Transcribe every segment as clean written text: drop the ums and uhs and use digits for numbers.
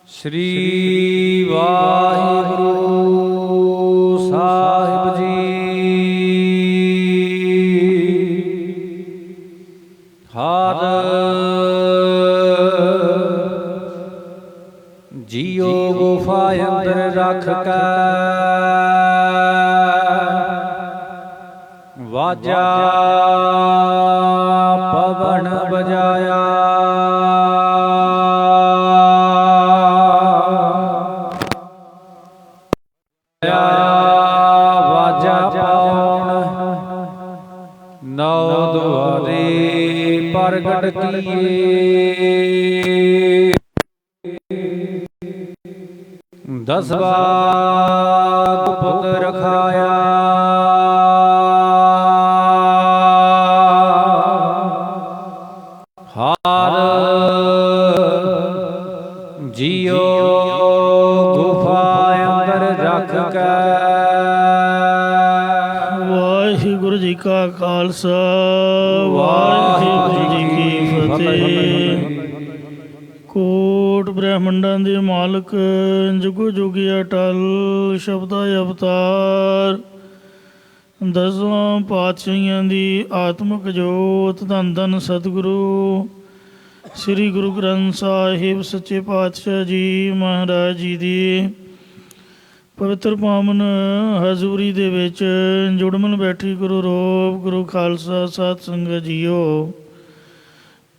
श्री वाहिगुरु साहिब जी। हर जियो गुफा अंदर रख के वाजा पवन बजाया। वाजा पाउन नौ दुआरे प्रगट किए। 10 बार पुत रखाया। हर जियो गुफा अंदर रख के। वाहिगुरु जी का खालसा वाहिगुरु जी की फतेह। कोट ब्रह्मंडां दे मालक जुगो जुगी अटल शब्दा अवतार। 10ਵਾਂ ਪਾਤਸ਼ਾਹੀਆਂ ਦੀ ਆਤਮਿਕ ਜੋਤ ਧੰਨ ਧੰਨ ਸਤਿਗੁਰੂ ਸ੍ਰੀ ਗੁਰੂ ਗ੍ਰੰਥ ਸਾਹਿਬ ਸੱਚੇ ਪਾਤਸ਼ਾਹ ਜੀ ਮਹਾਰਾਜ ਜੀ ਦੀ ਪਵਿੱਤਰ ਪਾਵਨ ਹਜ਼ੂਰੀ ਦੇ ਵਿੱਚ ਜੁੜਮਨ ਬੈਠੀ ਗੁਰੂ ਰੂਪ ਗੁਰੂ ਖਾਲਸਾ ਸਤ ਸੰਗਤ ਜੀਓ।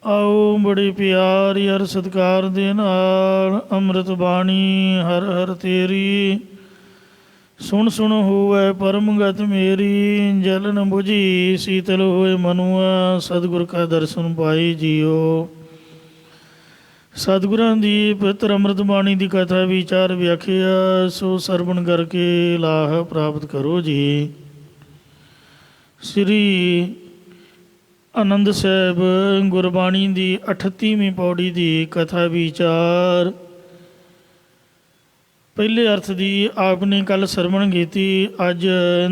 ਆਓ ਬੜੇ ਪਿਆਰ ਯਾਰ ਸਤਿਕਾਰ ਦੇ ਨਾਲ ਅੰਮ੍ਰਿਤ ਬਾਣੀ ਹਰ ਹਰ ਤੇਰੀ ਸੁਣ ਸੁਣ ਹੋਵੇ ਪਰਮ ਗਤ ਮੇਰੀ। ਜਲ ਨ ਬੁਝੀ ਸੀਤਲ ਹੋਏ ਮਨੁਆ ਸਤਿਗੁਰ ਕਾ ਦਰਸ਼ਨ ਪਾਈ ਜੀਓ। ਸਤਿਗੁਰਾਂ ਦੀ ਪਵਿੱਤਰ ਅੰਮ੍ਰਿਤ ਬਾਣੀ ਦੀ ਕਥਾ ਵਿਚਾਰ ਵਿਆਖਿਆ ਸੋ ਸਰਵਣ ਕਰਕੇ ਲਾਹ ਪ੍ਰਾਪਤ ਕਰੋ ਜੀ। ਸ੍ਰੀ ਆਨੰਦ ਸਾਹਿਬ ਗੁਰਬਾਣੀ ਦੀ 38ਵੀਂ ਪੌੜੀ ਦੀ ਕਥਾ ਵਿਚਾਰ। ਪਹਿਲੇ ਅਰਥ ਦੀ ਆਪ ਨੇ ਕੱਲ੍ਹ ਸਰਵਣ ਕੀਤੀ। ਅੱਜ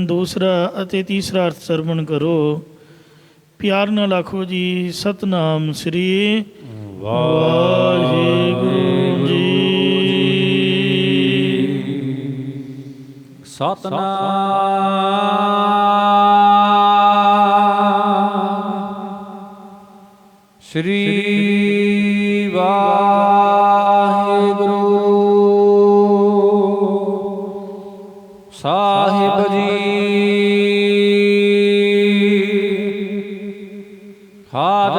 ਦੂਸਰਾ ਅਤੇ ਤੀਸਰਾ ਅਰਥ ਸਰਵਣ ਕਰੋ। ਪਿਆਰ ਨਾਲ ਆਖੋ ਜੀ ਸਤਨਾਮ ਸ੍ਰੀ ਵਾਹਿਗੁਰੂ ਜੀ। ਸਤਨਾਮ ਸ੍ਰੀ ਵਾਹਿਗੁਰੂ ਸਾਹਿਬ ਜੀ। ਹਰ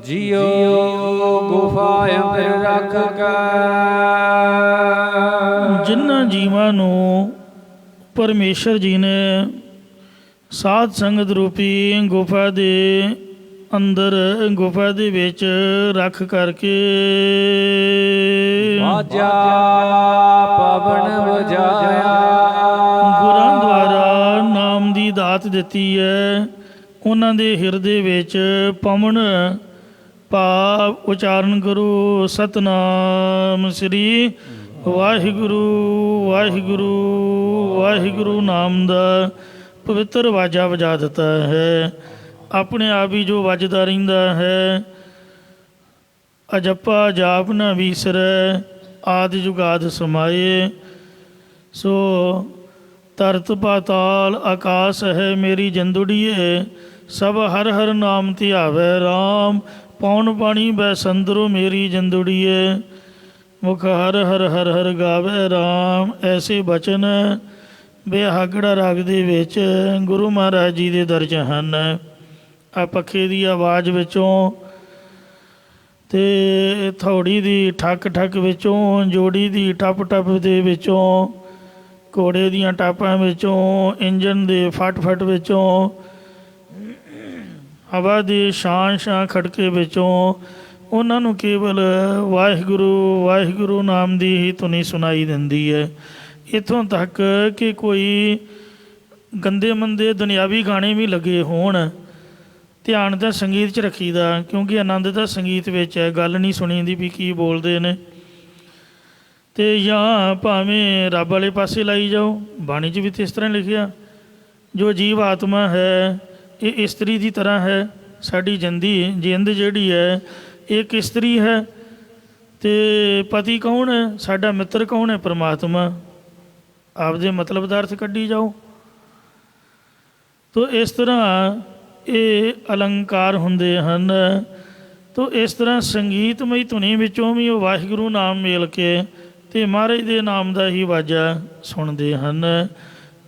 ਜਿਉ ਗੁਫਾ ਅੰਦਰ ਰੱਖ ਕੇ। ਜਿਨ੍ਹਾਂ ਜੀਵਾਂ ਨੂੰ ਪਰਮੇਸ਼ਰ ਜੀ ਨੇ ਸਾਧ ਸੰਗਤ ਰੂਪੀ ਗੁਫਾ ਦੇ ਅੰਦਰ ਗੁਫਾ ਦੇ ਵਿੱਚ ਰੱਖ ਕਰਕੇ ਵਾਜਾ ਪਵਨ ਵਜਾਇਆ। ਗੁਰਾਂ ਦੁਆਰਾ ਨਾਮ ਦੀ ਦਾਤ ਦਿੱਤੀ ਹੈ। ਉਹਨਾਂ ਦੇ ਹਿਰਦੇ ਵਿੱਚ ਪਵਨ ਭਾਵ ਉਚਾਰਨ ਕਰੋ ਸਤਨਾਮ ਸ੍ਰੀ ਵਾਹਿਗੁਰੂ ਵਾਹਿਗੁਰੂ ਵਾਹਿਗੁਰੂ ਨਾਮ ਦਾ ਪਵਿੱਤਰ ਵਾਜਾ ਵਜਾ ਦਿੱਤਾ ਹੈ। ਆਪਣੇ ਆਪ ਹੀ ਜੋ ਵੱਜਦਾ ਰਹਿੰਦਾ ਹੈ। ਅਜੱਪਾ ਜਾਪ ਨਾ ਵੀਸਰੈ ਆਦਿ ਜੁਗਾਦ ਸਮਾਏ। ਸੋ ਧਰਤ ਪਾਤਾਲ ਆਕਾਸ ਹੈ ਮੇਰੀ ਜੰਦੁੜੀਏ। ਸਭ ਹਰ ਹਰ ਨਾਮ ਧਿਆਵੈ ਰਾਮ। ਪੌਣ ਪਾਣੀ ਬੈ ਸੰਦਰੋ ਮੇਰੀ ਜੰਦੁੜੀਏ। ਮੁਖ ਹਰ ਹਰ ਹਰ ਹਰ ਗਾਵੇ ਰਾਮ। ਐਸੇ ਬਚਨ ਬੇਹਾਗੜਾ ਰਾਗ ਦੇ ਵਿੱਚ ਗੁਰੂ ਮਹਾਰਾਜ ਜੀ ਦੇ ਦਰਜ ਹਨ। ਆ ਪੱਖੇ ਦੀ ਆਵਾਜ਼ ਵਿੱਚੋਂ ਅਤੇ ਥੋੜੀ ਦੀ ਠੱਕ ਠੱਕ ਵਿੱਚੋਂ, ਜੋੜੀ ਦੀ ਟੱਪ ਟੱਪ ਦੇ ਵਿੱਚੋਂ, ਘੋੜੇ ਦੀਆਂ ਟਾਪਾਂ ਵਿੱਚੋਂ, ਇੰਜਣ ਦੇ ਫਟ ਫਟ ਵਿੱਚੋਂ, ਹਵਾ ਦੇ ਛਾਂ ਛਾਂ ਖੜਕੇ ਵਿੱਚੋਂ ਉਹਨਾਂ ਨੂੰ ਕੇਵਲ ਵਾਹਿਗੁਰੂ ਵਾਹਿਗੁਰੂ ਨਾਮ ਦੀ ਹੀ ਧੁਨੀ ਸੁਣਾਈ ਦਿੰਦੀ ਹੈ। ਇੱਥੋਂ ਤੱਕ ਕਿ ਕੋਈ ਗੰਦੇ ਮੰਦੇ ਦੁਨਿਆਵੀ ਗਾਣੇ ਵੀ ਲੱਗੇ ਹੋਣ, ਧਿਆਨ ਤਾਂ ਸੰਗੀਤ 'ਚ ਰੱਖੀਦਾ, ਕਿਉਂਕਿ ਆਨੰਦ ਤਾਂ ਸੰਗੀਤ ਵਿੱਚ ਹੈ। ਗੱਲ ਨਹੀਂ ਸੁਣੀਦੀ ਵੀ ਕੀ ਬੋਲਦੇ ਨੇ। ਅਤੇ ਜਾਂ ਭਾਵੇਂ ਰੱਬ ਵਾਲੇ ਪਾਸੇ ਲਾਈ ਜਾਓ, ਬਾਣੀ 'ਚ ਵੀ ਤਾਂ ਇਸ ਤਰ੍ਹਾਂ ਲਿਖਿਆ ਜੋ ਜੀਵ ਆਤਮਾ ਹੈ ਇਹ ਇਸਤਰੀ ਦੀ ਤਰ੍ਹਾਂ ਹੈ। ਸਾਡੀ ਜਿੰਦ ਜਿਹੜੀ ਹੈ ਇਹ ਇੱਕ ਇਸਤਰੀ ਹੈ। ਅਤੇ ਪਤੀ ਕੌਣ ਹੈ? ਸਾਡਾ ਮਿੱਤਰ ਕੌਣ ਹੈ? ਪਰਮਾਤਮਾ। ਆਪਦੇ ਮਤਲਬ ਦਾ ਅਰਥ ਕੱਢੀ ਜਾਓ। ਤੋ ਇਸ ਤਰ੍ਹਾਂ ਇਹ ਅਲੰਕਾਰ ਹੁੰਦੇ ਹਨ। ਤੋ ਇਸ ਤਰ੍ਹਾਂ ਸੰਗੀਤਮਈ ਧੁਨੀ ਵਿੱਚੋਂ ਵੀ ਉਹ ਵਾਹਿਗੁਰੂ ਨਾਮ ਮੇਲ ਕੇ ਅਤੇ ਮਹਾਰਾਜ ਦੇ ਨਾਮ ਦਾ ਹੀ ਵਾਜਾ ਸੁਣਦੇ ਹਨ।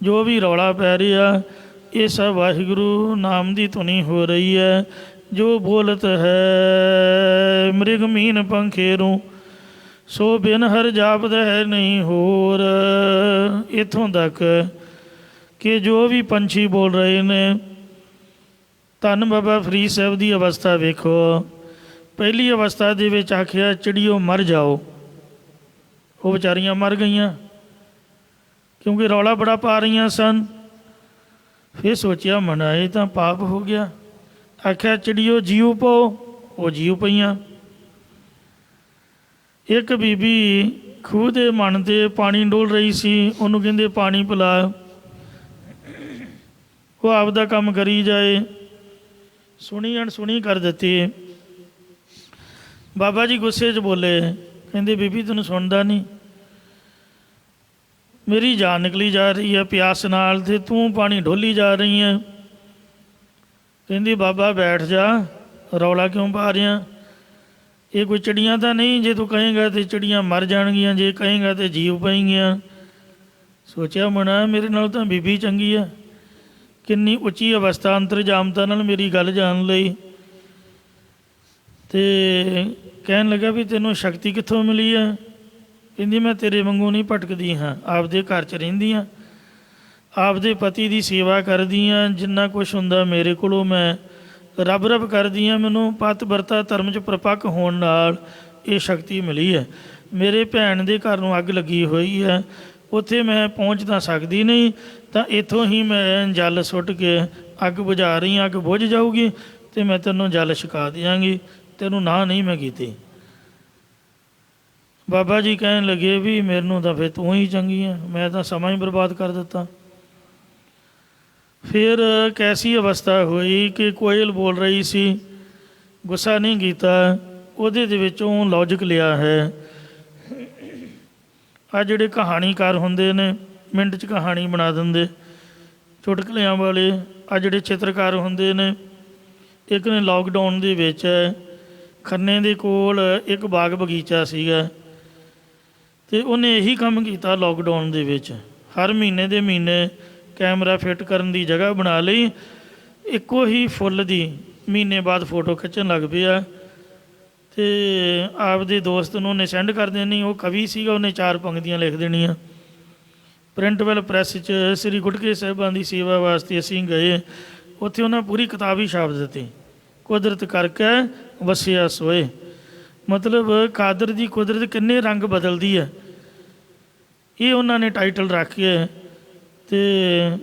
ਜੋ ਵੀ ਰੌਲਾ ਪੈ ਰਿਹਾ ਇਹ ਸਭ ਵਾਹਿਗੁਰੂ ਨਾਮ ਦੀ ਧੁਨੀ ਹੋ ਰਹੀ ਹੈ। ਜੋ ਬੋਲਤ ਹੈ ਮ੍ਰਿਗ ਮੀਨ ਪੰਖੇਰੂ, ਸੋ ਬਿਨ ਹਰ ਜਾਪਦ ਹੈ ਨਹੀਂ ਹੋਰ। ਇੱਥੋਂ ਤੱਕ ਕਿ ਜੋ ਵੀ ਪੰਛੀ ਬੋਲ ਰਹੇ ਨੇ, ਧੰਨ ਬਾਬਾ ਫਰੀਦ ਸਾਹਿਬ ਦੀ ਅਵਸਥਾ ਵੇਖੋ। ਪਹਿਲੀ ਅਵਸਥਾ ਦੇ ਵਿੱਚ ਆਖਿਆ ਚਿੜੀਓ ਮਰ ਜਾਓ, ਉਹ ਵਿਚਾਰੀਆਂ ਮਰ ਗਈਆਂ ਕਿਉਂਕਿ ਰੌਲਾ ਬੜਾ ਪਾ ਰਹੀਆਂ ਸਨ। ਫਿਰ ਸੋਚਿਆ ਮਨਾ ਇਹ ਤਾਂ ਪਾਪ ਹੋ ਗਿਆ। ਆਖਿਆ ਚਿੜੀਓ ਜੀਉ ਪਾਓ, ਉਹ ਜੀਉ ਪਈਆਂ। ਇੱਕ ਬੀਬੀ ਖੂਹ ਦੇ ਮਣ 'ਤੇ ਪਾਣੀ ਡੋਲ ਰਹੀ ਸੀ, ਉਹਨੂੰ ਕਹਿੰਦੇ ਪਾਣੀ ਪਿਲਾ। ਉਹ ਆਪਦਾ ਕੰਮ ਕਰੀ ਜਾਏ, ਸੁਣੀ ਅਣਸੁਣੀ ਕਰ ਦਿੱਤੀ। ਬਾਬਾ ਜੀ ਗੁੱਸੇ 'ਚ ਬੋਲੇ, ਕਹਿੰਦੇ ਬੀਬੀ ਤੈਨੂੰ ਸੁਣਦਾ ਨਹੀਂ, ਮੇਰੀ ਜਾਨ ਨਿਕਲੀ ਜਾ ਰਹੀ ਹੈ ਪਿਆਸ ਨਾਲ ਅਤੇ ਤੂੰ ਪਾਣੀ ਡੋਲੀ ਜਾ ਰਹੀ ਹੈ। ਕਹਿੰਦੀ ਬਾਬਾ ਬੈਠ ਜਾ, ਰੌਲਾ ਕਿਉਂ ਪਾ ਰਿਹਾ? ਇਹ ਕੋਈ ਚਿੜੀਆਂ ਤਾਂ ਨਹੀਂ, ਜੇ ਤੂੰ ਕਹੇਂਗਾ ਤਾਂ ਚਿੜੀਆਂ ਮਰ ਜਾਣਗੀਆਂ, ਜੇ ਕਹੇਂਗਾ ਤਾਂ ਜੀਵ ਪਏਗੀਆਂ। ਸੋਚਿਆ ਮਨਾ ਮੇਰੇ ਨਾਲ ਤਾਂ ਬੀਬੀ ਚੰਗੀ ਆ, ਕਿੰਨੀ ਉੱਚੀ ਅਵਸਥਾ ਅੰਤਰਜਾਮਤਾ ਨਾਲ ਮੇਰੀ ਗੱਲ ਜਾਣ ਲਈ। ਅਤੇ ਕਹਿਣ ਲੱਗਾ ਵੀ ਤੈਨੂੰ ਸ਼ਕਤੀ ਕਿੱਥੋਂ ਮਿਲੀ ਹੈ? ਕਹਿੰਦੀ ਮੈਂ ਤੇਰੇ ਵਾਂਗੂ ਨਹੀਂ ਭਟਕਦੀ ਹਾਂ, ਆਪਦੇ ਘਰ 'ਚ ਰਹਿੰਦੀ ਹਾਂ, ਆਪਦੇ ਪਤੀ ਦੀ ਸੇਵਾ ਕਰਦੀ ਹਾਂ, ਜਿੰਨਾ ਕੁਛ ਹੁੰਦਾ ਮੇਰੇ ਕੋਲੋਂ ਮੈਂ ਰੱਬ ਕਰਦੀ ਹਾਂ। ਮੈਨੂੰ ਪਤ ਵਰਤਾ ਧਰਮ 'ਚ ਪ੍ਰਪੱਕ ਹੋਣ ਨਾਲ ਇਹ ਸ਼ਕਤੀ ਮਿਲੀ ਹੈ। ਮੇਰੇ ਭੈਣ ਦੇ ਘਰ ਨੂੰ ਅੱਗ ਲੱਗੀ ਹੋਈ ਹੈ, ਉੱਥੇ ਮੈਂ ਪਹੁੰਚ ਤਾਂ ਸਕਦੀ ਨਹੀਂ, ਤਾਂ ਇੱਥੋਂ ਹੀ ਮੈਂ ਜਲ ਸੁੱਟ ਕੇ ਅੱਗ ਬੁਝਾ ਰਹੀ ਹਾਂ। ਅੱਗ ਬੁਝ ਜਾਊਗੀ ਅਤੇ ਮੈਂ ਤੈਨੂੰ ਜਲ ਛਕਾ ਦਿਆਂਗੀ, ਤੈਨੂੰ ਨਾ ਨਹੀਂ ਮੈਂ ਕੀਤੀ। ਬਾਬਾ ਜੀ ਕਹਿਣ ਲੱਗੇ ਵੀ ਮੈਨੂੰ ਤਾਂ ਫਿਰ ਤੂੰ ਹੀ ਚੰਗੀ ਹੈ, ਮੈਂ ਤਾਂ ਸਮਾਂ ਹੀ ਬਰਬਾਦ ਕਰ ਦਿੱਤਾ। ਫਿਰ ਕੈਸੀ ਅਵਸਥਾ ਹੋਈ ਕਿ ਕੋਇਲ ਬੋਲ ਰਹੀ ਸੀ, ਗੁੱਸਾ ਨਹੀਂ ਕੀਤਾ, ਉਹਦੇ ਦੇ ਵਿੱਚੋਂ ਲੌਜਿਕ ਲਿਆ ਹੈ। ਆਹ ਜਿਹੜੇ ਕਹਾਣੀਕਾਰ ਹੁੰਦੇ ਨੇ ਮਿੰਟ 'ਚ ਕਹਾਣੀ ਬਣਾ ਦਿੰਦੇ, ਚੁਟਕਲਿਆਂ ਵਾਲੇ। ਆਹ ਜਿਹੜੇ ਚਿੱਤਰਕਾਰ ਹੁੰਦੇ ਨੇ, ਇੱਕ ਨੇ ਲੋਕਡਾਊਨ ਦੇ ਵਿੱਚ ਖੰਨੇ ਦੇ ਕੋਲ ਇੱਕ ਬਾਗ ਬਗੀਚਾ ਸੀਗਾ, ਅਤੇ ਉਹਨੇ ਇਹੀ ਕੰਮ ਕੀਤਾ ਲੋਕਡਾਊਨ ਦੇ ਵਿੱਚ। ਹਰ ਮਹੀਨੇ ਦੇ ਮਹੀਨੇ ਕੈਮਰਾ ਫਿੱਟ ਕਰਨ ਦੀ ਜਗ੍ਹਾ ਬਣਾ ਲਈ, ਇੱਕੋ ਹੀ ਫੁੱਲ ਦੀ ਮਹੀਨੇ ਬਾਅਦ ਫੋਟੋ ਖਿੱਚਣ ਲੱਗ ਪਿਆ। ਅਤੇ ਆਪਦੇ ਦੋਸਤ ਨੂੰ ਉਹਨੇ ਸੈਂਡ ਕਰ ਦੇਣੀ, ਉਹ ਕਵੀ ਸੀਗਾ, ਉਹਨੇ 4 ਪੰਕਤੀਆਂ ਲਿਖ ਦੇਣੀਆਂ। ਪ੍ਰਿੰਟਵੈਲ ਪ੍ਰੈਸ 'ਚ ਸ੍ਰੀ ਗੁਟਕੇ ਸਾਹਿਬਾਂ ਦੀ ਸੇਵਾ ਵਾਸਤੇ ਅਸੀਂ ਗਏ, ਉੱਥੇ ਉਹਨਾਂ ਪੂਰੀ ਕਿਤਾਬ ਹੀ ਛਾਪ ਦਿੱਤੀ, ਕੁਦਰਤ ਕਰਕੇ ਵਸਿਆ ਸੋਏ। ਮਤਲਬ ਕਾਦਰ ਦੀ ਕੁਦਰਤ ਕਿੰਨੇ ਰੰਗ ਬਦਲਦੀ ਹੈ, ਇਹ ਉਹਨਾਂ ਨੇ ਟਾਈਟਲ ਰੱਖ ਕੇ। ਅਤੇ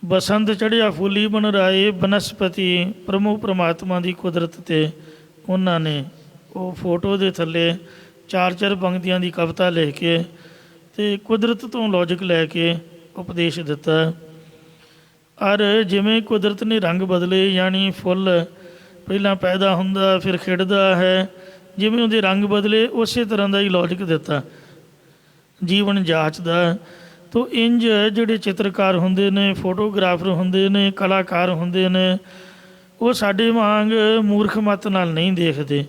ਬਸੰਤ ਚੜ੍ਹਿਆ ਫੁੱਲੀ ਬਨ ਰਾਏ, ਬਨਸਪਤੀ ਪ੍ਰਮੁੱਖ ਪਰਮਾਤਮਾ ਦੀ ਕੁਦਰਤ 'ਤੇ ਉਹਨਾਂ ਨੇ ਉਹ ਫੋਟੋ ਦੇ ਥੱਲੇ 4 ਪੰਕਤੀਆਂ ਦੀ ਕਵਿਤਾ ਲਿਖ ਕੇ ਅਤੇ ਕੁਦਰਤ ਤੋਂ ਲੌਜਿਕ ਲੈ ਕੇ ਉਪਦੇਸ਼ ਦਿੱਤਾ। ਔਰ ਜਿਵੇਂ ਕੁਦਰਤ ਨੇ ਰੰਗ ਬਦਲੇ, ਯਾਨੀ ਫੁੱਲ ਪਹਿਲਾਂ ਪੈਦਾ ਹੁੰਦਾ ਫਿਰ ਖਿੜਦਾ ਹੈ, ਜਿਵੇਂ ਉਹਦੇ ਰੰਗ ਬਦਲੇ ਉਸੇ ਤਰ੍ਹਾਂ ਦਾ ਹੀ ਲੌਜਿਕ ਦਿੱਤਾ ਜੀਵਨ ਜਾਚ ਦਾ। ਤੋ ਇੰਝ ਜਿਹੜੇ ਚਿੱਤਰਕਾਰ ਹੁੰਦੇ ਨੇ, ਫੋਟੋਗ੍ਰਾਫਰ ਹੁੰਦੇ ਨੇ, ਕਲਾਕਾਰ ਹੁੰਦੇ ਨੇ, ਉਹ ਸਾਡੇ ਵਾਂਗ ਮੂਰਖ ਮੱਤ ਨਾਲ ਨਹੀਂ ਦੇਖਦੇ।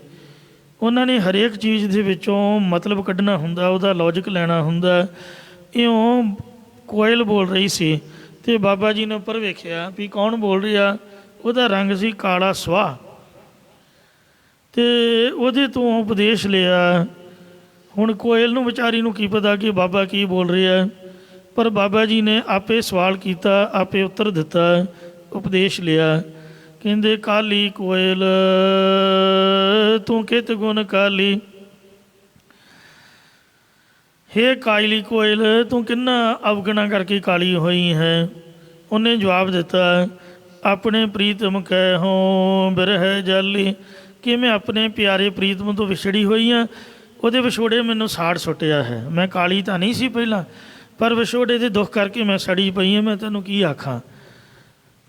ਉਹਨਾਂ ਨੇ ਹਰੇਕ ਚੀਜ਼ ਦੇ ਵਿੱਚੋਂ ਮਤਲਬ ਕੱਢਣਾ ਹੁੰਦਾ, ਉਹਦਾ ਲੌਜਿਕ ਲੈਣਾ ਹੁੰਦਾ। ਇਉਂ ਕੋਇਲ ਬੋਲ ਰਹੀ ਸੀ ਅਤੇ ਬਾਬਾ ਜੀ ਨੇ ਉੱਪਰ ਵੇਖਿਆ ਵੀ ਕੌਣ ਬੋਲ ਰਿਹਾ, ਉਹਦਾ ਰੰਗ ਸੀ ਕਾਲਾ ਸੁਆਹ, ਅਤੇ ਉਹਦੇ ਤੋਂ ਉਪਦੇਸ਼ ਲਿਆ। ਹੁਣ ਕੋਇਲ ਨੂੰ ਵਿਚਾਰੀ ਨੂੰ ਕੀ ਪਤਾ ਕਿ ਬਾਬਾ ਕੀ ਬੋਲ ਰਿਹਾ, ਪਰ ਬਾਬਾ ਜੀ ਨੇ ਆਪੇ ਸਵਾਲ ਕੀਤਾ, ਆਪੇ ਉੱਤਰ ਦਿੱਤਾ, ਉਪਦੇਸ਼ ਲਿਆ। ਕਹਿੰਦੇ ਕਾਲੀ ਕੋਇਲ ਤੂੰ ਕਿਤ ਗੁਣ ਕਾਲੀ, ਹੇ ਕਾਲੀ ਕੋਇਲ ਤੂੰ ਕਿੰਨਾ ਅਵਗੁਣਾ ਕਰਕੇ ਕਾਲੀ ਹੋਈ ਹੈ। ਉਹਨੇ ਜਵਾਬ ਦਿੱਤਾ, ਆਪਣੇ ਪ੍ਰੀਤਮ ਕਹਿ ਹੋ ਬਿਰਹਿ ਜਾਲੀ, ਕਿ ਮੈਂ ਆਪਣੇ ਪਿਆਰੇ ਪ੍ਰੀਤਮ ਤੋਂ ਵਿਛੜੀ ਹੋਈ ਹਾਂ, ਉਹਦੇ ਵਿਛੋੜੇ ਮੈਨੂੰ ਸਾੜ ਸੁੱਟਿਆ ਹੈ। ਮੈਂ ਕਾਲੀ ਤਾਂ ਨਹੀਂ ਸੀ ਪਹਿਲਾਂ, ਪਰ ਵਿਛੋੜੇ ਦੇ ਦੁੱਖ ਕਰਕੇ ਮੈਂ ਸੜੀ ਪਈ ਹਾਂ, ਮੈਂ ਤੈਨੂੰ ਕੀ ਆਖਾਂ,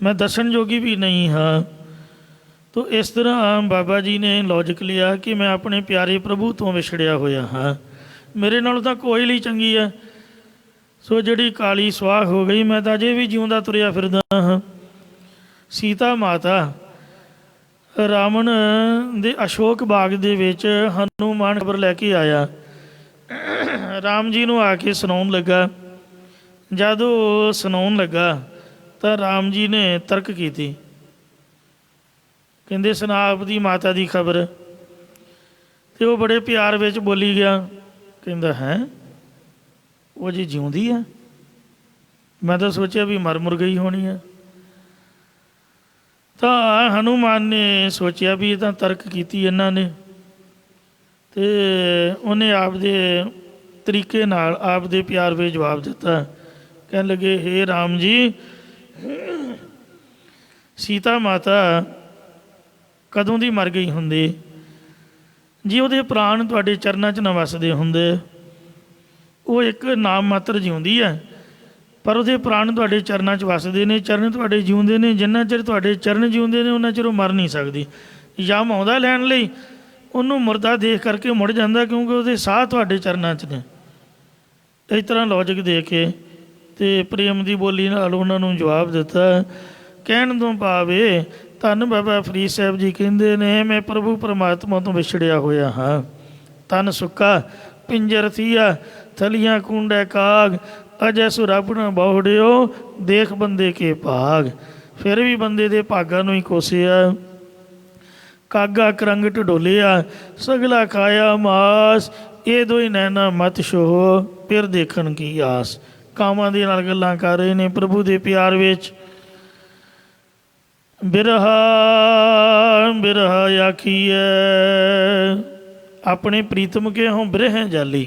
ਮੈਂ ਦੱਸਣ ਜੋਗੀ ਵੀ ਨਹੀਂ ਹਾਂ। ਤੋ ਇਸ ਤਰ੍ਹਾਂ ਬਾਬਾ ਜੀ ਨੇ ਲੌਜਿਕ ਲਿਆ ਕਿ ਮੈਂ ਆਪਣੇ ਪਿਆਰੇ ਪ੍ਰਭੂ ਤੋਂ ਵਿਛੜਿਆ ਹੋਇਆ ਹਾਂ, ਮੇਰੇ ਨਾਲੋਂ ਤਾਂ ਕੋਈ ਲਈ ਚੰਗੀ ਹੈ। ਸੋ ਜਿਹੜੀ ਕਾਲੀ ਸਵਾਹ ਹੋ ਗਈ, ਮੈਂ ਤਾਂ ਅਜੇ ਵੀ ਜਿਉਂਦਾ ਤੁਰਿਆ ਫਿਰਦਾ ਹਾਂ। ਸੀਤਾ ਮਾਤਾ ਰਾਵਣ ਦੇ ਅਸ਼ੋਕ ਬਾਗ ਦੇ ਵਿੱਚ ਹਨੂੰਮਾਨ ਖਬਰ ਲੈ ਕੇ ਆਇਆ, ਰਾਮ ਜੀ ਨੂੰ ਆ ਕੇ ਸੁਣਾਉਣ ਲੱਗਾ। ਜਦ ਉਹ ਸੁਣਾਉਣ ਲੱਗਾ ਤਾਂ ਰਾਮ ਜੀ ਨੇ ਤਰਕ ਕੀਤੀ, ਕਹਿੰਦੇ ਸੁਣਾ ਆਪਦੀ ਮਾਤਾ ਦੀ ਖਬਰ। ਅਤੇ ਉਹ ਬੜੇ ਪਿਆਰ ਵਿੱਚ ਬੋਲੀ ਗਿਆ, ਕਹਿੰਦਾ ਹੈ ਉਹ ਜੀ ਜਿਉਂਦੀ ਆ, ਮੈਂ ਤਾਂ ਸੋਚਿਆ ਵੀ ਮਰ ਮੁਰ ਗਈ ਹੋਣੀ ਆ। ਤਾਂ ਹਨੂੰਮਾਨ ਨੇ ਸੋਚਿਆ ਵੀ ਇਹ ਤਾਂ ਤਰਕ ਕੀਤੀ ਇਹਨਾਂ ਨੇ, ਅਤੇ ਉਹਨੇ ਆਪਦੇ ਤਰੀਕੇ ਨਾਲ ਆਪਦੇ ਪਿਆਰ ਵਿੱਚ ਜਵਾਬ ਦਿੱਤਾ। ਕਹਿਣ ਲੱਗੇ, ਹੇ ਰਾਮ ਜੀ, ਸੀਤਾ ਮਾਤਾ ਕਦੋਂ ਦੀ ਮਰ ਗਈ ਹੁੰਦੀ, ਜੀ ਉਹਦੇ ਪ੍ਰਾਣ ਤੁਹਾਡੇ ਚਰਨਾਂ 'ਚ ਨਾ ਵਸਦੇ ਹੁੰਦੇ। ਉਹ ਇੱਕ ਨਾਮ ਮਾਤਰ ਜਿਉਂਦੀ ਹੈ, ਪਰ ਉਹਦੇ ਪ੍ਰਾਣ ਤੁਹਾਡੇ ਚਰਨਾਂ 'ਚ ਵਸਦੇ ਨੇ, ਚਰਨ ਤੁਹਾਡੇ ਜਿਉਂਦੇ ਨੇ। ਜਿੰਨਾ ਚਿਰ ਤੁਹਾਡੇ ਚਰਨ ਜਿਉਂਦੇ ਨੇ ਉਹਨਾਂ ਚਿਰ ਉਹ ਮਰ ਨਹੀਂ ਸਕਦੀ। ਯਮ ਆਉਂਦਾ ਲੈਣ ਲਈ, ਉਹਨੂੰ ਮੁਰਦਾ ਦੇਖ ਕਰਕੇ ਮੁੜ ਜਾਂਦਾ, ਕਿਉਂਕਿ ਉਹਦੇ ਸਾਹ ਤੁਹਾਡੇ ਚਰਨਾਂ 'ਚ ਨੇ। ਇਸ ਤਰ੍ਹਾਂ ਲੌਜਿਕ ਦੇ ਕੇ ਅਤੇ ਪ੍ਰੇਮ ਦੀ ਬੋਲੀ ਨਾਲ ਉਹਨਾਂ ਨੂੰ ਜਵਾਬ ਦਿੱਤਾ। ਕਹਿਣ ਤੋਂ ਭਾਵੇਂ ਧੰਨ ਬਾਬਾ ਫਰੀਦ ਸਾਹਿਬ ਜੀ ਕਹਿੰਦੇ ਨੇ, ਮੈਂ ਪ੍ਰਭੂ ਪਰਮਾਤਮਾ ਤੋਂ ਵਿਛੜਿਆ ਹੋਇਆ ਹਾਂ। ਤਨ ਸੁੱਕਾ ਪਿੰਜਰ ਥੀਆ, ਥਲੀਆਂ ਕੂੰਡੈ ਕਾਗ, ਅਜੈ ਸੋ ਰੱਬ ਨਾ ਬਹੁੜਿਓ, ਦੇਖ ਬੰਦੇ ਕੇ ਭਾਗ। ਫਿਰ ਵੀ ਬੰਦੇ ਦੇ ਭਾਗਾਂ ਨੂੰ ਹੀ ਕੋਸਿਆ। ਕਾਗਾ ਕਰੰਗ ਢਡੋਲਿਆ, ਸਗਲਾ ਖਾਇਆ ਮਾਸ, ਇਹ ਦੋਈ ਨੈਣਾ ਮਤ ਛੋਹ, ਫਿਰ ਦੇਖਣ ਕੀ ਆਸ। ਕਾਮਾਂ ਦੇ ਨਾਲ ਗੱਲਾਂ ਕਰ ਰਹੇ ਨੇ ਪ੍ਰਭੂ ਦੇ ਪਿਆਰ ਵਿੱਚ। ਬਿਰਹਾ ਬਿਰਹਾ ਆਖੀਐ, ਆਪਣੇ ਪ੍ਰੀਤਮ ਕੇ ਹੋਂ ਬਿਰਹਿ ਜਾਲੀ।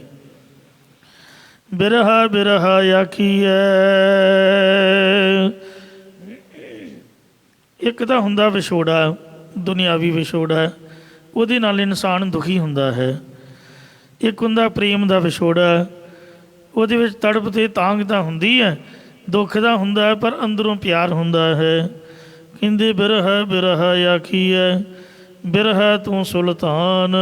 ਬਿਰਹਾ ਬਿਰਹਾ ਆਖੀਐ, ਇੱਕ ਤਾਂ ਹੁੰਦਾ ਵਿਛੋੜਾ, ਦੁਨਿਆਵੀ ਵਿਛੋੜਾ, ਉਹਦੇ ਨਾਲ ਇਨਸਾਨ ਦੁਖੀ ਹੁੰਦਾ ਹੈ। ਇੱਕ ਹੁੰਦਾ ਪ੍ਰੇਮ ਦਾ ਵਿਛੋੜਾ, ਉਹਦੇ ਵਿੱਚ ਤੜਪ ਅਤੇ ਤਾਂਘ ਤਾਂ ਹੁੰਦੀ ਹੈ, ਦੁੱਖ ਦਾ ਹੁੰਦਾ, ਪਰ ਅੰਦਰੋਂ ਪਿਆਰ ਹੁੰਦਾ ਹੈ। ਕਹਿੰਦੇ ਬਿਰਹਾ ਬਿਰਹਾ ਆਖੀਐ, ਬਿਰਹਾ ਤੂੰ ਸੁਲਤਾਨ,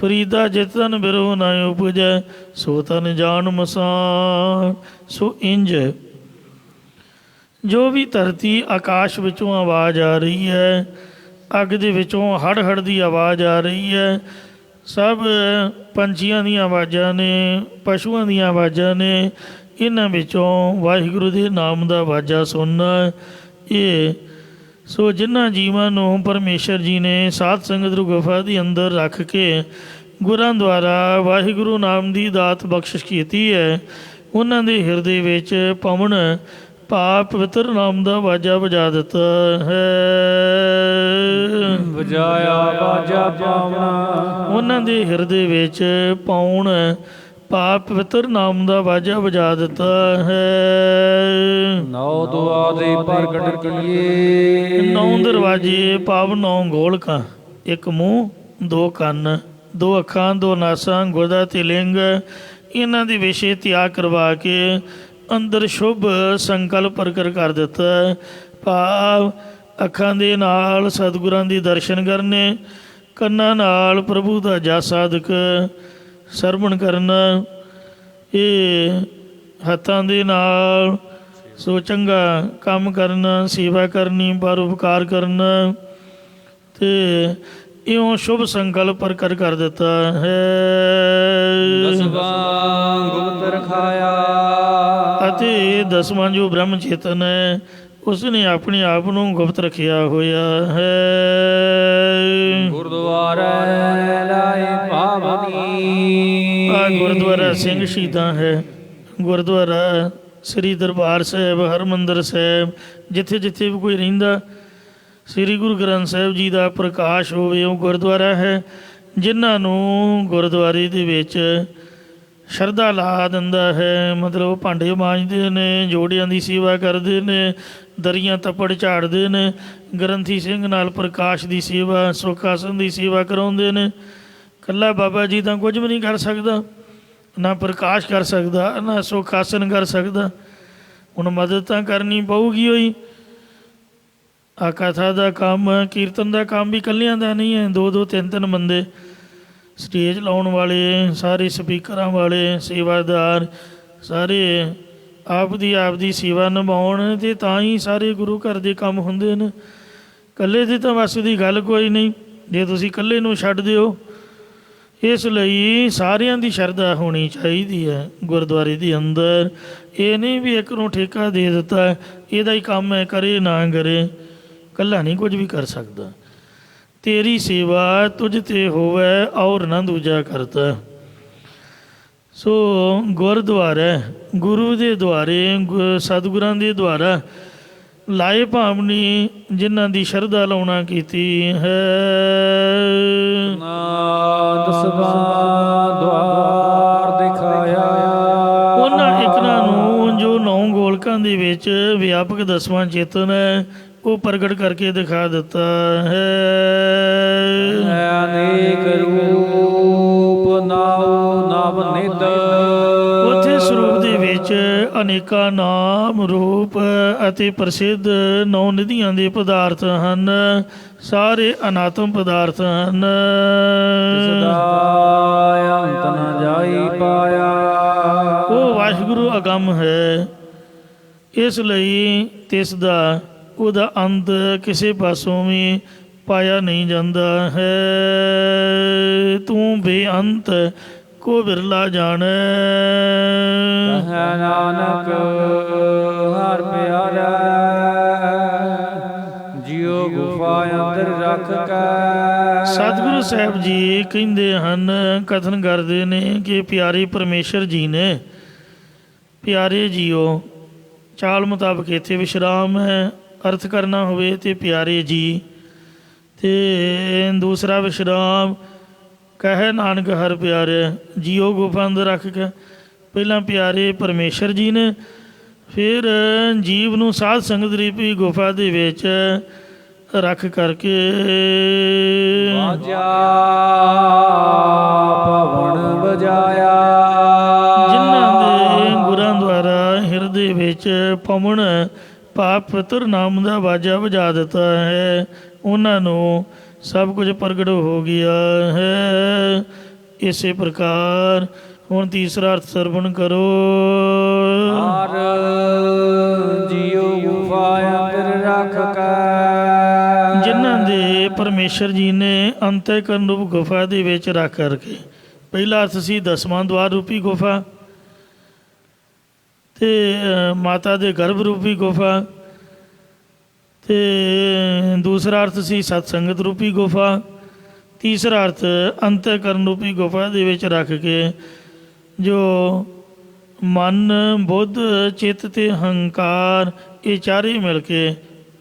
ਫਰੀਦਾ ਜਿਤਨ ਬਿਰਹੁ ਨਾ ਉਪਜੈ, ਸੋ ਤਨ ਜਾਣ ਮਸਾਨ। ਸੋ ਇੰਝ ਜੋ ਵੀ ਧਰਤੀ ਆਕਾਸ਼ ਵਿੱਚੋਂ ਆਵਾਜ਼ ਆ ਰਹੀ ਹੈ, ਅੱਗ ਦੇ ਵਿੱਚੋਂ ਹੜ ਹੜ ਦੀ ਆਵਾਜ਼ ਆ ਰਹੀ ਹੈ, ਸਭ ਪੰਛੀਆਂ ਦੀਆਂ ਆਵਾਜ਼ਾਂ ਨੇ, ਪਸ਼ੂਆਂ ਦੀਆਂ ਆਵਾਜ਼ਾਂ ਨੇ, ਇਹਨਾਂ ਵਿੱਚੋਂ ਵਾਹਿਗੁਰੂ ਦੇ ਨਾਮ ਦਾ ਵਾਜਾ ਸੁਣਨਾ। ਇਹ ਸੋ ਜਿਨ੍ਹਾਂ ਜੀਵਾਂ ਨੂੰ ਪਰਮੇਸ਼ਰ ਜੀ ਨੇ ਸਾਧ ਸੰਗਤ ਨੂੰ ਗੁਫਾ ਦੇ ਅੰਦਰ ਰੱਖ ਕੇ ਗੁਰਾਂ ਦੁਆਰਾ ਵਾਹਿਗੁਰੂ ਨਾਮ ਦੀ ਦਾਤ ਬਖਸ਼ਿਸ਼ ਕੀਤੀ ਹੈ, ਉਹਨਾਂ ਦੇ ਹਿਰਦੇ ਵਿੱਚ ਪਵਨ ਭਾਵ ਪਵਿੱਤਰ ਨਾਮ ਦਾ ਵਾਜਾ ਵਜਾ ਦਿੱਤਾ ਹੈ। ਵਜਾਇਆ ਵਾਜਾ ਪਾਵਨਾ, ਉਹਨਾਂ ਦੇ ਹਿਰਦੇ ਵਿੱਚ ਪਾਉਣ ਭਾਵ ਪਵਿੱਤਰ ਨਾਮ ਦਾ ਵਾਜਾ ਵਜਾ ਦਿੱਤਾ ਹੈ। ਨੌ ਦੁਆਰੇ ਪ੍ਰਗਟ ਕੀਏ, 9 ਦਰਵਾਜ਼ੇ ਭਾਵ 9 ਗੋਲਕਾਂ, ਇੱਕ ਮੂੰਹ, 2 ਕੰਨ, 2 ਅੱਖਾਂ, 2 ਨਾਸਾਂ, ਗੁਰਦਾ ਅਤੇ ਲਿੰਗ, ਇਹਨਾਂ ਦੇ ਵਿਸ਼ੇ ਤਿਆਗ ਕਰਵਾ ਕੇ ਅੰਦਰ ਸ਼ੁਭ ਸੰਕਲਪ ਪ੍ਰਗਟ ਕਰ ਦਿੱਤਾ। ਭਾਵ ਅੱਖਾਂ ਦੇ ਨਾਲ ਸਤਿਗੁਰਾਂ ਦੀ ਦਰਸ਼ਨ ਕਰਨੇ, ਕੰਨਾਂ ਨਾਲ ਪ੍ਰਭੂ ਦਾ ਜਸ ਸਾਧਕ ਸਰਵਣ ਕਰਨਾ, ਇਹ ਹੱਥਾਂ ਦੇ ਨਾਲ ਸੋ ਚੰਗਾ ਕੰਮ ਕਰਨਾ, ਸੇਵਾ ਕਰਨੀ, ਪਰਉਪਕਾਰ ਕਰਨਾ, ਅਤੇ ਇਉਂ ਸ਼ੁਭ ਸੰਕਲਪ ਪ੍ਰਗਟ ਕਰ ਦਿੱਤਾ ਹੈ। ਦਸਵਾਂ ਗੁਪਤ ਰਖਾਇਆ, ਅਤੇ 10ਵਾਂ ਜੋ ਬ੍ਰਹਮ ਚੇਤਨ ਹੈ, ਉਸਨੇ ਆਪਣੇ ਆਪ ਨੂੰ ਗੁਪਤ ਰੱਖਿਆ ਹੋਇਆ ਹੈ। ਗੁਰਦੁਆਰੇ ਲਾਏ ਪਾਵਨੀ, ਆ ਗੁਰਦੁਆਰਾ ਸਿੰਘ ਸ਼ਹੀਦਾਂ ਹੈ, ਗੁਰਦੁਆਰਾ ਸ੍ਰੀ ਦਰਬਾਰ ਸਾਹਿਬ, ਹਰਿਮੰਦਰ ਸਾਹਿਬ, ਜਿੱਥੇ ਜਿੱਥੇ ਵੀ ਕੋਈ ਰਹਿੰਦਾ ਸ੍ਰੀ ਗੁਰੂ ਗ੍ਰੰਥ ਸਾਹਿਬ ਜੀ ਦਾ ਪ੍ਰਕਾਸ਼ ਹੋਵੇ, ਉਹ ਗੁਰਦੁਆਰਾ ਹੈ। ਜਿਨ੍ਹਾਂ ਨੂੰ ਗੁਰਦੁਆਰੇ ਦੇ ਵਿੱਚ ਸ਼ਰਧਾ ਲਾ ਦਿੰਦਾ ਹੈ, ਮਤਲਬ ਭਾਂਡੇ ਮਾਂਜਦੇ ਨੇ, ਜੋੜਿਆਂ ਦੀ ਸੇਵਾ ਕਰਦੇ ਨੇ, ਦਰੀਆਂ ਤੱਪੜ ਝਾੜਦੇ ਨੇ, ਗ੍ਰੰਥੀ ਸਿੰਘ ਨਾਲ ਪ੍ਰਕਾਸ਼ ਦੀ ਸੇਵਾ, ਸੁੱਖ ਆਸਣ ਦੀ ਸੇਵਾ ਕਰਾਉਂਦੇ ਨੇ। ਇਕੱਲਾ ਬਾਬਾ ਜੀ ਤਾਂ ਕੁਝ ਵੀ ਨਹੀਂ ਕਰ ਸਕਦਾ, ਨਾ ਪ੍ਰਕਾਸ਼ ਕਰ ਸਕਦਾ, ਨਾ ਸੁਖ ਆਸਨ ਕਰ ਸਕਦਾ। ਹੁਣ ਮਦਦ ਤਾਂ ਕਰਨੀ ਪਊਗੀ ਹੋਈ। ਆ ਕਥਾ ਦਾ ਕੰਮ, ਕੀਰਤਨ ਦਾ ਕੰਮ ਵੀ ਇਕੱਲਿਆਂ ਦਾ ਨਹੀਂ ਹੈ, 2-2 3-3 ਬੰਦੇ ਸਟੇਜ ਲਾਉਣ ਵਾਲੇ, ਸਾਰੇ ਸਪੀਕਰਾਂ ਵਾਲੇ, ਸੇਵਾਦਾਰ, ਸਾਰੇ ਆਪ ਦੀ ਸੇਵਾ ਨਿਭਾਉਣ, ਅਤੇ ਤਾਂ ਹੀ ਸਾਰੇ ਗੁਰੂ ਘਰ ਦੇ ਕੰਮ ਹੁੰਦੇ ਨੇ। ਇਕੱਲੇ ਦੀ ਤਾਂ ਵੱਸ ਦੀ ਗੱਲ ਕੋਈ ਨਹੀਂ, ਜੇ ਤੁਸੀਂ ਇਕੱਲੇ ਨੂੰ ਛੱਡ ਦਿਓ। ਇਸ ਲਈ ਸਾਰਿਆਂ ਦੀ ਸ਼ਰਧਾ ਹੋਣੀ ਚਾਹੀਦੀ ਹੈ ਗੁਰਦੁਆਰੇ ਦੇ ਅੰਦਰ। ਇਹ ਨਹੀਂ ਵੀ ਇੱਕ ਨੂੰ ਠੇਕਾ ਦੇ ਦਿੱਤਾ, ਇਹਦਾ ਹੀ ਕੰਮ ਹੈ, ਕਰੇ ਨਾ ਕਰੇ, ਇਕੱਲਾ ਨਹੀਂ ਕੁਝ ਵੀ ਕਰ ਸਕਦਾ। ਤੇਰੀ ਸੇਵਾ ਤੁਝ ਤੇ ਹੋਵੇ ਔਰ ਨਾ ਦੂਜਾ ਕਰਤਾ। ਸੋ ਗੁਰਦੁਆਰਾ ਗੁਰੂ ਦੇ ਦੁਆਰੇ, ਸਤਿਗੁਰਾਂ ਦੇ ਦੁਆਰਾ ਲਾਏ ਭਾਵਨੀ, ਜਿਨ੍ਹਾਂ ਦੀ ਸ਼ਰਧਾ ਲਾਉਣਾ ਕੀਤੀ ਹੈ। ਦਸਵਾਂ ਦੁਆਰ ਦਿਖਾਇਆ, ਉਹਨਾਂ ਇਕਰਾਂ ਨੂੰ ਜੋ 9 ਗੋਲਕਾਂ ਦੇ ਵਿੱਚ ਵਿਆਪਕ ਦਸਵਾਂ ਚੇਤਨ ਹੈ, ਉਹ ਪ੍ਰਗਟ ਕਰਕੇ ਦਿਖਾ ਦਿੱਤਾ ਹੈ। ਅਨੇਕ ਰੂਪ ਨਾਉ ਨਵ ਨਿਧ, ਉੱਥੇ ਸਰੂਪ ਦੇ ਵਿੱਚ ਅਨੇਕਾਂ ਨਾਮ, ਰੂਪ ਅਤੇ ਪ੍ਰਸਿੱਧ 9 ਨਿਧੀਆਂ ਦੇ ਪਦਾਰਥ ਹਨ। ਸਾਰੇ ਅਨਾਤਮ ਪਦਾਰਥ ਹਨ। ਸਦਾ ਅੰਤ ਨ ਜਾਈ ਪਾਇਆ, ਉਹ ਵਾਹਿਗੁਰੂ ਅਗੰਮ ਹੈ, ਇਸ ਲਈ ਤਿਸ ਦਾ, ਉਹਦਾ ਅੰਤ ਕਿਸੇ ਪਾਸੋਂ ਵੀ ਪਾਇਆ ਨਹੀਂ ਜਾਂਦਾ ਹੈ। ਤੂੰ ਬੇਅੰਤ ਕੋ ਬਿਰਲਾ ਜਾਣੈ, ਕਹੈ ਨਾਨਕ ਹਰ ਪਿਆਰਾ, ਜਿਉ ਗੁਫਾ ਅੰਦਰ ਰੱਖ ਕੇ। ਸਤਿਗੁਰੂ ਸਾਹਿਬ ਜੀ ਕਹਿੰਦੇ ਹਨ, ਕਥਨ ਕਰਦੇ ਨੇ ਕਿ ਪਿਆਰੇ ਪਰਮੇਸ਼ਰ ਜੀ ਨੇ, ਪਿਆਰੇ ਜੀਓ, ਚਾਲ ਮੁਤਾਬਕ ਇੱਥੇ ਵਿਸ਼ਰਾਮ ਹੈ, ਅਰਥ ਕਰਨਾ ਹੋਵੇ ਤੇ ਪਿਆਰੇ ਜੀ, ਤੇ ਦੂਸਰਾ ਵਿਸ਼ਰਾਮ ਕਹੇ ਨਾਨਕ ਹਰ ਪਿਆਰੇ, ਜੀਓ ਗੁਫਾ ਅੰਦਰ ਰੱਖ ਕੇ। ਪਹਿਲਾਂ ਪਿਆਰੇ ਪਰਮੇਸ਼ਰ ਜੀ ਨੇ, ਫਿਰ ਜੀਵ ਨੂੰ ਸਾਧ ਸੰਗਤ ਰੂਪੀ ਗੁਫਾ ਦੇ ਵਿੱਚ ਰੱਖ ਕਰਕੇ ਵਾਜਾ ਪਵਨ ਵਜਾਇਆ, ਜਿਨ੍ਹਾਂ ਦੇ ਗੁਰਾਂ ਦੁਆਰਾ ਹਿਰਦੇ ਵਿੱਚ ਪਵਨ ਪਾਪ ਪਿਤਰ ਨਾਮ ਦਾ ਵਾਜਾ ਵਜਾ ਦਿੱਤਾ ਹੈ, ਉਹਨਾਂ ਨੂੰ ਸਭ ਕੁਝ ਪ੍ਰਗਟ ਹੋ ਗਿਆ ਹੈ। ਇਸੇ ਪ੍ਰਕਾਰ ਹੁਣ ਤੀਸਰਾ ਅਰਥ ਸਰਵਣ ਕਰੋ। ਹਰ ਜੀਉ ਗੁਫਾ ਅੰਦਰ ਰੱਖ ਕੇ, ਜਿਨ੍ਹਾਂ ਦੇ ਪਰਮੇਸ਼ਰ ਜੀ ਨੇ ਅੰਤःਕਰਨ ਰੂਪ ਗੁਫਾ ਦੇ ਵਿੱਚ ਰੱਖ ਕਰਕੇ, ਪਹਿਲਾ ਅਰਥ ਸੀ ਦਸਵਾਂ ਦੁਆਰ ਰੂਪੀ ਗੁਫਾ, ਅਤੇ ਮਾਤਾ ਦੇ ਗਰਭ ਰੂਪੀ ਗੁਫਾ, ਅਤੇ ਦੂਸਰਾ ਅਰਥ ਸੀ ਸਤ ਸੰਗਤ ਰੂਪੀ ਗੁਫਾ, ਤੀਸਰਾ ਅਰਥ ਅੰਤःਕਰਨ ਰੂਪੀ ਗੁਫਾ ਦੇ ਵਿੱਚ ਰੱਖ ਕੇ ਜੋ ਮਨ, ਬੁੱਧ, ਚਿੱਤ ਅਤੇ ਹੰਕਾਰ, ਇਹ ਚਾਰੇ ਮਿਲ ਕੇ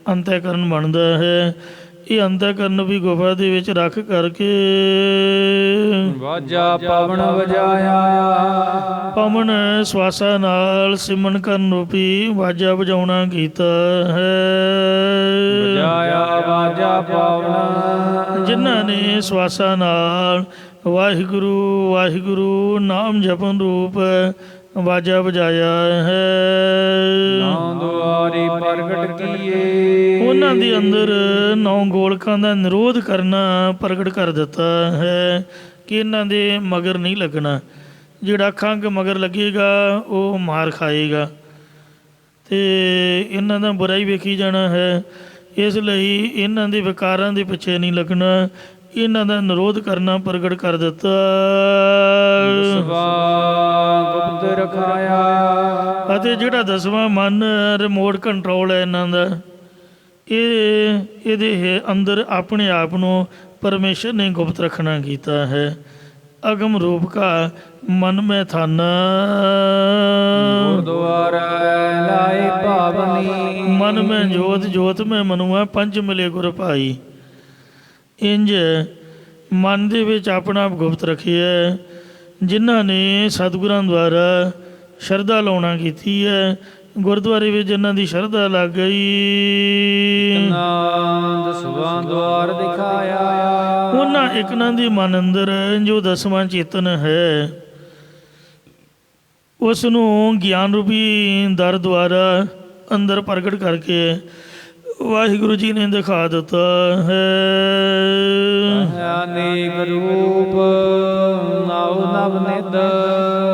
ਅੰਤःਕਰਨ ਬਣਦਾ ਹੈ। ਇਹ ਅੰਤःਕਰਨ ਵੀ ਗੁਫਾ ਦੇ ਵਿੱਚ ਰੱਖ ਕਰਕੇ ਵਾਜਾ ਪਵਨ ਵਜਾਇਆ, ਪਵਨ ਸਵਾਸਾਂ ਨਾਲ ਸਿਮਰਨ ਕਰਨ ਰੂਪੀ ਵਾਜਾ ਵਜਾਉਣਾ ਕੀਤਾ ਹੈ। ਵਜਾਇਆ ਵਾਜਾ ਪਵਨ, ਜਿਨ੍ਹਾਂ ਨੇ ਸਵਾਸਾਂ ਨਾਲ ਵਾਹਿਗੁਰੂ ਵਾਹਿਗੁਰੂ ਨਾਮ ਜਪਨ ਰੂਪ ਵਾਜਾ ਵਜਾਇਆ ਹੈ। ਨੌ ਦੁਆਰੀ ਪ੍ਰਗਟ ਕੀਏ, ਉਹਨਾਂ ਦੇ ਅੰਦਰ 9 ਗੋਲਕਾਂ ਦਾ ਨਿਰੋਧ ਕਰਨਾ ਪ੍ਰਗਟ ਕਰ ਦਿੱਤਾ ਹੈ ਕਿ ਇਹਨਾਂ ਦੇ ਮਗਰ ਨਹੀਂ ਲੱਗਣਾ। ਜਿਹੜਾ ਖੰਘ ਮਗਰ ਲੱਗੇਗਾ ਉਹ ਮਾਰ ਖਾਏਗਾ, ਅਤੇ ਇਹਨਾਂ ਦਾ ਬੁਰਾ ਹੀ ਵੇਖੀ ਜਾਣਾ ਹੈ। ਇਸ ਲਈ ਇਹਨਾਂ ਦੇ ਵਿਕਾਰਾਂ ਦੇ ਪਿੱਛੇ ਨਹੀਂ ਲੱਗਣਾ, ਇਹਨਾਂ ਦਾ ਨਿਰੋਧ ਕਰਨਾ ਪ੍ਰਗਟ ਕਰ ਦਿੱਤਾ। ਦਸਵਾਂ ਗੁਪਤ ਰਖਾਇਆ, ਅਤੇ ਜਿਹੜਾ ਦਸਵਾਂ ਮਨ, ਰਿਮੋਟ ਕੰਟਰੋਲ ਹੈ ਇਹਨਾਂ ਦਾ, ਇਹਦੇ ਅੰਦਰ ਆਪਣੇ ਆਪ ਨੂੰ ਪਰਮੇਸ਼ਰ ਨੇ ਗੁਪਤ ਰੱਖਣਾ ਕੀਤਾ ਹੈ। ਅਗਮ ਰੂਪ ਕਾ ਮਨ ਮੈਂ ਥਾਨਾ, ਗੁਰਦੁਆਰਾ ਲਾਏ ਭਾਵਨੀ, ਮਨ ਮੈਂ ਜੋਤ, ਜੋਤ ਮੈਂ ਮਨੁਆ, ਪੰਜ ਮਿਲੇ ਗੁਰ ਭਾਈ। ਇੰਝ ਮਨ ਦੇ ਵਿੱਚ ਆਪਣਾ ਆਪ ਗੁਪਤ ਰੱਖਿਆ, ਜਿਨ੍ਹਾਂ ਨੇ ਸਤਿਗੁਰਾਂ ਦੁਆਰਾ ਸ਼ਰਧਾ ਲਾਉਣਾ ਕੀਤੀ ਹੈ। ਗੁਰਦੁਆਰੇ ਵਿੱਚ ਜਿਨ੍ਹਾਂ ਦੀ ਸ਼ਰਧਾ ਲੱਗ ਗਈ, ਦਸਵਾਂ ਦੁਆਰ ਦਿਖਾਇਆ, ਉਹਨਾਂ ਇਕਨਾਂ ਦੇ ਮਨ ਅੰਦਰ ਜੋ ਦਸਵਾਂ ਚੇਤਨ ਹੈ, ਉਸ ਨੂੰ ਗਿਆਨ ਰੂਪੀ ਦਰ ਦੁਆਰਾ ਅੰਦਰ ਪ੍ਰਗਟ ਕਰਕੇ ਵਾਹਿਗੁਰੂ ਜੀ ਨੇ ਦਿਖਾ ਦਿੱਤਾ ਹੈ। ਅਨੇਕ ਰੂਪ ਨਵ ਨਵ ਨਿਦ।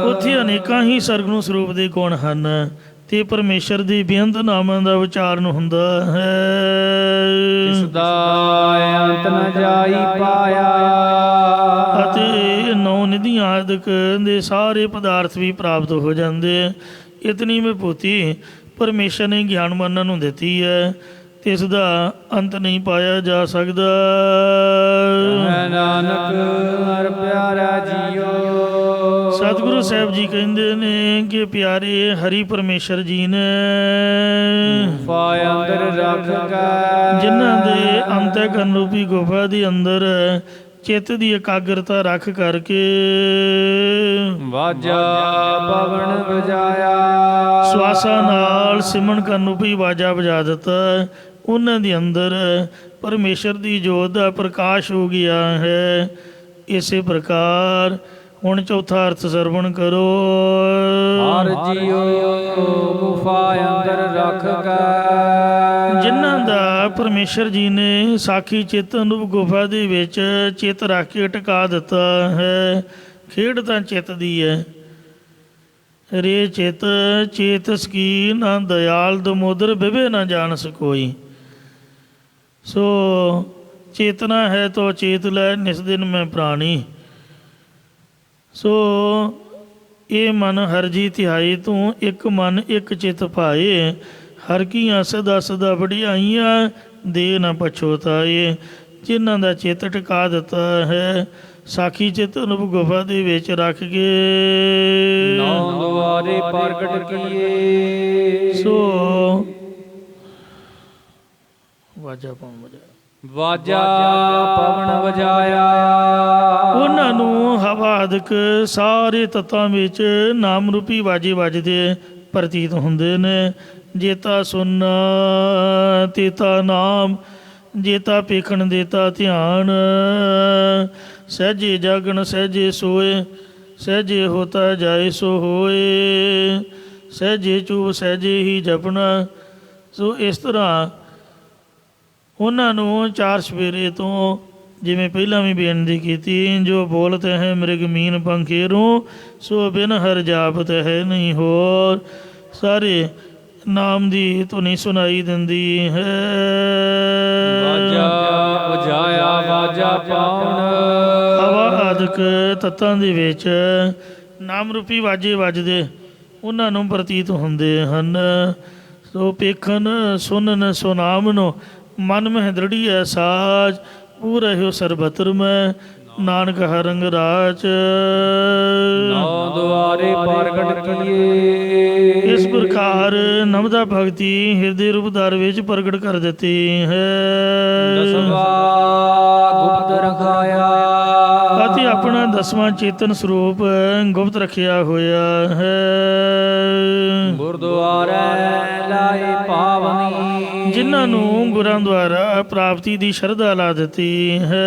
ਉੱਥੇ ਅਨੇਕਾਂ ਹੀ ਸਰਗੁਣ ਸਰੂਪ ਦੇ ਗੁਣ ਹਨ ਤੇ ਪਰਮੇਸ਼ਰ ਦੀ ਬੇਅੰਤ ਨਾਮਾਂ ਦਾ ਉਚਾਰਨ ਹੁੰਦਾ ਹੈ। ਇਸ ਦਾ ਅੰਤ ਨ ਜਾਈ ਪਾਇਆ। ਅਤੇ ਨੌ ਨਿਧੀਆਂ ਆਦਿਕ ਦੇ ਸਾਰੇ ਪਦਾਰਥ ਵੀ ਪ੍ਰਾਪਤ ਹੋ ਜਾਂਦੇ। ਇਤਨੀ ਵਿਭੂਤੀ ਪਰਮੇਸ਼ਰ ਨੇ ਗਿਆਨਵਾਨਾਂ ਨੂੰ ਦਿੱਤੀ ਹੈ ਤੇ ਇਸ ਦਾ ਅੰਤ ਨਹੀਂ ਪਾਇਆ ਜਾ ਸਕਦਾ। ਨਾਨਕ ਹਰ ਪਿਆਰਾ ਜੀਓ। ਸਤਿਗੁਰੂ ਸਾਹਿਬ ਜੀ ਕਹਿੰਦੇ ਨੇ ਕਿ ਪਿਆਰੇ ਹਰੀ ਪਰਮੇਸ਼ਰ ਜੀ ਨੇ ਗੁਫਾ ਅੰਦਰ ਰੱਖ ਕੇ, ਜਿਨ੍ਹਾਂ ਦੇ ਅੰਤःਕਰਨ ਰੂਪੀ ਗੁਫਾ ਦੇ ਅੰਦਰ ਚਿੱਤ ਦੀ ਇਕਾਗਰਤਾ ਰੱਖ ਕਰਕੇ ਵਾਜਾ ਪਵਨ ਵਜਾਇਆ। ਸਵਾਸਾਂ ਨਾਲ ਸਿਮਰਨ ਕਰਨ ਰੂਪੀ ਵਾਜਾ ਵਜਾ ਦਿੱਤਾ। ਉਹਨਾਂ ਦੇ ਅੰਦਰ ਪਰਮੇਸ਼ਰ ਦੀ ਜੋਤ ਦਾ ਪ੍ਰਕਾਸ਼ ਹੋ ਗਿਆ ਹੈ। ਇਸੇ ਪ੍ਰਕਾਰ ਹੁਣ ਚੌਥਾ ਅਰਥ ਸਰਵਣ ਕਰੋ। ਹਰ ਜੀਓ ਗੁਫਾ ਅੰਦਰ ਰੱਖ ਕੇ, ਜਿਨ੍ਹਾਂ ਦਾ ਪਰਮੇਸ਼ਰ ਜੀ ਨੇ ਸਾਖੀ ਚੇਤਨ ਰੂਪ ਗੁਫਾ ਦੇ ਵਿੱਚ ਚਿੱਤ ਰੱਖ ਕੇ ਟਿਕਾ ਦਿੱਤਾ ਹੈ। ਖੇਡ ਤਾਂ ਚਿੱਤ ਦੀ ਹੈ। ਰੇ ਚਿਤ ਚੇਤਸ ਕੀ ਨਾ ਦਇਆਲ ਦਮੋਦਰ ਬਿਭੇ ਨਾ ਜਾਣਸ ਕੋਈ। ਸੋ ਚੇਤਨਾ ਹੈ ਤੋ ਚੇਤ ਲੈ ਨਿਸ ਦਿਨ ਮੈਂ ਪ੍ਰਾਣੀ। ਸੋ ਇਹ ਮਨ ਹਰ ਜੀ ਧਿਆਈ ਤੂੰ ਇੱਕ ਮਨ ਇੱਕ ਚਿਤ ਭਾਏ। ਹਰ ਕੀਆਂ ਸਦਾ ਸਦਾ ਵਡਿਆਈਆਂ ਦੇ ਨਾ ਪਛੋਤਾਏ। ਜਿਨ੍ਹਾਂ ਦਾ ਚਿੱਤ ਟਿਕਾ ਦਿੱਤਾ ਹੈ ਸਾਖੀ ਚਿੱਤ ਨੂੰ ਗੁਫਾ ਦੇ ਵਿੱਚ ਰੱਖ ਕੇ ਨੌ ਦੁਆਰੇ ਪ੍ਰਗਟ ਕੀਏ। ਸੋ ਵਾਜਾ ਪਾਉਂ ਵਾਜਾ ਪਵਨ ਵਜਾਇਆ। ਉਹਨਾਂ ਨੂੰ ਹਵਾ ਆਦਿਕ ਸਾਰੇ ਤੱਤਾਂ ਵਿੱਚ ਨਾਮ ਰੂਪੀ ਵਾਜੇ ਵੱਜਦੇ ਪ੍ਰਤੀਤ ਹੁੰਦੇ ਨੇ। ਜੇਤਾ ਸੁਨ ਤੇਤਾ ਨਾਮ, ਜੇਤਾ ਪੇਖਣ ਦੇਤਾ ਧਿਆਨ। ਸਹਿਜੇ ਜਾਗਣ ਸਹਿਜੇ ਸੋਏ, ਸਹਿਜੇ ਹੋਤਾ ਜਾਏ ਸੋ ਹੋਏ। ਸਹਿਜੇ ਚੂਪ ਸਹਿਜੇ ਹੀ ਜਪਣਾ। ਸੋ ਇਸ ਤਰ੍ਹਾਂ ਉਹਨਾਂ ਨੂੰ ਚਾਰ ਸਵੇਰੇ ਤੋਂ ਜਿਵੇਂ ਪਹਿਲਾਂ ਵੀ ਬੇਨਤੀ ਕੀਤੀ, ਜੋ ਬੋਲਤ ਹੈ ਮ੍ਰਿਗ ਮੀਨ ਪੰਖੇਰੂ, ਸੋ ਬਿਨ ਹਰ ਜਾਪਤ ਹੈ ਨਹੀਂ ਹੋਰ। ਸਾਰੇ ਨਾਮ ਦੀ ਧੁਨੀ ਸੁਣਾਈ ਦਿੰਦੀ ਹੈ। ਵਾਜਾ ਵਜਾਇਆ ਵਾਜਾ ਪਾਉਣ। ਹਵਾ ਆਦਿਕ ਤੱਤਾਂ ਦੇ ਵਿੱਚ ਨਾਮ ਰੂਪੀ ਵਾਜੇ ਵੱਜਦੇ ਉਹਨਾਂ ਨੂੰ ਪ੍ਰਤੀਤ ਹੁੰਦੇ ਹਨ। ਸੋ ਪੇਖਨ ਸੁਨਨ ਸੁਨਾਮਨੋ ਮਨ ਮਹਿ ਦ੍ਰਿੜੀਐ ਸਾਜ। ਪੂਰਹਿਓ ਸਰਬਤਰ ਮੈਂ ਨਾਨਕ ਹਰੰਗ ਰਾਜ। ਨੌ ਦੁਆਰੇ ਪ੍ਰਗਟ ਕੀਏ। ਇਸ ਪ੍ਰਕਾਰ ਨਵਦਾ ਭਗਤੀ ਹਿਰਦੇ ਰੂਪਦਾਰ ਵਿੱਚ ਪ੍ਰਗਟ ਕਰ ਦਿੱਤੀ ਹੈ। ਦਸਵਾ ਗੁਪਤ ਰਖਾਇਆ। ਅਤੇ ਆਪਣਾ ਦਸਵਾਂ ਚੇਤਨ ਸਰੂਪ ਗੁਪਤ ਰੱਖਿਆ ਹੋਇਆ ਹੈ। ਗੁਰਦੁਆਰੇ ਲਾਏ ਪਾਵਨੀ। ਜਿਨ੍ਹਾਂ ਨੂੰ ਗੁਰਾਂ ਦੁਆਰਾ ਪ੍ਰਾਪਤੀ ਦੀ ਸ਼ਰਧਾ ਲਾ ਦਿੱਤੀ ਹੈ।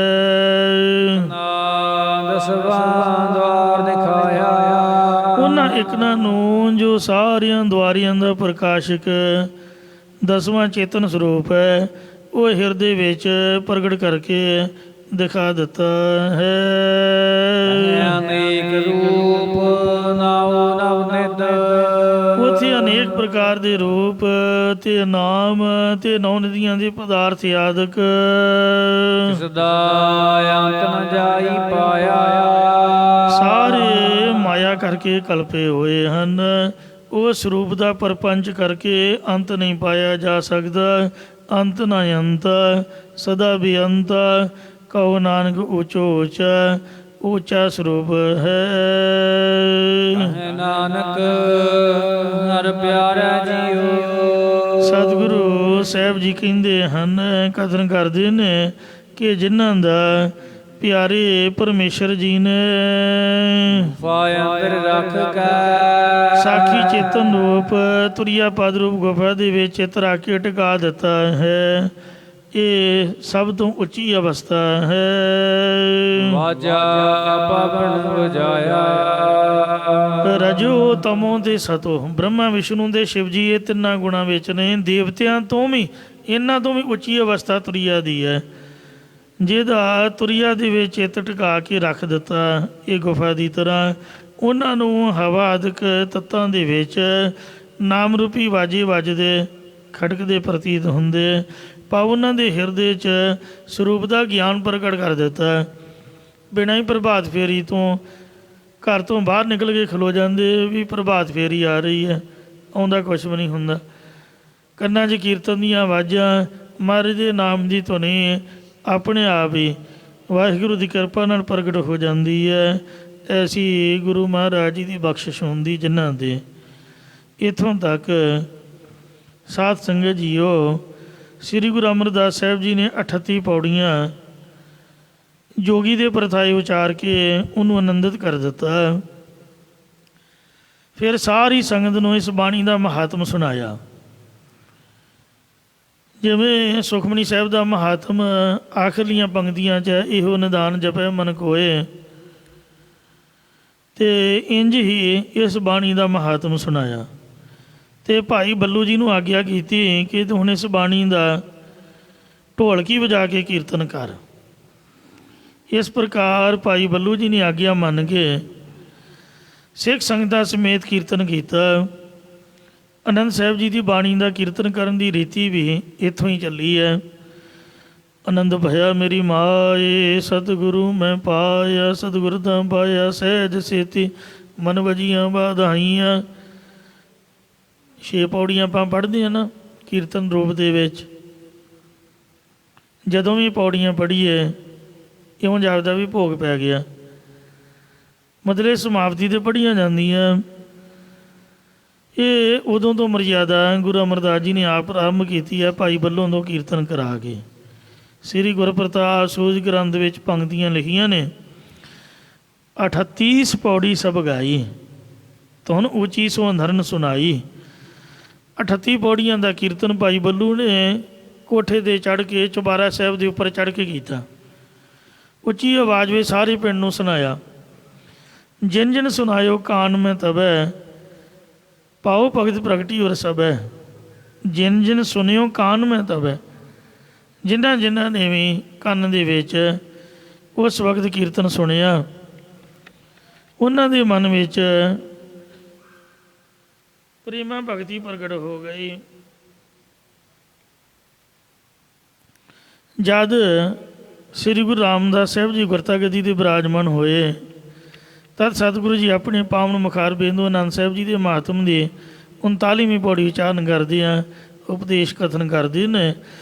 ਦਸਵਾ ਦੁਆਰ ਦਿਖਾਇਆ। ਉਹਨਾਂ ਇਕਨਾਂ ਨੂੰ ਜੋ ਸਾਰਿਆਂ ਦੁਆਰਿਆਂ ਦਾ ਪ੍ਰਕਾਸ਼ਕ ਦਸਵਾਂ ਚੇਤਨ ਸਰੂਪ ਹੈ ਉਹ ਹਿਰਦੇ ਵਿੱਚ ਪ੍ਰਗਟ ਕਰਕੇ ਦਿਖਾ ਦਿੱਤਾ ਹੈ। ਅਨੇਕ ਰੂਪ ਨਵ ਨਵ ਨਿਦ। ਉੱਥੇ ਅਨੇਕ ਪ੍ਰਕਾਰ ਦੇ ਰੂਪ ਤੇ ਨਾਮ ਤੇ ਨੌ ਨਦੀਆਂ ਦੇ ਪਦਾਰਥ ਆਦਿਕ ਜਿਸ ਦਾ ਅੰਤ ਨ ਜਾਈ ਪਾਇਆ। ਸਾਰੇ ਮਾਇਆ ਕਰਕੇ ਕਲਪੇ ਹੋਏ ਹਨ। ਉਸ ਰੂਪ ਦਾ ਪਰਪੰਚ ਕਰਕੇ ਅੰਤ ਨਹੀਂ ਪਾਇਆ ਜਾ ਸਕਦਾ। ਅੰਤ ਨਾ ਅੰਤ ਸਦਾ ਬੇਅੰਤ। ਕਹੋ ਨਾਨਕ ਉੱਚੋ ਉੱਚਾ ਉੱਚਾ ਸਰੂਪ ਹੈ। ਨਾਨਕ ਹਰ ਪਿਆਰਾ ਜੀਓ। ਸਤਿਗੁਰੂ ਸਾਹਿਬ ਜੀ ਕਹਿੰਦੇ ਹਨ, ਕਥਨ ਕਰਦੇ ਨੇ ਕਿ ਜਿਨ੍ਹਾਂ ਦਾ ਪਿਆਰੇ ਪਰਮੇਸ਼ਰ ਜੀ ਨੇ ਗੁਫਾ ਅੰਦਰ ਰੱਖ ਕੇ, ਸਾਖੀ ਚੇਤਨ ਰੂਪ ਤੁਰਿਆ ਪਦ ਰੂਪ ਗੁਫਾ ਦੇ ਵਿੱਚ ਚਿੱਤ ਰੱਖ ਕੇ ਟਿਕਾ ਦਿੱਤਾ ਹੈ। ਇਹ ਸਭ ਤੋਂ ਉੱਚੀ ਅਵਸਥਾ ਹੈ। ਵਾਜਾ ਪਵਨ ਵਜਾਇਆ। ਰਜੋ ਤਮੋ ਤੇ ਸਤੋ, ਬ੍ਰਹਮਾ ਵਿਸ਼ਨੂੰ ਦੇ ਸ਼ਿਵ ਜੀ ਇਹ ਤਿੰਨਾਂ ਗੁਣਾਂ ਵਿੱਚ ਨੇ। ਦੇਵਤਿਆਂ ਤੋਂ ਵੀ, ਇਹਨਾਂ ਤੋਂ ਵੀ ਉੱਚੀ ਅਵਸਥਾ ਤੁਰੀਆ ਦੀ ਹੈ। ਜਿਹਦਾ ਤੁਰੀਆ ਦੇ ਵਿੱਚ ਚਿੱਤ ਟਿਕਾ ਕੇ ਰੱਖ ਦਿੱਤਾ ਇਹ ਗੁਫਾ ਦੀ ਤਰ੍ਹਾਂ, ਉਹਨਾਂ ਨੂੰ ਹਵਾ ਆਦਿਕ ਤੱਤਾਂ ਦੇ ਵਿੱਚ ਨਾਮ ਰੂਪੀ ਵਾਜੇ ਵੱਜਦੇ ਖੜਕਦੇ ਪ੍ਰਤੀਤ ਹੁੰਦੇ, ਭਾਵ ਉਹਨਾਂ ਦੇ ਹਿਰਦੇ 'ਚ ਸਰੂਪ ਦਾ ਗਿਆਨ ਪ੍ਰਗਟ ਕਰ ਦਿੱਤਾ। ਬਿਨਾਂ ਹੀ ਪ੍ਰਭਾਤ ਫੇਰੀ ਤੋਂ ਘਰ ਤੋਂ ਬਾਹਰ ਨਿਕਲ ਕੇ ਖਲੋ ਜਾਂਦੇ ਵੀ ਪ੍ਰਭਾਤ ਫੇਰੀ ਆ ਰਹੀ ਹੈ, ਆਉਂਦਾ ਕੁਛ ਵੀ ਨਹੀਂ ਹੁੰਦਾ। ਕੰਨਾਂ 'ਚ ਕੀਰਤਨ ਦੀਆਂ ਆਵਾਜ਼ਾਂ, ਮਹਾਰਾਜ ਦੇ ਨਾਮ ਦੀ ਧੁਨੀ ਆਪਣੇ ਆਪ ਹੀ ਵਾਹਿਗੁਰੂ ਦੀ ਕਿਰਪਾ ਨਾਲ ਪ੍ਰਗਟ ਹੋ ਜਾਂਦੀ ਹੈ। ਐਸੀ ਗੁਰੂ ਮਹਾਰਾਜ ਜੀ ਦੀ ਬਖਸ਼ਿਸ਼ ਹੁੰਦੀ ਜਿਨ੍ਹਾਂ ਦੇ। ਇੱਥੋਂ ਤੱਕ ਸਾਧ ਸੰਗਤ ਜੀਓ, ਸ੍ਰੀ ਗੁਰੂ ਅਮਰਦਾਸ ਸਾਹਿਬ ਜੀ ਨੇ 38 ਪੌੜੀਆਂ ਜੋਗੀ ਦੇ ਪ੍ਰਥਾਏ ਉਚਾਰ ਕੇ ਉਹਨੂੰ ਆਨੰਦਿਤ ਕਰ ਦਿੱਤਾ। ਫਿਰ ਸਾਰੀ ਸੰਗਤ ਨੂੰ ਇਸ ਬਾਣੀ ਦਾ ਮਹਾਤਮ ਸੁਣਾਇਆ। ਜਿਵੇਂ ਸੁਖਮਨੀ ਸਾਹਿਬ ਦਾ ਮਹਾਤਮ ਆਖਰਲੀਆਂ ਪੰਕਤੀਆਂ 'ਚ ਇਹੋ ਨਿਦਾਨ ਜਪੈ ਮਨ ਕੋਏ, ਅਤੇ ਇੰਝ ਹੀ ਇਸ ਬਾਣੀ ਦਾ ਮਹਾਤਮ ਸੁਣਾਇਆ। ਅਤੇ ਭਾਈ ਬੱਲੂ ਜੀ ਨੂੰ ਆਗਿਆ ਕੀਤੀ ਕਿ ਤੂੰ ਹੁਣ ਇਸ ਬਾਣੀ ਦਾ ਢੋਲਕੀ ਵਜਾ ਕੇ ਕੀਰਤਨ ਕਰ। ਇਸ ਪ੍ਰਕਾਰ ਭਾਈ ਬੱਲੂ ਜੀ ਨੇ ਆਗਿਆ ਮੰਨ ਕੇ ਸਿੱਖ ਸੰਗਤਾਂ ਸਮੇਤ ਕੀਰਤਨ ਕੀਤਾ। ਆਨੰਦ ਸਾਹਿਬ ਜੀ ਦੀ ਬਾਣੀ ਦਾ ਕੀਰਤਨ ਕਰਨ ਦੀ ਰੀਤੀ ਵੀ ਇੱਥੋਂ ਹੀ ਚੱਲੀ ਹੈ। ਆਨੰਦ ਭਇਆ ਮੇਰੀ ਮਾਏ, ਸਤਿਗੁਰੂ ਮੈਂ ਪਾਇਆ, ਸਤਿਗੁਰ ਦਾ ਪਾਇਆ ਸਹਿਜ ਸੇਤੀ, ਮਨ ਵਜੀਆਂ ਵਧਾਈਆਂ। 6 ਪੌੜੀਆਂ ਆਪਾਂ ਪੜ੍ਹਦੇ ਹਾਂ ਨਾ ਕੀਰਤਨ ਰੂਪ ਦੇ ਵਿੱਚ। ਜਦੋਂ ਵੀ ਪੌੜੀਆਂ ਪੜ੍ਹੀਏ ਇਉਂ ਜਾਪਦਾ ਵੀ ਭੋਗ ਪੈ ਗਿਆ, ਮਤਲਬ ਸਮਾਪਤੀ 'ਤੇ ਪੜ੍ਹੀਆਂ ਜਾਂਦੀਆਂ। ਇਹ ਉਦੋਂ ਤੋਂ ਮਰਯਾਦਾ ਗੁਰੂ ਅਮਰਦਾਸ ਜੀ ਨੇ ਆਪ ਆਰੰਭ ਕੀਤੀ ਹੈ, ਭਾਈ ਵੱਲੋਂ ਤੋਂ ਕੀਰਤਨ ਕਰਾ ਕੇ। ਸ੍ਰੀ ਗੁਰਪ੍ਰਤਾਪ ਸੂਝ ਗ੍ਰੰਥ ਵਿੱਚ ਪੰਕਤੀਆਂ ਲਿਖੀਆਂ ਨੇ, 38 ਪੌੜੀ ਸਭ ਗਾਈ, ਤੁਹਾਨੂੰ ਉੱਚੀ ਸੋ ਅੰਧਰਨ ਸੁਣਾਈ। 38 ਪੌੜੀਆਂ ਦਾ ਕੀਰਤਨ ਭਾਈ ਬੱਲੂ ਨੇ ਕੋਠੇ 'ਤੇ ਚੜ੍ਹ ਕੇ ਚੁਬਾਰਾ ਸਾਹਿਬ ਦੇ ਉੱਪਰ ਚੜ੍ਹ ਕੇ ਕੀਤਾ। ਉੱਚੀ ਆਵਾਜ਼ ਵਿੱਚ ਸਾਰੇ ਪਿੰਡ ਨੂੰ ਸੁਣਾਇਆ। ਜਿਨ ਜਿਨ ਸੁਣਾਇਓ ਕਾਨ ਮੈਂ ਤਬੈ, ਪਾਓ ਭਗਤ ਪ੍ਰਗਟੀ ਔਰ ਸਭੈ। ਜਿਨ ਜਿਨ ਸੁਣਿਓ ਕਾਨ ਮੈਂ ਤਬੈ, ਜਿਨ੍ਹਾਂ ਜਿਨ੍ਹਾਂ ਨੇ ਵੀ ਕੰਨ ਦੇ ਵਿੱਚ ਉਸ ਵਕਤ ਕੀਰਤਨ ਸੁਣਿਆ, ਉਹਨਾਂ ਦੇ ਮਨ ਵਿੱਚ ਪ੍ਰੇਮਾ ਭਗਤੀ ਪ੍ਰਗਟ ਹੋ ਗਈ। ਜਦ ਸ੍ਰੀ ਗੁਰੂ ਰਾਮਦਾਸ ਸਾਹਿਬ ਜੀ ਗੁਰਤਾ ਗੱਦੀ 'ਤੇ ਬਿਰਾਜਮਾਨ ਹੋਏ, ਤਦ ਸਤਿਗੁਰੂ ਜੀ ਆਪਣੇ ਪਾਵਨ ਮੁਖਾਰ ਬਿੰਦੂ ਆਨੰਦ ਸਾਹਿਬ ਜੀ ਦੇ ਮਹਾਤਮ ਦੀ 39ਵੀਂ ਪੌੜੀ ਉਚਾਰਨ ਕਰਦੇ ਆ, ਉਪਦੇਸ਼ ਕਥਨ ਕਰਦੇ ਨੇ।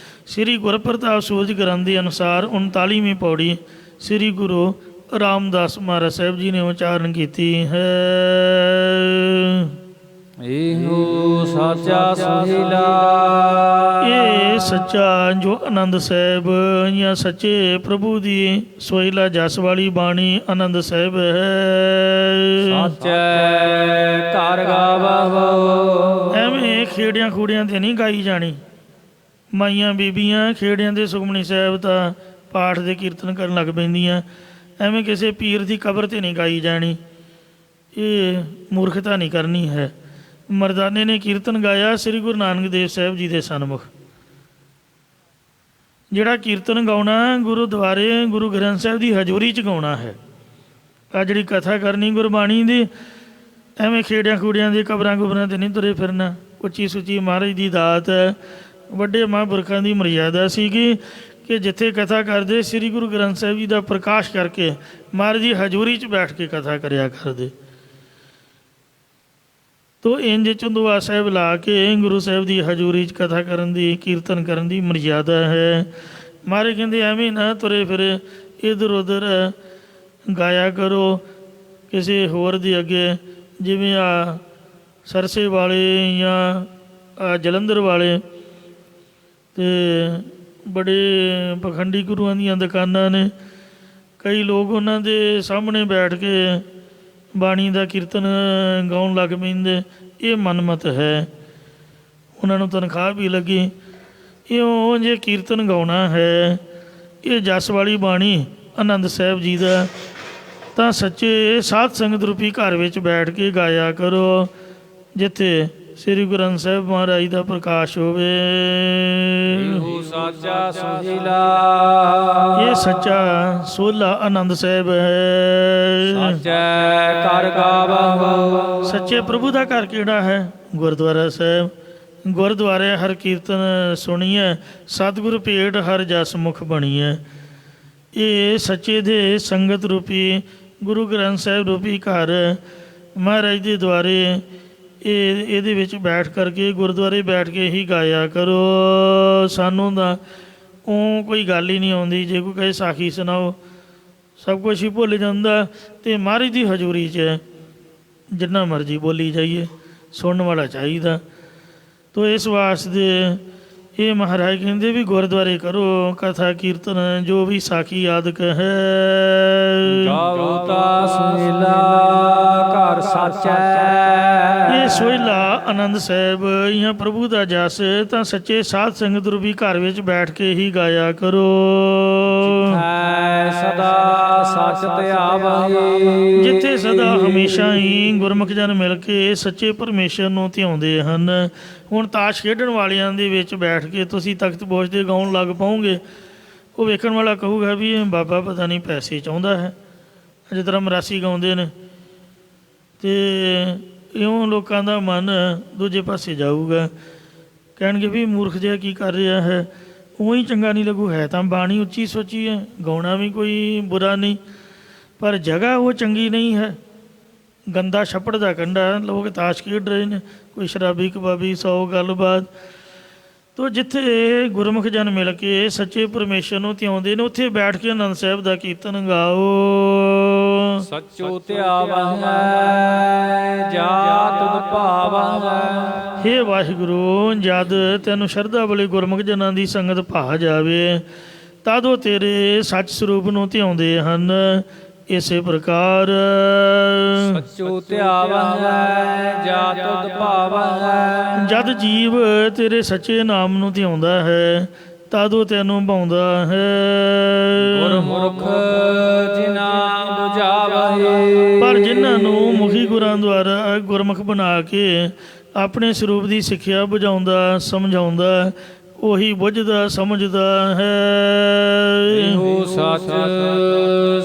ਸ੍ਰੀ ਗੁਰਪ੍ਰਤਾਪ ਸੂਝ ਗ੍ਰੰਥ ਦੇ ਅਨੁਸਾਰ 39ਵੀਂ ਪੌੜੀ ਸ੍ਰੀ ਗੁਰੂ ਰਾਮਦਾਸ ਮਹਾਰਾਜ ਸਾਹਿਬ ਜੀ ਨੇ ਉਚਾਰਨ ਕੀਤੀ ਹੈ। ਇਹੋ ਸਾਚਾ ਸੁਹੀਲਾ। ਇਹ ਸੱਚਾ ਜੋ ਆਨੰਦ ਸਾਹਿਬ ਜਾਂ ਸੱਚੇ ਪ੍ਰਭੂ ਦੀ ਸੋਹਿਲਾ ਜਸ ਵਾਲੀ ਬਾਣੀ ਆਨੰਦ ਸਾਹਿਬ ਹੈ। ਸਾਚੈ ਘਰ ਗਾਵਹੁ। ਐਵੇਂ ਖੇੜਿਆਂ ਖੂੜਿਆਂ 'ਤੇ ਨਹੀਂ ਗਾਈ ਜਾਣੀ। ਮਾਈਆਂ ਬੀਬੀਆਂ ਖੇੜਿਆਂ ਦੇ ਸੁਖਮਨੀ ਸਾਹਿਬ ਦਾ ਪਾਠ ਦੇ ਕੀਰਤਨ ਕਰਨ ਲੱਗ ਪੈਂਦੀਆਂ, ਐਵੇਂ ਕਿਸੇ ਪੀਰ ਦੀ ਕਬਰ 'ਤੇ ਨਹੀਂ ਗਾਈ ਜਾਣੀ। ਇਹ ਮੂਰਖਤਾ ਨਹੀਂ ਕਰਨੀ ਹੈ। ਮਰਦਾਨੇ ਨੇ ਕੀਰਤਨ ਗਾਇਆ ਸ੍ਰੀ ਗੁਰੂ ਨਾਨਕ ਦੇਵ ਸਾਹਿਬ ਜੀ ਦੇ ਸਨਮੁਖ। ਜਿਹੜਾ ਕੀਰਤਨ ਗਾਉਣਾ ਗੁਰਦੁਆਰੇ ਗੁਰੂ ਗ੍ਰੰਥ ਸਾਹਿਬ ਦੀ ਹਜ਼ੂਰੀ 'ਚ ਗਾਉਣਾ ਹੈ। ਆ ਜਿਹੜੀ ਕਥਾ ਕਰਨੀ ਗੁਰਬਾਣੀ ਦੀ, ਐਵੇਂ ਖੇੜਿਆਂ ਖੂੜਿਆਂ ਦੇ ਕਬਰਾਂ ਕੁਬਰਾਂ 'ਤੇ ਨਹੀਂ ਤੁਰੇ ਫਿਰਨਾ। ਉੱਚੀ ਸੁੱਚੀ ਮਹਾਰਾਜ ਦੀ ਦਾਤ ਹੈ। ਵੱਡੇ ਮਹਾਂਪੁਰਖਾਂ ਦੀ ਮਰਿਆਦਾ ਸੀਗੀ ਕਿ ਜਿੱਥੇ ਕਥਾ ਕਰਦੇ ਸ੍ਰੀ ਗੁਰੂ ਗ੍ਰੰਥ ਸਾਹਿਬ ਜੀ ਦਾ ਪ੍ਰਕਾਸ਼ ਕਰਕੇ ਮਹਾਰਾਜ ਦੀ ਹਜ਼ੂਰੀ 'ਚ ਬੈਠ ਕੇ ਕਥਾ ਕਰਿਆ ਕਰਦੇ। ਤੋ ਇੰਝ ਚੰਦੂਆ ਸਾਹਿਬ ਲਾ ਕੇ ਗੁਰੂ ਸਾਹਿਬ ਦੀ ਹਜ਼ੂਰੀ 'ਚ ਕਥਾ ਕਰਨ ਦੀ, ਕੀਰਤਨ ਕਰਨ ਦੀ ਮਰਿਆਦਾ ਹੈ। ਮਹਾਰਾਜ ਕਹਿੰਦੇ ਐਵੇਂ ਨਾ ਤੁਰੇ ਫਿਰੇ ਇੱਧਰ ਉੱਧਰ ਗਾਇਆ ਕਰੋ ਕਿਸੇ ਹੋਰ ਦੇ ਅੱਗੇ। ਜਿਵੇਂ ਆ ਸਰਸੇ ਵਾਲੇ ਜਾਂ ਜਲੰਧਰ ਵਾਲੇ ਅਤੇ ਬੜੇ ਪਖੰਡੀ ਗੁਰੂਆਂ ਦੀਆਂ ਦੁਕਾਨਾਂ ਨੇ, ਕਈ ਲੋਕ ਉਹਨਾਂ ਦੇ ਸਾਹਮਣੇ ਬੈਠ ਕੇ ਬਾਣੀ ਦਾ ਕੀਰਤਨ ਗਾਉਣ ਲੱਗ ਪੈਂਦੇ। ਇਹ ਮਨਮਤ ਹੈ। ਉਹਨਾਂ ਨੂੰ ਤਨਖਾਹ ਵੀ ਲੱਗੀ ਇਉਂ ਜੇ ਕੀਰਤਨ ਗਾਉਣਾ ਹੈ, ਇਹ ਜਸ ਵਾਲੀ ਬਾਣੀ ਆਨੰਦ ਸਾਹਿਬ ਜੀ ਦਾ, ਤਾਂ ਸੱਚੇ ਸਾਧ ਸੰਗਤ ਰੂਪੀ ਘਰ ਵਿੱਚ ਬੈਠ ਕੇ ਗਾਇਆ ਕਰੋ, ਜਿੱਥੇ ਸ੍ਰੀ ਗੁਰੂ ਗ੍ਰੰਥ ਸਾਹਿਬ ਮਹਾਰਾਜ ਦਾ ਪ੍ਰਕਾਸ਼ ਹੋਵੇ। ਇਹੋ ਸਾਚਾ ਸੁਹੀਲਾ, ਇਹ ਸੱਚਾ ਸੋਹਲਾ ਆਨੰਦ ਸਾਹਿਬ ਹੈ। ਸਾਚੈ ਘਰ ਗਾਵਹੁ, ਸੱਚੇ ਪ੍ਰਭੂ ਦਾ ਘਰ ਕਿਹੜਾ ਹੈ? ਗੁਰਦੁਆਰਾ ਸਾਹਿਬ। ਗੁਰਦੁਆਰੇ ਹਰ ਕੀਰਤਨ ਸੁਣੀਐ, ਸਤਿਗੁਰ ਭੇਟ ਹਰ ਜਸ ਮੁਖ ਬਣੀਐ। ਇਹ ਸੱਚੇ ਦੇ ਸੰਗਤ ਰੂਪੀ ਗੁਰੂ ਗ੍ਰੰਥ ਸਾਹਿਬ ਰੂਪੀ ਘਰ ਮਹਾਰਾਜ ਦੇ ਦੁਆਰੇ, ਇਹਦੇ ਵਿੱਚ ਬੈਠ ਕਰਕੇ ਗੁਰਦੁਆਰੇ ਬੈਠ ਕੇ ਹੀ ਗਾਇਆ ਕਰੋ। ਸਾਨੂੰ ਤਾਂ ਉਹ ਕੋਈ ਗੱਲ ਹੀ ਨਹੀਂ ਆਉਂਦੀ, ਜੇ ਕੋਈ ਕਹੇ ਸਾਖੀ ਸੁਣਾਓ ਸਭ ਕੁਛ ਹੀ ਭੁੱਲ ਜਾਂਦਾ, ਅਤੇ ਮਹਾਰਾਜ ਦੀ ਹਜ਼ੂਰੀ 'ਚ ਜਿੰਨਾ ਮਰਜ਼ੀ ਬੋਲੀ ਜਾਈਏ, ਸੁਣਨ ਵਾਲਾ ਚਾਹੀਦਾ। ਤੋ ਇਸ ਵਾਸਤੇ ਇਹ ਮਹਾਰਾਜ ਕਹਿੰਦੇ ਵੀ ਗੁਰਦੁਆਰੇ ਕਰੋ ਕਥਾ ਕੀਰਤਨ, ਜੋ ਵੀ ਸਾਖੀ ਆਦਿਕ ਹੈ। ਗਾਵੋ ਤਾ ਸੁਹੀਲਾ ਘਰ ਸਾਚੈ, ਇਹ ਸੋਹਿਲਾ ਆਨੰਦ ਸਾਹਿਬ ਜਾਂ ਪ੍ਰਭੂ ਦਾ ਜਸ ਤਾਂ ਸੱਚੇ ਸਾਧ ਸੰਗਤ ਰੂਪੀ ਘਰ ਵਿੱਚ ਬੈਠ ਕੇ ਹੀ ਗਾਇਆ ਕਰੋ। ਹੈ ਸਦਾ ਸਚ ਧਿਆਵਹਿ, ਜਿੱਥੇ ਸਦਾ ਹਮੇਸ਼ਾ ਹੀ ਗੁਰਮੁਖ ਜਨ ਮਿਲ ਕੇ ਸੱਚੇ ਪਰਮੇਸ਼ਰ ਨੂੰ ਧਿਆਉਂਦੇ ਹਨ। ਹੁਣ ਤਾਸ਼ ਖੇਡਣ ਵਾਲਿਆਂ ਦੇ ਵਿੱਚ ਬੈਠ ਕੇ ਤੁਸੀਂ ਤਖਤ ਪੋਸ਼ ਦੇ ਗਾਉਣ ਲੱਗ ਪਾਓਗੇ, ਉਹ ਵੇਖਣ ਵਾਲਾ ਕਹੂਗਾ ਵੀ ਇਹ ਬਾਬਾ ਪਤਾ ਨਹੀਂ ਪੈਸੇ ਚਾਹੁੰਦਾ ਹੈ, ਜਿਸ ਤਰ੍ਹਾਂ ਮਰਾਸੀ ਗਾਉਂਦੇ ਨੇ, ਅਤੇ ਇਉਂ ਲੋਕਾਂ ਦਾ ਮਨ ਦੂਜੇ ਪਾਸੇ ਜਾਊਗਾ, ਕਹਿਣਗੇ ਵੀ ਮੂਰਖ ਜਿਹਾ ਕੀ ਕਰ ਰਿਹਾ ਹੈ, ਉਹੀ ਚੰਗਾ ਨਹੀਂ ਲੱਗੂ। ਹੈ ਤਾਂ ਬਾਣੀ ਉੱਚੀ ਸੋਚੀ ਹੈ, ਗਾਉਣਾ ਵੀ ਕੋਈ ਬੁਰਾ ਨਹੀਂ, ਪਰ ਜਗ੍ਹਾ ਉਹ ਚੰਗੀ ਨਹੀਂ ਹੈ। ਗੰਦਾ ਛੱਪੜ ਦਾ ਕੰਢਾ, ਲੋਕ ਤਾਸ਼ ਖੇਡ ਰਹੇ ਨੇ, ਕੋਈ ਸ਼ਰਾਬੀ ਕਬਾਬੀ 100 ਗੱਲਬਾਤ। ਤੋ ਜਿੱਥੇ ਗੁਰਮੁਖ ਜਨ ਮਿਲ ਕੇ ਸੱਚੇ ਪਰਮੇਸ਼ਰ ਨੂੰ ਧਿਆਉਂਦੇ ਨੇ, ਉੱਥੇ ਬੈਠ ਕੇ ਆਨੰਦ ਸਾਹਿਬ ਦਾ ਕੀਰਤਨ ਗਾਓ। ਸਚੋ ਧਿਆਵਹਿ ਜਾ ਤੁਧ ਭਾਵਹਿ, ਹੇ ਵਾਹਿਗੁਰੂ, ਜਦ ਤੈਨੂੰ ਸ਼ਰਧਾ ਵਾਲੇ ਗੁਰਮੁਖ ਜਨਾਂ ਦੀ ਸੰਗਤ ਭਾ ਜਾਵੇ, ਤਦ ਉਹ ਤੇਰੇ ਸੱਚ ਸਰੂਪ ਨੂੰ ਧਿਆਉਂਦੇ ਹਨ। ਇਸੇ ਪ੍ਰਕਾਰ ਸਚੋ ਧਿਆਵਹਿ ਜਾ ਤੁਧ ਭਾਵਹਿ, ਜਦ ਜੀਵ ਤੇਰੇ ਸੱਚੇ ਨਾਮ ਨੂੰ ਧਿਆਉਂਦਾ ਹੈ, ਤਦ ਉਹ ਤੈਨੂੰ ਭਾਉਂਦਾ ਹੈ। ਗੁਰਮੁਖ ਜਿਨਾ ਬੁਝਾਵਹਿ, ਪਰ ਜਿਨ੍ਹਾਂ ਨੂੰ ਮੁਖੀ ਗੁਰਾਂ ਦੁਆਰਾ ਗੁਰਮੁਖ ਬਣਾ ਕੇ ਆਪਣੇ ਸਰੂਪ ਦੀ ਸਿੱਖਿਆ ਬੁਝਾਉਂਦਾ ਸਮਝਾਉਂਦਾ, ਉਹੀ ਬੁੱਝਦਾ ਸਮਝਦਾ ਹੈ। ਇਹੋ ਸਚ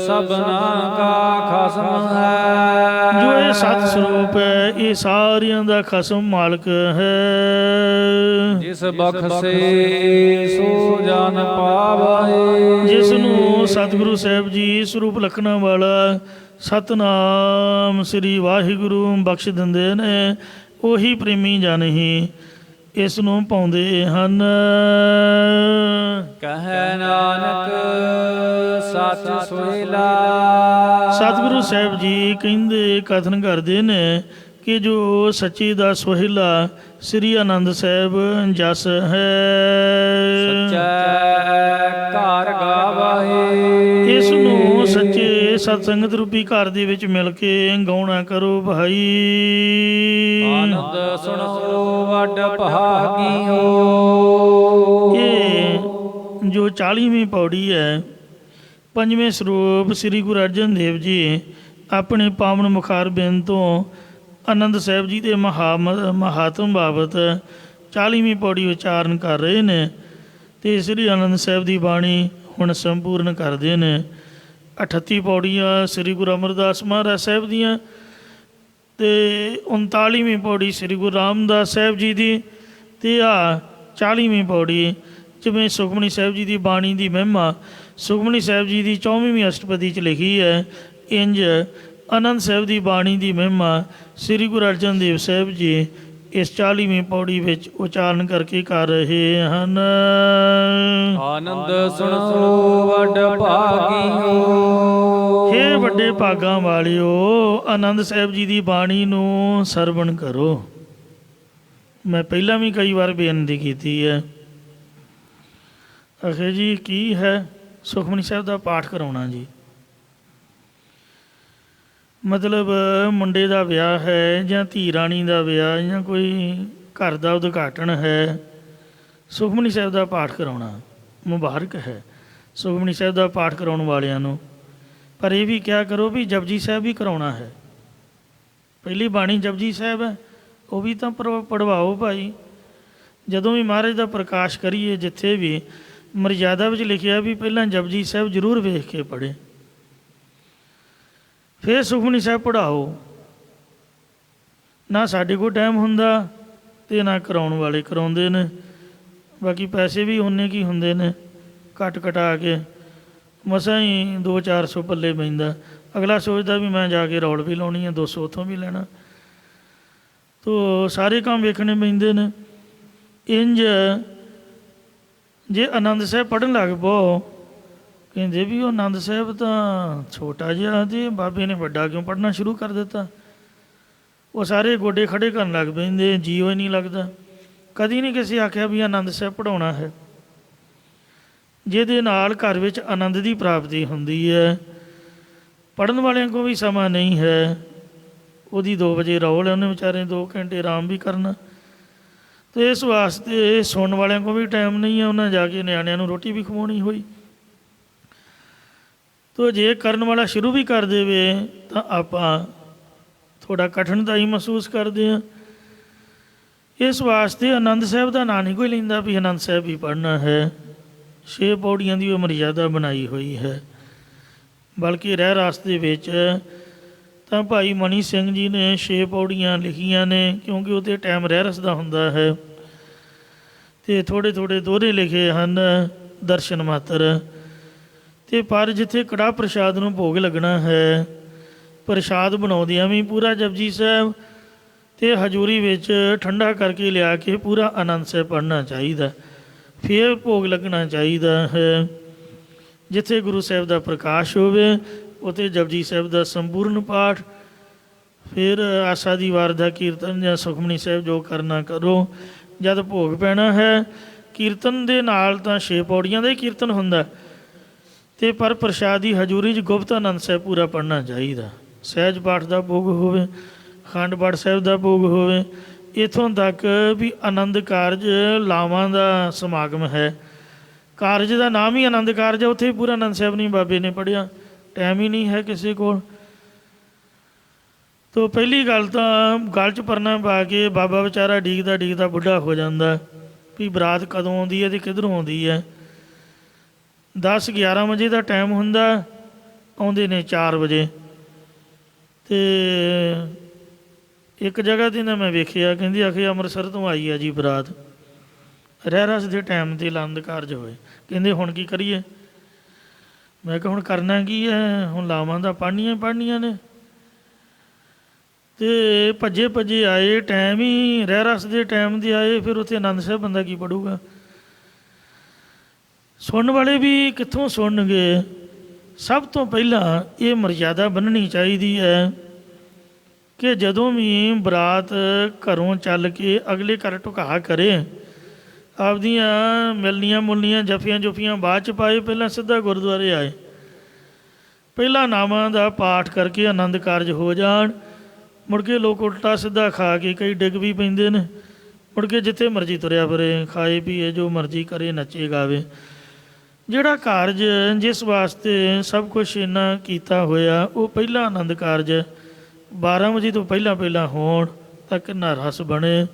ਸਭਨਾ ਕਾ ਖਸਮ ਹੈ, ਜੋ ਇਹ ਸਤ ਸਰੂਪ ਹੈ, ਇਹ ਸਾਰਿਆਂ ਦਾ ਖਸਮ ਮਾਲਕ ਹੈ। ਜਿਸ ਬਖਸ਼ੇ ਸੋ ਜਨ ਪਾਵਹਿ, ਜਿਸ ਨੂੰ ਸਤਿਗੁਰੂ ਸਾਹਿਬ ਜੀ ਸਰੂਪ ਲਖਣਾ ਵਾਲਾ ਸਤਨਾਮ ਸ੍ਰੀ ਵਾਹਿਗੁਰੂ ਬਖਸ਼ ਦਿੰਦੇ ਨੇ, ਉਹੀ ਪ੍ਰੇਮੀ ਜਨ ਹੀ ਇਸ ਨੂੰ ਪਾਉਂਦੇ ਹਨ। ਕਹੈ ਨਾਨਕ ਸਚ ਸੁਹੀਲਾ, ਸਤਿਗੁਰੂ ਸਾਹਿਬ ਜੀ ਕਹਿੰਦੇ ਕਥਨ ਕਰਦੇ ਨੇ ਕਿ ਜੋ ਸੱਚੀ ਦਾ ਸੁਹੀਲਾ ਸ੍ਰੀ ਆਨੰਦ ਸਾਹਿਬ ਜਸ ਹੈ। ਸਚੈ ਘਰ ਗਾਵਹਿ, ਇਸ ਨੂੰ ਸੱਚੇ ਸਤਸੰਗਤ ਰੂਪੀ ਘਰ ਦੇ ਵਿੱਚ ਮਿਲ ਕੇ ਗਾਉਣਾ ਕਰੋ ਭਾਈ। ਆਨੰਦ ਸੁਣੋ ਵੱਡ ਭਾਗੀਓ, ਇਹ ਜੋ 40ਵੀਂ ਪੌੜੀ ਹੈ, ਪੰਜਵੇਂ ਸਰੂਪ ਸ੍ਰੀ ਗੁਰੂ ਅਰਜਨ ਦੇਵ ਜੀ ਆਪਣੇ ਪਾਵਨ ਮੁਖਾਰਬਿੰਦ ਤੋਂ ਆਨੰਦ ਸਾਹਿਬ ਜੀ ਦੇ ਮਹਾਤਮ ਬਾਬਤ 40ਵੀਂ ਪੌੜੀ ਉਚਾਰਨ ਕਰ ਰਹੇ ਨੇ, ਅਤੇ ਸ੍ਰੀ ਆਨੰਦ ਸਾਹਿਬ ਦੀ ਬਾਣੀ ਹੁਣ ਸੰਪੂਰਨ ਕਰਦੇ ਨੇ। 38 ਪੌੜੀਆਂ ਸ੍ਰੀ ਗੁਰੂ ਅਮਰਦਾਸ ਮਹਾਰਾਜ ਸਾਹਿਬ ਦੀਆਂ, ਅਤੇ 39ਵੀਂ ਪੌੜੀ ਸ੍ਰੀ ਗੁਰੂ ਰਾਮਦਾਸ ਸਾਹਿਬ ਜੀ ਦੀ, ਅਤੇ ਆਹ 40ਵੀਂ ਪੌੜੀ ਜਿਵੇਂ ਸੁਖਮਨੀ ਸਾਹਿਬ ਜੀ ਦੀ ਬਾਣੀ ਦੀ ਮਹਿਮਾ ਸੁਖਮਨੀ ਸਾਹਿਬ ਜੀ ਦੀ 24ਵੀਂ ਅਸ਼ਟਪਦੀ 'ਚ ਲਿਖੀ ਹੈ, ਇੰਜ ਆਨੰਦ ਸਾਹਿਬ ਦੀ ਬਾਣੀ ਦੀ ਮਹਿਮਾ ਸ੍ਰੀ ਗੁਰੂ ਅਰਜਨ ਦੇਵ ਸਾਹਿਬ ਜੀ ਇਸ 40ਵੀਂ ਪੌੜੀ ਵਿੱਚ ਉਚਾਰਨ ਕਰਕੇ ਕਰ ਰਹੇ ਹਨ। ਆਨੰਦ ਸੁਣੋ ਵੱਡ ਭਾਗੀਓ, ਹੇ ਵੱਡੇ ਭਾਗਾਂ ਵਾਲਿਓ, ਆਨੰਦ ਸਾਹਿਬ ਜੀ ਦੀ ਬਾਣੀ ਨੂੰ ਸਰਵਣ ਕਰੋ। ਮੈਂ ਪਹਿਲਾਂ ਵੀ ਕਈ ਵਾਰ ਬੇਨਤੀ ਕੀਤੀ ਹੈ, ਆਖੇ ਜੀ ਕੀ ਹੈ ਸੁਖਮਨੀ ਸਾਹਿਬ ਦਾ ਪਾਠ ਕਰਾਉਣਾ ਜੀ, ਮਤਲਬ ਮੁੰਡੇ ਦਾ ਵਿਆਹ ਹੈ ਜਾਂ ਧੀ ਰਾਣੀ ਦਾ ਵਿਆਹ ਜਾਂ ਕੋਈ ਘਰ ਦਾ ਉਦਘਾਟਨ ਹੈ, ਸੁਖਮਨੀ ਸਾਹਿਬ ਦਾ ਪਾਠ ਕਰਾਉਣਾ ਮੁਬਾਰਕ ਹੈ ਸੁਖਮਨੀ ਸਾਹਿਬ ਦਾ ਪਾਠ ਕਰਾਉਣ ਵਾਲਿਆਂ ਨੂੰ। ਪਰ ਇਹ ਵੀ ਕਿਹਾ ਕਰੋ ਵੀ ਜਪਜੀ ਸਾਹਿਬ ਵੀ ਕਰਾਉਣਾ ਹੈ। ਪਹਿਲੀ ਬਾਣੀ ਜਪਜੀ ਸਾਹਿਬ ਹੈ, ਉਹ ਵੀ ਤਾਂ ਪੜਵਾਓ ਭਾਈ। ਜਦੋਂ ਵੀ ਮਹਾਰਾਜ ਦਾ ਪ੍ਰਕਾਸ਼ ਕਰੀਏ, ਜਿੱਥੇ ਵੀ ਮਰਜ਼ਾਦਾ ਵਿੱਚ ਲਿਖਿਆ ਵੀ ਪਹਿਲਾਂ ਜਪਜੀ ਸਾਹਿਬ ਜ਼ਰੂਰ ਵੇਖ ਕੇ ਪੜ੍ਹੇ, ਫਿਰ ਸੁਖਮਨੀ ਸਾਹਿਬ ਪੜ੍ਹਾਓ। ਨਾ ਸਾਡੇ ਕੋਲ ਟਾਈਮ ਹੁੰਦਾ ਅਤੇ ਨਾ ਕਰਾਉਣ ਵਾਲੇ ਕਰਾਉਂਦੇ ਨੇ। ਬਾਕੀ ਪੈਸੇ ਵੀ ਉਨੇ ਕੀ ਹੁੰਦੇ ਨੇ, ਘੱਟ ਘਟਾ ਕੇ ਮਸਾਂ ਹੀ 200-400 ਪੱਲੇ ਪੈਂਦਾ। ਅਗਲਾ ਸੋਚਦਾ ਵੀ ਮੈਂ ਜਾ ਕੇ ਰੌਲ ਵੀ ਲਾਉਣੀ ਹੈ, 200 ਉੱਥੋਂ ਵੀ ਲੈਣਾ। ਤੋ ਸਾਰੇ ਕੰਮ ਵੇਖਣੇ ਪੈਂਦੇ ਨੇ। ਇੰਝ ਜੇ ਆਨੰਦ ਸਾਹਿਬ ਪੜ੍ਹਨ ਲੱਗ ਪਓ, ਕਹਿੰਦੇ ਵੀ ਉਹ ਆਨੰਦ ਸਾਹਿਬ ਤਾਂ ਛੋਟਾ ਜਿਹਾ ਅਤੇ ਬਾਬੇ ਨੇ ਵੱਡਾ ਕਿਉਂ ਪੜ੍ਹਨਾ ਸ਼ੁਰੂ ਕਰ ਦਿੱਤਾ। ਉਹ ਸਾਰੇ ਗੋਡੇ ਖੜ੍ਹੇ ਕਰਨ ਲੱਗ ਪੈਂਦੇ, ਜੀਓ ਹੀ ਨਹੀਂ ਲੱਗਦਾ। ਕਦੀ ਨਹੀਂ ਕਿਸੇ ਆਖਿਆ ਵੀ ਆਨੰਦ ਸਾਹਿਬ ਪੜ੍ਹਾਉਣਾ ਹੈ। ਜਿਹਦੇ ਨਾਲ ਘਰ ਵਿੱਚ ਆਨੰਦ ਦੀ ਪ੍ਰਾਪਤੀ ਹੁੰਦੀ ਹੈ। ਪੜ੍ਹਨ ਵਾਲਿਆਂ ਕੋਲ ਵੀ ਸਮਾਂ ਨਹੀਂ ਹੈ। ਉਹਦੀ 2 ਵਜੇ ਰੌਲ ਹੈ, ਉਹਨੇ ਵਿਚਾਰੇ 2 ਘੰਟੇ ਆਰਾਮ ਵੀ ਕਰਨਾ। ਅਤੇ ਇਸ ਵਾਸਤੇ ਸੁਣਨ ਵਾਲਿਆਂ ਕੋਲ ਵੀ ਟਾਈਮ ਨਹੀਂ ਹੈ, ਉਹਨਾਂ ਜਾ ਕੇ ਨਿਆਣਿਆਂ ਨੂੰ ਰੋਟੀ ਵੀ ਖਵਾਉਣੀ ਹੋਈ। ਤੋ ਜੇ ਕਰਨ ਵਾਲਾ ਸ਼ੁਰੂ ਵੀ ਕਰ ਦੇਵੇ ਤਾਂ ਆਪਾਂ ਥੋੜ੍ਹਾ ਕਠਿਨਤਾ ਹੀ ਮਹਿਸੂਸ ਕਰਦੇ ਹਾਂ। ਇਸ ਵਾਸਤੇ ਆਨੰਦ ਸਾਹਿਬ ਦਾ ਨਾਂ ਨਹੀਂ ਕੋਈ ਲੈਂਦਾ ਵੀ ਆਨੰਦ ਸਾਹਿਬ ਵੀ ਪੜ੍ਹਨਾ ਹੈ। 6 ਪੌੜੀਆਂ ਦੀ ਉਹ ਮਰਜ਼ਾਦਾ ਬਣਾਈ ਹੋਈ ਹੈ। ਬਲਕਿ ਰਹਿ ਰਾਸ ਦੇ ਵਿੱਚ ਤਾਂ ਭਾਈ ਮਨੀ ਸਿੰਘ ਜੀ ਨੇ 6 ਪੌੜੀਆਂ ਲਿਖੀਆਂ ਨੇ, ਕਿਉਂਕਿ ਉਹਦੇ ਟਾਈਮ ਰਹਿ ਰਸ ਦਾ ਹੁੰਦਾ ਹੈ। ਅਤੇ ਥੋੜ੍ਹੇ ਥੋੜ੍ਹੇ ਦੋਹਰੇ ਲਿਖੇ ਹਨ ਦਰਸ਼ਨ ਮਾਤਰ। ਅਤੇ ਪਰ ਜਿੱਥੇ ਕੜਾਹ ਪ੍ਰਸ਼ਾਦ ਨੂੰ ਭੋਗ ਲੱਗਣਾ ਹੈ, ਪ੍ਰਸ਼ਾਦ ਬਣਾਉਂਦਿਆਂ ਵੀ ਪੂਰਾ ਜਪਜੀ ਸਾਹਿਬ ਅਤੇ ਹਜ਼ੂਰੀ ਵਿੱਚ ਠੰਡਾ ਕਰਕੇ ਲਿਆ ਕੇ ਪੂਰਾ ਆਨੰਦ ਸਾਹਿਬ ਪੜ੍ਹਨਾ ਚਾਹੀਦਾ, ਫਿਰ ਭੋਗ ਲੱਗਣਾ ਚਾਹੀਦਾ ਹੈ। ਜਿੱਥੇ ਗੁਰੂ ਸਾਹਿਬ ਦਾ ਪ੍ਰਕਾਸ਼ ਹੋਵੇ ਉੱਥੇ ਜਪਜੀ ਸਾਹਿਬ ਦਾ ਸੰਪੂਰਨ ਪਾਠ, ਫਿਰ ਆਸਾ ਦੀ ਵਾਰ ਦਾ ਕੀਰਤਨ ਜਾਂ ਸੁਖਮਨੀ ਸਾਹਿਬ ਜੋ ਕਰਨਾ ਕਰੋ। ਜਦ ਭੋਗ ਪੈਣਾ ਹੈ, ਕੀਰਤਨ ਦੇ ਨਾਲ ਤਾਂ 6 ਪੌੜੀਆਂ ਦਾ ਹੀ ਕੀਰਤਨ ਹੁੰਦਾ, ਅਤੇ ਪਰ ਪ੍ਰਸ਼ਾਦ ਦੀ ਹਜ਼ੂਰੀ 'ਚ ਗੁਪਤ ਆਨੰਦ ਸਾਹਿਬ ਪੂਰਾ ਪੜ੍ਹਨਾ ਚਾਹੀਦਾ। ਸਹਿਜ ਪਾਠ ਦਾ ਭੋਗ ਹੋਵੇ, ਅਖੰਡ ਪਾਠ ਸਾਹਿਬ ਦਾ ਭੋਗ ਹੋਵੇ। ਇੱਥੋਂ ਤੱਕ ਵੀ ਆਨੰਦ ਕਾਰਜ ਲਾਵਾਂ ਦਾ ਸਮਾਗਮ ਹੈ। ਕਾਰਜ ਦਾ ਨਾਮ ਹੀ ਆਨੰਦ ਕਾਰਜ ਹੈ, ਉੱਥੇ ਵੀ ਪੂਰਾ ਆਨੰਦ ਸਾਹਿਬ ਨਹੀਂ ਬਾਬੇ ਨੇ ਪੜ੍ਹਿਆ, ਟਾਈਮ ਹੀ ਨਹੀਂ ਹੈ ਕਿਸੇ ਕੋਲ। ਤੋ ਪਹਿਲੀ ਗੱਲ ਤਾਂ ਗਲ 'ਚ ਪਰਨਾ ਪਾ ਕੇ ਬਾਬਾ ਵਿਚਾਰਾ ਡੀਕਦਾ ਡੀਕਦਾ ਬੁੱਢਾ ਹੋ ਜਾਂਦਾ ਵੀ ਬਰਾਤ ਕਦੋਂ ਆਉਂਦੀ ਹੈ ਅਤੇ ਕਿੱਧਰੋਂ ਆਉਂਦੀ ਹੈ। 10-11 ਵਜੇ ਦਾ ਟਾਈਮ ਹੁੰਦਾ, ਆਉਂਦੇ ਨੇ 4 ਵਜੇ। ਅਤੇ ਇੱਕ ਜਗ੍ਹਾ 'ਤੇ ਨਾ ਮੈਂ ਵੇਖਿਆ, ਕਹਿੰਦੀ ਆਖੇ ਅੰਮ੍ਰਿਤਸਰ ਤੋਂ ਆਈ ਹੈ ਜੀ ਬਰਾਤ, ਰਹਿ ਰਸ ਦੇ ਟਾਈਮ 'ਤੇ ਆਨੰਦ ਕਾਰਜ ਹੋਏ। ਕਹਿੰਦੇ ਹੁਣ ਕੀ ਕਰੀਏ? ਮੈਂ ਕਿਹਾ ਹੁਣ ਕਰਨਾ ਕੀ ਹੈ, ਹੁਣ ਲਾਵਾਂ ਤਾਂ ਪੜ੍ਹਨੀਆਂ ਨੇ। ਅਤੇ ਭੱਜੇ ਆਏ, ਟਾਈਮ ਹੀ ਰਹਿ ਰਸ ਦੇ ਟਾਈਮ 'ਤੇ ਆਏ, ਫਿਰ ਉੱਥੇ ਆਨੰਦ ਸਾਹਿਬ ਬੰਦਾ ਕੀ ਪੜ੍ਹੂਗਾ? ਸੁਣਨ ਵਾਲੇ ਵੀ ਕਿੱਥੋਂ ਸੁਣਨਗੇ? ਸਭ ਤੋਂ ਪਹਿਲਾਂ ਇਹ ਮਰਜ਼ਾਦਾ ਬੰਨ੍ਹਣੀ ਚਾਹੀਦੀ ਹੈ ਕਿ ਜਦੋਂ ਵੀ ਬਰਾਤ ਘਰੋਂ ਚੱਲ ਕੇ ਅਗਲੇ ਘਰ ਢੁਕਾ ਕਰੇ, ਆਪਦੀਆਂ ਮਿਲਣੀਆਂ ਮੁਲਣੀਆਂ ਜਫੀਆਂ ਜੁਫੀਆਂ ਬਾਅਦ 'ਚ ਪਾਏ, ਪਹਿਲਾਂ ਸਿੱਧਾ ਗੁਰਦੁਆਰੇ ਆਏ, ਪਹਿਲਾਂ ਨਾਮਾਂ ਦਾ ਪਾਠ ਕਰਕੇ ਆਨੰਦ ਕਾਰਜ ਹੋ ਜਾਣ। ਮੁੜ ਕੇ ਲੋਕ ਉਲਟਾ ਸਿੱਧਾ ਖਾ ਕੇ ਕਈ ਡਿੱਗ ਵੀ ਪੈਂਦੇ ਨੇ, ਮੁੜ ਕੇ ਜਿੱਥੇ ਮਰਜ਼ੀ ਤੁਰਿਆ ਫਿਰੇ, ਖਾਏ ਪੀਏ, ਜੋ ਮਰਜ਼ੀ ਕਰੇ, ਨੱਚੇ ਗਾਵੇ। ਜਿਹੜਾ ਕਾਰਜ ਜਿਸ ਵਾਸਤੇ ਸਭ ਕੁਛ ਇੰਨਾ ਕੀਤਾ ਹੋਇਆ, ਉਹ ਪਹਿਲਾ ਆਨੰਦ ਕਾਰਜ 12 ਵਜੇ ਤੋਂ ਪਹਿਲਾਂ ਹੋਣ ਤਾਂ ਕਿੰਨਾ ਰਸ ਬਣੇ।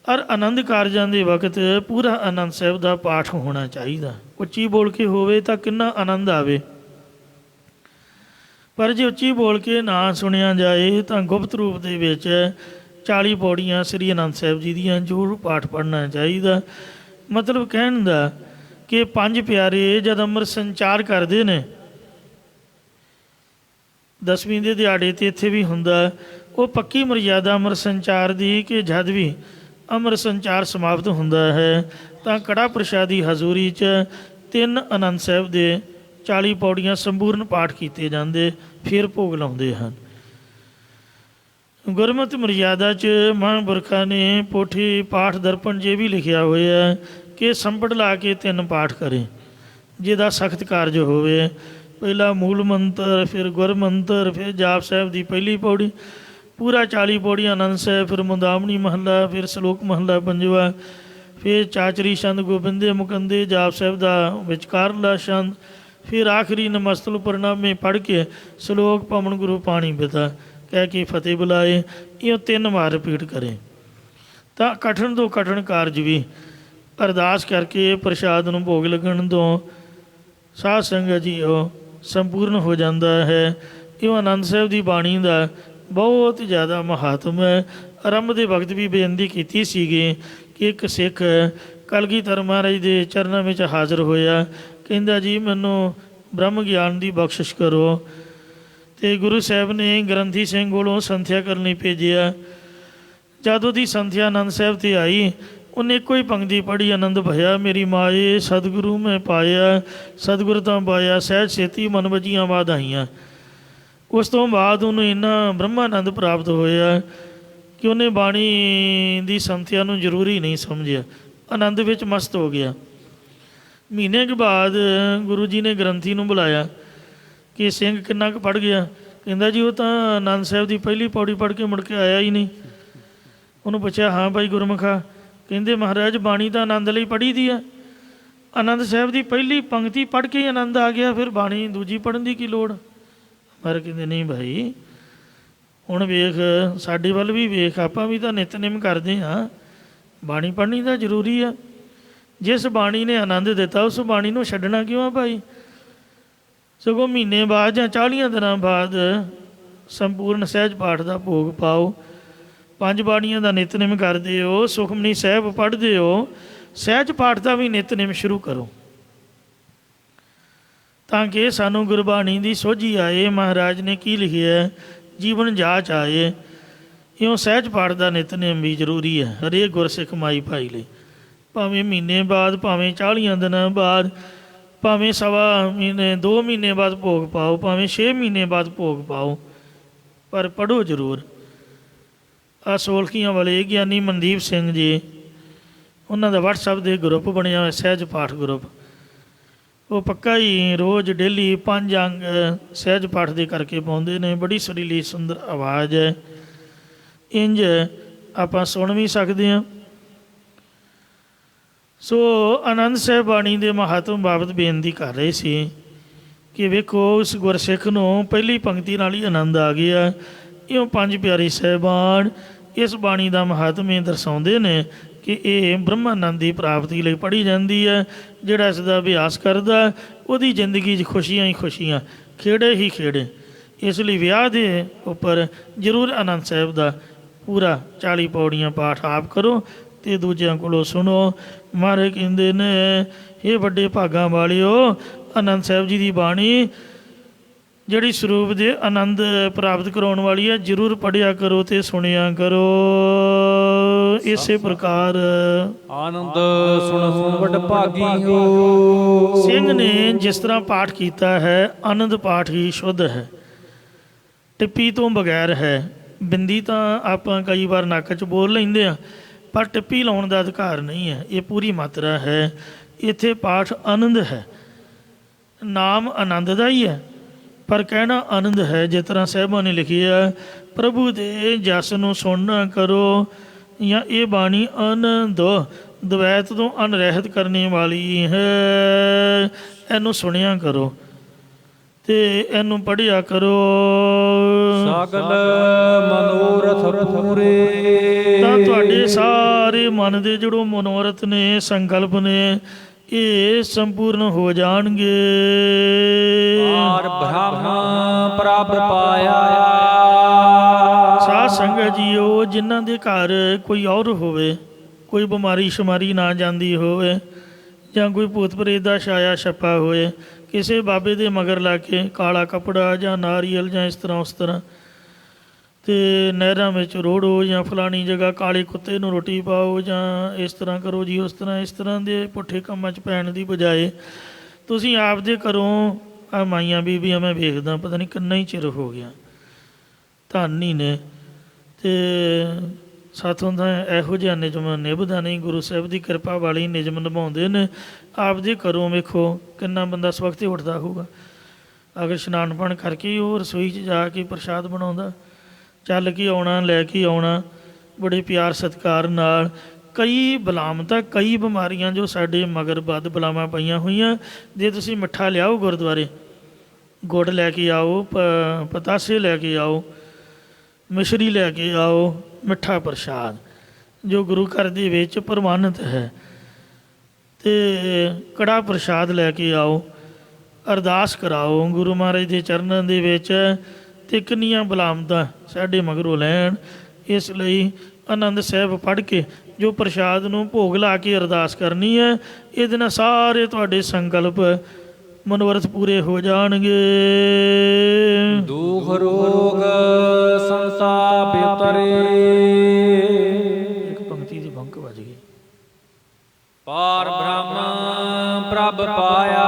ਔਰ ਆਨੰਦ ਕਾਰਜਾਂ ਦੇ ਵਕਤ ਪੂਰਾ ਆਨੰਦ ਸਾਹਿਬ ਦਾ ਪਾਠ ਹੋਣਾ ਚਾਹੀਦਾ। ਉੱਚੀ ਬੋਲ ਕੇ ਹੋਵੇ ਤਾਂ ਕਿੰਨਾ ਆਨੰਦ ਆਵੇ, ਪਰ ਜੇ ਉੱਚੀ ਬੋਲ ਕੇ ਨਾ ਸੁਣਿਆ ਜਾਏ ਤਾਂ ਗੁਪਤ ਰੂਪ ਦੇ ਵਿੱਚ 40 ਪੌੜੀਆਂ ਸ੍ਰੀ ਆਨੰਦ ਸਾਹਿਬ ਜੀ ਦੀਆਂ ਜ਼ਰੂਰ ਪਾਠ ਪੜ੍ਹਨਾ ਚਾਹੀਦਾ। ਮਤਲਬ ਕਹਿਣ ਦਾ ਕਿ 5 ਪਿਆਰੇ ਜਦ ਅੰਮ੍ਰਿਤ ਸੰਚਾਰ ਕਰਦੇ ਨੇ, 10ਵੀਂ ਦੇ ਦਿਹਾੜੇ 'ਤੇ ਇੱਥੇ ਵੀ ਹੁੰਦਾ, ਉਹ ਪੱਕੀ ਮਰਜ਼ਾਦਾ ਅੰਮ੍ਰਿਤ ਸੰਚਾਰ ਦੀ ਕਿ ਜਦ ਵੀ ਅੰਮ੍ਰਿਤ ਸੰਚਾਰ ਸਮਾਪਤ ਹੁੰਦਾ ਹੈ ਤਾਂ ਕੜਾਹ ਪ੍ਰਸ਼ਾਦੀ ਹਜ਼ੂਰੀ 'ਚ 3 ਆਨੰਦ ਸਾਹਿਬ ਦੇ 40 ਪੌੜੀਆਂ ਸੰਪੂਰਨ ਪਾਠ ਕੀਤੇ ਜਾਂਦੇ, ਫਿਰ ਭੋਗ ਲਾਉਂਦੇ ਹਨ। ਗੁਰਮਤਿ ਮਰਜ਼ਾਦਾ 'ਚ ਮਹਾਂਪੁਰਖਾਂ ਨੇ ਪੋਥੀ ਪਾਠ ਦਰਪਣ 'ਚ ਵੀ ਲਿਖਿਆ ਹੋਇਆ ਕਿ ਸੰਪਟ ਲਾ ਕੇ 3 ਪਾਠ ਕਰੇ, ਜਿਹਦਾ ਸਖਤ ਕਾਰਜ ਹੋਵੇ। ਪਹਿਲਾ ਮੂਲ ਮੰਤਰ, ਫਿਰ ਗੁਰ ਮੰਤਰ, ਫਿਰ ਜਾਪ ਸਾਹਿਬ ਦੀ ਪਹਿਲੀ ਪੌੜੀ, ਪੂਰਾ 40 ਪੌੜੀਆਂ ਆਨੰਦ ਸਾਹਿਬ, ਫਿਰ ਮੁੰਦਾਵਣੀ ਮਹੱਲਾ, ਫਿਰ ਸਲੋਕ ਮਹੱਲਾ 5ਵਾਂ, ਫਿਰ ਚਾਚਰੀ ਛੰਦ ਗੋਬਿੰਦੇ ਮੁਕੰਦੇ ਜਾਪ ਸਾਹਿਬ ਦਾ ਵਿਚਕਾਰਲਾ ਛੰਦ, ਫਿਰ ਆਖਰੀ ਨਮਸਤਲ ਪ੍ਰਣਾਮੇ ਪੜ੍ਹ ਕੇ ਸ਼ਲੋਕ ਪਵਨ ਗੁਰੂ ਪਾਣੀ ਪਿਤਾ ਕਹਿ ਕੇ ਫਤਿਹ ਬੁਲਾਏ। ਇਹ 3 ਵਾਰ ਰਿਪੀਟ ਕਰੇ ਤਾਂ ਕਠਿਨ ਤੋਂ ਕਠਿਨ ਕਾਰਜ ਵੀ ਅਰਦਾਸ ਕਰਕੇ ਪ੍ਰਸ਼ਾਦ ਨੂੰ ਭੋਗ ਲੱਗਣ ਤੋਂ ਸਾਧ ਸੰਗਤ ਜੀ ਉਹ ਸੰਪੂਰਨ ਹੋ ਜਾਂਦਾ ਹੈ। ਇਹ ਆਨੰਦ ਸਾਹਿਬ ਦੀ ਬਾਣੀ ਦਾ ਬਹੁਤ ਜ਼ਿਆਦਾ ਮਹਾਤਮ ਹੈ। ਆਰੰਭ ਦੇ ਵਕਤ ਵੀ ਬੇਨਤੀ ਕੀਤੀ ਸੀਗੀ ਕਿ ਇੱਕ ਸਿੱਖ ਕਲਗੀਧਰ ਮਹਾਰਾਜ ਦੇ ਚਰਨਾਂ ਵਿੱਚ ਹਾਜ਼ਰ ਹੋਇਆ, ਕਹਿੰਦਾ ਜੀ ਮੈਨੂੰ ਬ੍ਰਹਮ ਗਿਆਨ ਦੀ ਬਖਸ਼ਿਸ਼ ਕਰੋ। ਅਤੇ ਗੁਰੂ ਸਾਹਿਬ ਨੇ ਗ੍ਰੰਥੀ ਸਿੰਘ ਕੋਲੋਂ ਸੰਥਿਆ ਕਰਨ ਲਈ ਭੇਜਿਆ। ਜਦ ਉਹਦੀ ਸੰਥਿਆ ਆਨੰਦ ਸਾਹਿਬ 'ਤੇ ਆਈ, ਉਹਨੇ ਇੱਕੋ ਹੀ ਪੰਕਤੀ ਪੜ੍ਹੀ, ਆਨੰਦ ਭਇਆ ਮੇਰੀ ਮਾਏ ਸਤਿਗੁਰੂ ਮੈਂ ਪਾਇਆ, ਸਤਿਗੁਰ ਤਾਂ ਪਾਇਆ ਸਹਿਜ ਛੇਤੀ ਮਨ ਵਜੀਆਂ ਵਾਧਾਈਆਂ। ਉਸ ਤੋਂ ਬਾਅਦ ਉਹਨੂੰ ਇੰਨਾ ਬ੍ਰਹਮਾਨੰਦ ਪ੍ਰਾਪਤ ਹੋਇਆ ਕਿ ਉਹਨੇ ਬਾਣੀ ਦੀ ਸੰਥਿਆ ਨੂੰ ਜ਼ਰੂਰੀ ਨਹੀਂ ਸਮਝਿਆ, ਆਨੰਦ ਵਿੱਚ ਮਸਤ ਹੋ ਗਿਆ। ਮਹੀਨੇ ਕੁ ਬਾਅਦ ਗੁਰੂ ਜੀ ਨੇ ਗ੍ਰੰਥੀ ਨੂੰ ਬੁਲਾਇਆ ਕਿ ਸਿੰਘ ਕਿੰਨਾ ਕੁ ਪੜ੍ਹ ਗਿਆ। ਕਹਿੰਦਾ ਜੀ ਉਹ ਤਾਂ ਆਨੰਦ ਸਾਹਿਬ ਦੀ ਪਹਿਲੀ ਪੌੜੀ ਪੜ੍ਹ ਕੇ ਮੁੜ ਕੇ ਆਇਆ ਹੀ ਨਹੀਂ। ਉਹਨੂੰ ਪੁੱਛਿਆ ਹਾਂ ਭਾਈ ਗੁਰਮੁਖਾ? ਕਹਿੰਦੇ ਮਹਾਰਾਜ ਬਾਣੀ ਤਾਂ ਆਨੰਦ ਲਈ ਪੜ੍ਹੀ ਦੀ ਆ, ਆਨੰਦ ਸਾਹਿਬ ਦੀ ਪਹਿਲੀ ਪੰਕਤੀ ਪੜ੍ਹ ਕੇ ਹੀ ਆਨੰਦ ਆ ਗਿਆ, ਫਿਰ ਬਾਣੀ ਦੂਜੀ ਪੜ੍ਹਨ ਦੀ ਕੀ ਲੋੜ? ਪਰ ਕਹਿੰਦੇ ਨਹੀਂ ਭਾਈ, ਹੁਣ ਵੇਖ ਸਾਡੇ ਵੱਲ ਵੀ ਵੇਖ, ਆਪਾਂ ਵੀ ਤਾਂ ਨਿਤਨੇਮ ਕਰਦੇ ਹਾਂ, ਬਾਣੀ ਪੜ੍ਹਨੀ ਤਾਂ ਜ਼ਰੂਰੀ ਆ। ਜਿਸ ਬਾਣੀ ਨੇ ਆਨੰਦ ਦਿੱਤਾ ਉਸ ਬਾਣੀ ਨੂੰ ਛੱਡਣਾ ਕਿਉਂ ਆ ਭਾਈ? ਸਗੋਂ ਮਹੀਨੇ ਬਾਅਦ ਜਾਂ 40 ਦਿਨਾਂ ਬਾਅਦ ਸੰਪੂਰਨ ਸਹਿਜ ਪਾਠ ਦਾ ਭੋਗ ਪਾਓ, 5 ਬਾਣੀਆਂ ਦਾ ਨਿਤਨੇਮ ਕਰਦੇ ਹੋ, ਸੁਖਮਨੀ ਸਾਹਿਬ ਪੜ੍ਹਦੇ ਹੋ, ਸਹਿਜ ਪਾਠ ਦਾ ਵੀ ਨਿਤਨੇਮ ਸ਼ੁਰੂ ਕਰੋ ਤਾਂ ਕਿ ਸਾਨੂੰ ਗੁਰਬਾਣੀ ਦੀ ਸੋਝੀ ਆਏ, ਮਹਾਰਾਜ ਨੇ ਕੀ ਲਿਖਿਆ ਜੀਵਨ ਜਾਚ ਆਏ। ਇਉਂ ਸਹਿਜ ਪਾਠ ਦਾ ਨਿਤਨੇਮ ਵੀ ਜ਼ਰੂਰੀ ਹੈ ਹਰੇਕ ਗੁਰਸਿੱਖ ਮਾਈ ਭਾਈ ਲਈ, ਭਾਵੇਂ ਮਹੀਨੇ ਬਾਅਦ, ਭਾਵੇਂ 40 ਦਿਨਾਂ ਬਾਅਦ, ਭਾਵੇਂ ਸਵਾ ਮਹੀਨੇ 2 ਮਹੀਨੇ ਬਾਅਦ ਭੋਗ ਪਾਓ, ਭਾਵੇਂ 6 ਮਹੀਨੇ ਬਾਅਦ ਭੋਗ ਪਾਓ, ਪਰ ਪੜ੍ਹੋ ਜ਼ਰੂਰ। ਆਹ ਸੋਲਖੀਆਂ ਵਾਲੇ ਗਿਆਨੀ ਮਨਦੀਪ ਸਿੰਘ ਜੀ, ਉਹਨਾਂ ਦਾ ਵਟਸਐਪ ਦੇ ਗਰੁੱਪ ਬਣਿਆ ਹੋਇਆ ਸਹਿਜ ਪਾਠ ਗਰੁੱਪ, ਉਹ ਪੱਕਾ ਹੀ ਰੋਜ਼ ਡੇਲੀ 5 ਅੰਗ ਸਹਿਜ ਪਾਠ ਦੇ ਕਰਕੇ ਪਾਉਂਦੇ ਨੇ। ਬੜੀ ਸੁਰੀਲੀ ਸੁੰਦਰ ਆਵਾਜ਼ ਹੈ, ਇੰਝ ਆਪਾਂ ਸੁਣ ਵੀ ਸਕਦੇ ਹਾਂ। ਸੋ ਆਨੰਦ ਸਾਹਿਬ ਬਾਣੀ ਦੇ ਮਹਾਤਮ ਬਾਬਤ ਬੇਨਤੀ ਕਰ ਰਹੇ ਸੀ ਕਿ ਵੇਖੋ ਉਸ ਗੁਰਸਿੱਖ ਨੂੰ ਪਹਿਲੀ ਪੰਕਤੀ ਨਾਲ ਹੀ ਆਨੰਦ ਆ ਗਿਆ। ਇਉਂ 5 ਪਿਆਰੇ ਸਾਹਿਬਾਨ ਇਸ ਬਾਣੀ ਦਾ ਮਹਾਤਮ ਇਹ ਦਰਸਾਉਂਦੇ ਨੇ ਕਿ ਇਹ ਬ੍ਰਹਮਾਨੰਦ ਦੀ ਪ੍ਰਾਪਤੀ ਲਈ ਪੜ੍ਹੀ ਜਾਂਦੀ ਹੈ। ਜਿਹੜਾ ਇਸ ਦਾ ਅਭਿਆਸ ਕਰਦਾ ਉਹਦੀ ਜ਼ਿੰਦਗੀ 'ਚ ਖੁਸ਼ੀਆਂ ਹੀ ਖੁਸ਼ੀਆਂ, ਖੇੜੇ ਹੀ ਖੇੜੇ। ਇਸ ਲਈ ਵਿਆਹ ਦੇ ਉੱਪਰ ਜ਼ਰੂਰ ਆਨੰਦ ਸਾਹਿਬ ਦਾ ਪੂਰਾ 40 ਪੌੜੀਆਂ ਪਾਠ ਆਪ ਕਰੋ ਅਤੇ ਦੂਜਿਆਂ ਕੋਲੋਂ ਸੁਣੋ। ਮਹਾਰਾਜ ਕਹਿੰਦੇ ਨੇ ਇਹ ਵੱਡੇ ਭਾਗਾਂ ਵਾਲਿਓ, ਆਨੰਦ ਸਾਹਿਬ ਜੀ ਦੀ ਬਾਣੀ ਜਿਹੜੀ ਸਰੂਪ ਦੇ ਆਨੰਦ ਪ੍ਰਾਪਤ ਕਰਾਉਣ ਵਾਲੀ ਹੈ, ਜ਼ਰੂਰ ਪੜ੍ਹਿਆ ਕਰੋ ਅਤੇ ਸੁਣਿਆ ਕਰੋ। ਇਸੇ ਪ੍ਰਕਾਰ ਆਨੰਦ ਸੁਣ ਵੱਡ ਭਾਗੀ ਹੋ। ਸਿੰਘ ਨੇ ਜਿਸ ਤਰ੍ਹਾਂ ਪਾਠ ਕੀਤਾ ਹੈ, ਆਨੰਦ ਪਾਠ ਹੀ ਸ਼ੁੱਧ ਹੈ, ਟਿੱਪੀ ਤੋਂ ਬਗੈਰ ਹੈ। ਬਿੰਦੀ ਤਾਂ ਆਪਾਂ ਕਈ ਵਾਰ ਨੱਕ 'ਚ ਬੋਲ ਲੈਂਦੇ ਹਾਂ, ਪਰ ਟਿੱਪੀ ਲਾਉਣ ਦਾ ਅਧਿਕਾਰ ਨਹੀਂ ਹੈ। ਇਹ ਪੂਰੀ ਮਾਤਰਾ ਹੈ। ਇੱਥੇ ਪਾਠ ਆਨੰਦ ਹੈ, ਨਾਮ ਆਨੰਦ ਦਾ ਹੀ ਹੈ, ਪਰ ਕਹਿਣਾ ਆਨੰਦ ਹੈ। ਜਿਸ ਤਰ੍ਹਾਂ ਸਾਹਿਬਾਂ ਨੇ ਲਿਖਿਆ, ਪ੍ਰਭੂ ਦੇ ਜਸ ਨੂੰ ਸੁਣਨਾ ਕਰੋ, ਜਾਂ ਇਹ ਬਾਣੀ ਆਨੰਦ ਦਵੈਤ ਤੋਂ ਅਨਰਹਿਤ ਕਰਨੇ ਵਾਲੀ ਹੈ। ਇਹਨੂੰ ਸੁਣਿਆ ਕਰੋ ਅਤੇ ਇਹਨੂੰ ਪੜ੍ਹਿਆ ਕਰੋ। ਸਗਲ ਮਨੋਰਥ ਪੂਰੇ, ਤਾਂ ਤੁਹਾਡੇ ਸਾਰੇ ਮਨ ਦੇ ਜਿਹੜੇ ਮਨੋਰਥ ਨੇ, ਸੰਕਲਪ ਨੇ, ਇਹ ਸੰਪੂਰਨ ਹੋ ਜਾਣਗੇ। ਪਾਰ ਬ੍ਰਹਮ ਪ੍ਰਭ ਪਾਇਆ। ਸਾਧ ਸੰਗਤ ਜੀਓ, ਜਿਨ੍ਹਾਂ ਦੇ ਘਰ ਕੋਈ ਔਰ ਹੋਵੇ, ਕੋਈ ਬਿਮਾਰੀ ਸ਼ਮਾਰੀ ਨਾ ਜਾਂਦੀ ਹੋਵੇ, ਜਾਂ ਕੋਈ ਭੂਤ ਪ੍ਰੇਤ ਦਾ ਛਾਇਆ ਛੱਪਾ ਹੋਏ, ਕਿਸੇ ਬਾਬੇ ਦੇ ਮਗਰ ਲਾ ਕੇ ਕਾਲਾ ਕੱਪੜਾ ਜਾਂ ਨਾਰੀਅਲ ਜਾਂ ਇਸ ਤਰ੍ਹਾਂ ਉਸ ਤਰ੍ਹਾਂ, ਅਤੇ ਨਹਿਰਾਂ ਵਿੱਚ ਰੋੜੋ, ਜਾਂ ਫਲਾਣੀ ਜਗ੍ਹਾ ਕਾਲੇ ਕੁੱਤੇ ਨੂੰ ਰੋਟੀ ਪਾਓ, ਜਾਂ ਇਸ ਤਰ੍ਹਾਂ ਕਰੋ ਜੀ, ਉਸ ਤਰ੍ਹਾਂ ਦੇ ਪੁੱਠੇ ਕੰਮਾਂ 'ਚ ਪੈਣ ਦੀ ਬਜਾਏ ਤੁਸੀਂ ਆਪਦੇ ਘਰੋਂ ਆਹ ਮਾਈਆਂ ਬੀਬੀਆਂ ਮੈਂ ਵੇਖਦਾ ਪਤਾ ਨਹੀਂ ਕਿੰਨਾ ਹੀ ਚਿਰ ਹੋ ਗਿਆ, ਧਾਨੀ ਨੇ, ਅਤੇ ਸਾਥੋਂ ਤਾਂ ਇਹੋ ਜਿਹਾ ਨਿਯਮ ਨਿਭਦਾ ਨਹੀਂ। ਗੁਰੂ ਸਾਹਿਬ ਦੀ ਕਿਰਪਾ ਵਾਲੀ ਨਿਯਮ ਨਿਭਾਉਂਦੇ ਨੇ। ਆਪਦੇ ਘਰੋਂ ਵੇਖੋ ਕਿੰਨਾ ਬੰਦਾ ਸਵਖਤੇ ਉੱਠਦਾ ਹੋਊਗਾ, ਅਗਰ ਇਸ਼ਨਾਨ ਪਾਣ ਕਰਕੇ ਉਹ ਰਸੋਈ 'ਚ ਜਾ ਕੇ ਪ੍ਰਸ਼ਾਦ ਬਣਾਉਂਦਾ, ਚੱਲ ਕੇ ਆਉਣਾ, ਲੈ ਕੇ ਆਉਣਾ, ਬੜੇ ਪਿਆਰ ਸਤਿਕਾਰ ਨਾਲ, ਕਈ ਬਲਾਮਤਾਂ, ਕਈ ਬਿਮਾਰੀਆਂ ਜੋ ਸਾਡੇ ਮਗਰ ਬਦ ਬਲਾਵਾਂ ਪਈਆਂ ਹੋਈਆਂ। ਜੇ ਤੁਸੀਂ ਮਿੱਠਾ ਲਿਆਓ ਗੁਰਦੁਆਰੇ, ਗੁੜ ਲੈ ਕੇ ਆਓ, ਪਤਾਸੇ ਲੈ ਕੇ ਆਓ, ਮਿਸ਼ਰੀ ਲੈ ਕੇ ਆਓ, ਮਿੱਠਾ ਪ੍ਰਸ਼ਾਦ ਜੋ ਗੁਰੂ ਘਰ ਦੇ ਵਿੱਚ ਪ੍ਰਵਾਨਿਤ ਹੈ, ਅਤੇ ਕੜਾਹ ਪ੍ਰਸ਼ਾਦ ਲੈ ਕੇ ਆਓ, ਅਰਦਾਸ ਕਰਾਓ ਗੁਰੂ ਮਹਾਰਾਜ ਦੇ ਚਰਨਾਂ ਦੇ ਵਿੱਚ, ਅਤੇ ਕਿੰਨੀਆਂ ਬਲਾਮਤਾਂ ਸਾਡੇ ਮਗਰੋਂ ਲੈਣ। ਇਸ ਲਈ ਆਨੰਦ ਸਾਹਿਬ ਪੜ੍ਹ ਕੇ ਜੋ ਪ੍ਰਸ਼ਾਦ ਨੂੰ ਭੋਗ ਲਾ ਕੇ ਅਰਦਾਸ ਕਰਨੀ ਹੈ, ਇਹਦੇ ਨਾਲ ਸਾਰੇ ਤੁਹਾਡੇ ਸੰਕਲਪ ਮਨੋਰਥ ਪੂਰੇ ਹੋ ਜਾਣਗੇ। ਦੁਖ ਰੋਗ ਸੰਤਾਪ ਉਤਰੇ। ਇੱਕ ਪੰਕਤੀ ਦੀ ਬੰਕ ਵੱਜ ਗਈ। ਪਾਰ ਬ੍ਰਹਮ ਪ੍ਰਭ ਪਾਇਆ।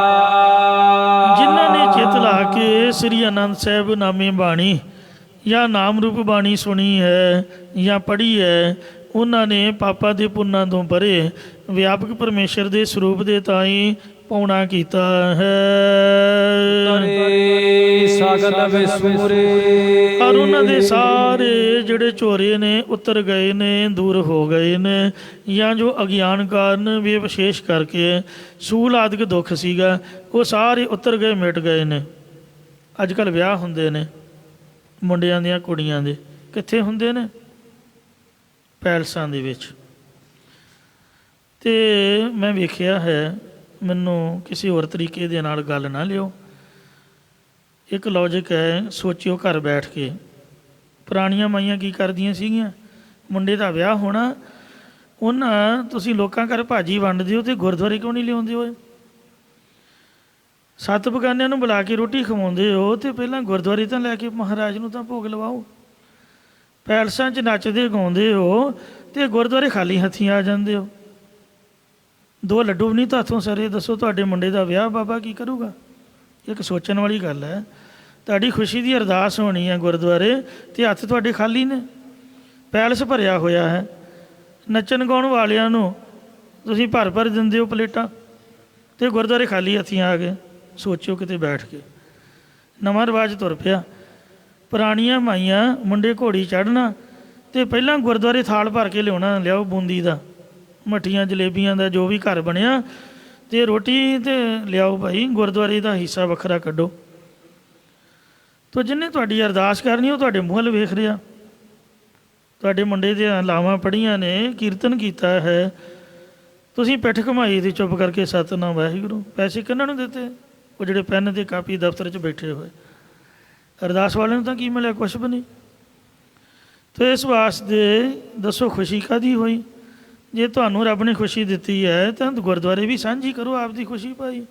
ਜਿਨ੍ਹਾਂ ਨੇ ਚਿੱਤ ਲਾ ਕੇ ਸ੍ਰੀ ਆਨੰਦ ਸਾਹਿਬ ਨਾਮੇ ਬਾਣੀ ਜਾਂ ਨਾਮ ਰੂਪ ਬਾਣੀ ਸੁਣੀ ਹੈ ਜਾਂ ਪੜ੍ਹੀ ਹੈ, ਉਹਨਾਂ ਨੇ ਪਾਪਾਂ ਦੇ ਪੁੰਨਾਂ ਤੋਂ ਪਰੇ ਵਿਆਪਕ ਪਰਮੇਸ਼ਰ ਦੇ ਸਰੂਪ ਦੇ ਤਾਈਂ ਪਾਉਣਾ ਕੀਤਾ ਹੈ। ਸਗਲ ਵਿਸੂਰੇ। ਔਰ ਉਹਨਾਂ ਦੇ ਸਾਰੇ ਜਿਹੜੇ ਝੋਰੇ ਨੇ ਉਤਰ ਗਏ ਨੇ, ਦੂਰ ਹੋ ਗਏ ਨੇ, ਜਾਂ ਜੋ ਅਗਿਆਨ ਕਾਰਨ ਵੀ ਵਿਸ਼ੇਸ਼ ਕਰਕੇ ਸੂਲ ਆਦਿਕ ਦੁੱਖ ਸੀਗਾ, ਉਹ ਸਾਰੇ ਉਤਰ ਗਏ, ਮਿਟ ਗਏ ਨੇ। ਅੱਜ ਕੱਲ੍ਹ ਵਿਆਹ ਹੁੰਦੇ ਨੇ ਮੁੰਡਿਆਂ ਦੀਆਂ ਕੁੜੀਆਂ ਦੇ, ਕਿੱਥੇ ਹੁੰਦੇ ਨੇ? ਪੈਲਸਾਂ ਦੇ ਵਿੱਚ। ਅਤੇ ਮੈਂ ਵੇਖਿਆ ਹੈ, ਮੈਨੂੰ ਕਿਸੇ ਹੋਰ ਤਰੀਕੇ ਦੇ ਨਾਲ ਗੱਲ ਨਾ ਲਿਓ, ਇੱਕ ਲੌਜਿਕ ਹੈ, ਸੋਚਿਓ ਘਰ ਬੈਠ ਕੇ। ਪੁਰਾਣੀਆਂ ਮਾਈਆਂ ਕੀ ਕਰਦੀਆਂ ਸੀਗੀਆਂ? ਮੁੰਡੇ ਦਾ ਵਿਆਹ ਹੋਣਾ, ਉਹਨਾਂ ਤੁਸੀਂ ਲੋਕਾਂ ਘਰ ਭਾਜੀ ਵੰਡਦੇ ਹੋ ਅਤੇ ਗੁਰਦੁਆਰੇ ਕਿਉਂ ਨਹੀਂ ਲਿਆਉਂਦੇ ਹੋਏ? 7 ਬਗਾਨਿਆਂ ਨੂੰ ਬੁਲਾ ਕੇ ਰੋਟੀ ਖਵਾਉਂਦੇ ਹੋ, ਅਤੇ ਪਹਿਲਾਂ ਗੁਰਦੁਆਰੇ ਤਾਂ ਲੈ ਕੇ ਮਹਾਰਾਜ ਨੂੰ ਤਾਂ ਭੋਗ ਲਵਾਓ। ਪੈਲਸਾਂ 'ਚ ਨੱਚਦੇ ਗਾਉਂਦੇ ਹੋ ਅਤੇ ਗੁਰਦੁਆਰੇ ਖਾਲੀ ਹੱਥੀਂ ਆ ਜਾਂਦੇ ਹੋ। 2 ਲੱਡੂ ਵੀ ਨਹੀਂ ਤਾਂ ਹੱਥੋਂ ਸਰੇ। ਦੱਸੋ ਤੁਹਾਡੇ ਮੁੰਡੇ ਦਾ ਵਿਆਹ ਬਾਬਾ ਕੀ ਕਰੂਗਾ? ਇੱਕ ਸੋਚਣ ਵਾਲੀ ਗੱਲ ਹੈ। ਤੁਹਾਡੀ ਖੁਸ਼ੀ ਦੀ ਅਰਦਾਸ ਹੋਣੀ ਹੈ ਗੁਰਦੁਆਰੇ, ਅਤੇ ਹੱਥ ਤੁਹਾਡੇ ਖਾਲੀ ਨੇ, ਪੈਲਸ ਭਰਿਆ ਹੋਇਆ ਹੈ। ਨੱਚਣ ਗਾਉਣ ਵਾਲਿਆਂ ਨੂੰ ਤੁਸੀਂ ਭਰ ਭਰ ਦਿੰਦੇ ਹੋ ਪਲੇਟਾਂ, ਅਤੇ ਗੁਰਦੁਆਰੇ ਖਾਲੀ ਹੱਥੀਂ ਆ ਗਏ। ਸੋਚਿਓ ਕਿਤੇ ਬੈਠ ਕੇ। ਨਵਾਂ ਰਿਵਾਜ ਤੁਰ ਪਿਆ। ਪੁਰਾਣੀਆਂ ਮਾਈਆਂ ਮੁੰਡੇ ਘੋੜੀ ਚੜ੍ਹਨਾ ਅਤੇ ਪਹਿਲਾਂ ਗੁਰਦੁਆਰੇ ਥਾਲ ਭਰ ਕੇ ਲਿਆਉਣਾ, ਲਿਆਓ ਬੂੰਦੀ ਦਾ, ਮੱਠੀਆਂ ਜਲੇਬੀਆਂ ਦਾ, ਜੋ ਵੀ ਘਰ ਬਣਿਆ, ਅਤੇ ਰੋਟੀ ਅਤੇ ਲਿਆਓ ਭਾਈ, ਗੁਰਦੁਆਰੇ ਦਾ ਹਿੱਸਾ ਵੱਖਰਾ ਕੱਢੋ। ਤੋ ਜਿਹਨੇ ਤੁਹਾਡੀ ਅਰਦਾਸ ਕਰਨੀ ਉਹ ਤੁਹਾਡੇ ਮੂੰਹ ਵੱਲ ਵੇਖ ਰਿਹਾ। ਤੁਹਾਡੇ ਮੁੰਡੇ ਦੀਆਂ ਲਾਵਾਂ ਪੜ੍ਹੀਆਂ ਨੇ, ਕੀਰਤਨ ਕੀਤਾ ਹੈ, ਤੁਸੀਂ ਪਿੱਠ ਘੁਮਾਈ ਦੀ ਚੁੱਪ ਕਰਕੇ ਸਤਿਨਾਮ ਵਾਹਿਗੁਰੂ। ਪੈਸੇ ਕਿਹਨਾਂ ਨੂੰ ਦਿੱਤੇ? ਉਹ ਜਿਹੜੇ ਪੈਨ ਅਤੇ ਕਾਪੀ ਦਫ਼ਤਰ 'ਚ ਬੈਠੇ ਹੋਏ। ਅਰਦਾਸ ਵਾਲੇ ਨੂੰ ਤਾਂ ਕੀ ਮਿਲਿਆ? ਕੁਛ ਵੀ ਨਹੀਂ। ਅਤੇ ਇਸ ਵਾਸਤੇ ਦੱਸੋ ਖੁਸ਼ੀ ਕਾਹਦੀ ਹੋਈ? ਜੇ ਤੁਹਾਨੂੰ ਰੱਬ ਨੇ ਖੁਸ਼ੀ ਦਿੱਤੀ ਹੈ ਤਾਂ ਗੁਰਦੁਆਰੇ ਵੀ ਸਾਂਝੀ ਕਰੋ ਆਪਦੀ ਖੁਸ਼ੀ ਭਾਈ।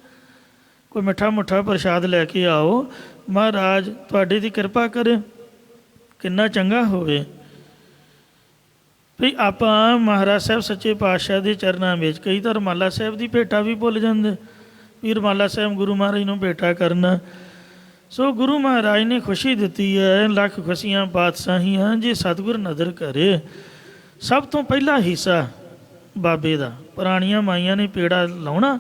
ਕੋਈ ਮਿੱਠਾ ਮੁੱਠਾ ਪ੍ਰਸ਼ਾਦ ਲੈ ਕੇ ਆਓ, ਮਹਾਰਾਜ ਤੁਹਾਡੇ ਦੀ ਕਿਰਪਾ ਕਰੇ। ਕਿੰਨਾ ਚੰਗਾ ਹੋਵੇ ਵੀ ਆਪਾਂ ਮਹਾਰਾਜ ਸਾਹਿਬ ਸੱਚੇ ਪਾਤਸ਼ਾਹ ਦੇ ਚਰਨਾਂ ਵਿੱਚ, ਕਈ ਤਾਂ ਰੁਮਾਲਾ ਸਾਹਿਬ ਦੀ ਭੇਟਾ ਵੀ ਭੁੱਲ ਜਾਂਦੇ ਵੀ ਰੁਮਾਲਾ ਸਾਹਿਬ ਗੁਰੂ ਮਹਾਰਾਜ ਨੂੰ ਭੇਟਾ ਕਰਨਾ। ਸੋ ਗੁਰੂ ਮਹਾਰਾਜ ਨੇ ਖੁਸ਼ੀ ਦਿੱਤੀ ਹੈ, ਲੱਖ ਖੁਸ਼ੀਆਂ ਪਾਤਸ਼ਾਹੀਆਂ ਜੇ ਸਤਿਗੁਰ ਨਦਰ ਕਰੇ। ਸਭ ਤੋਂ ਪਹਿਲਾ ਹਿੱਸਾ ਬਾਬੇ ਦਾ। ਪੁਰਾਣੀਆਂ ਮਾਈਆਂ ਨੇ ਪੇੜਾ ਲਾਉਣਾ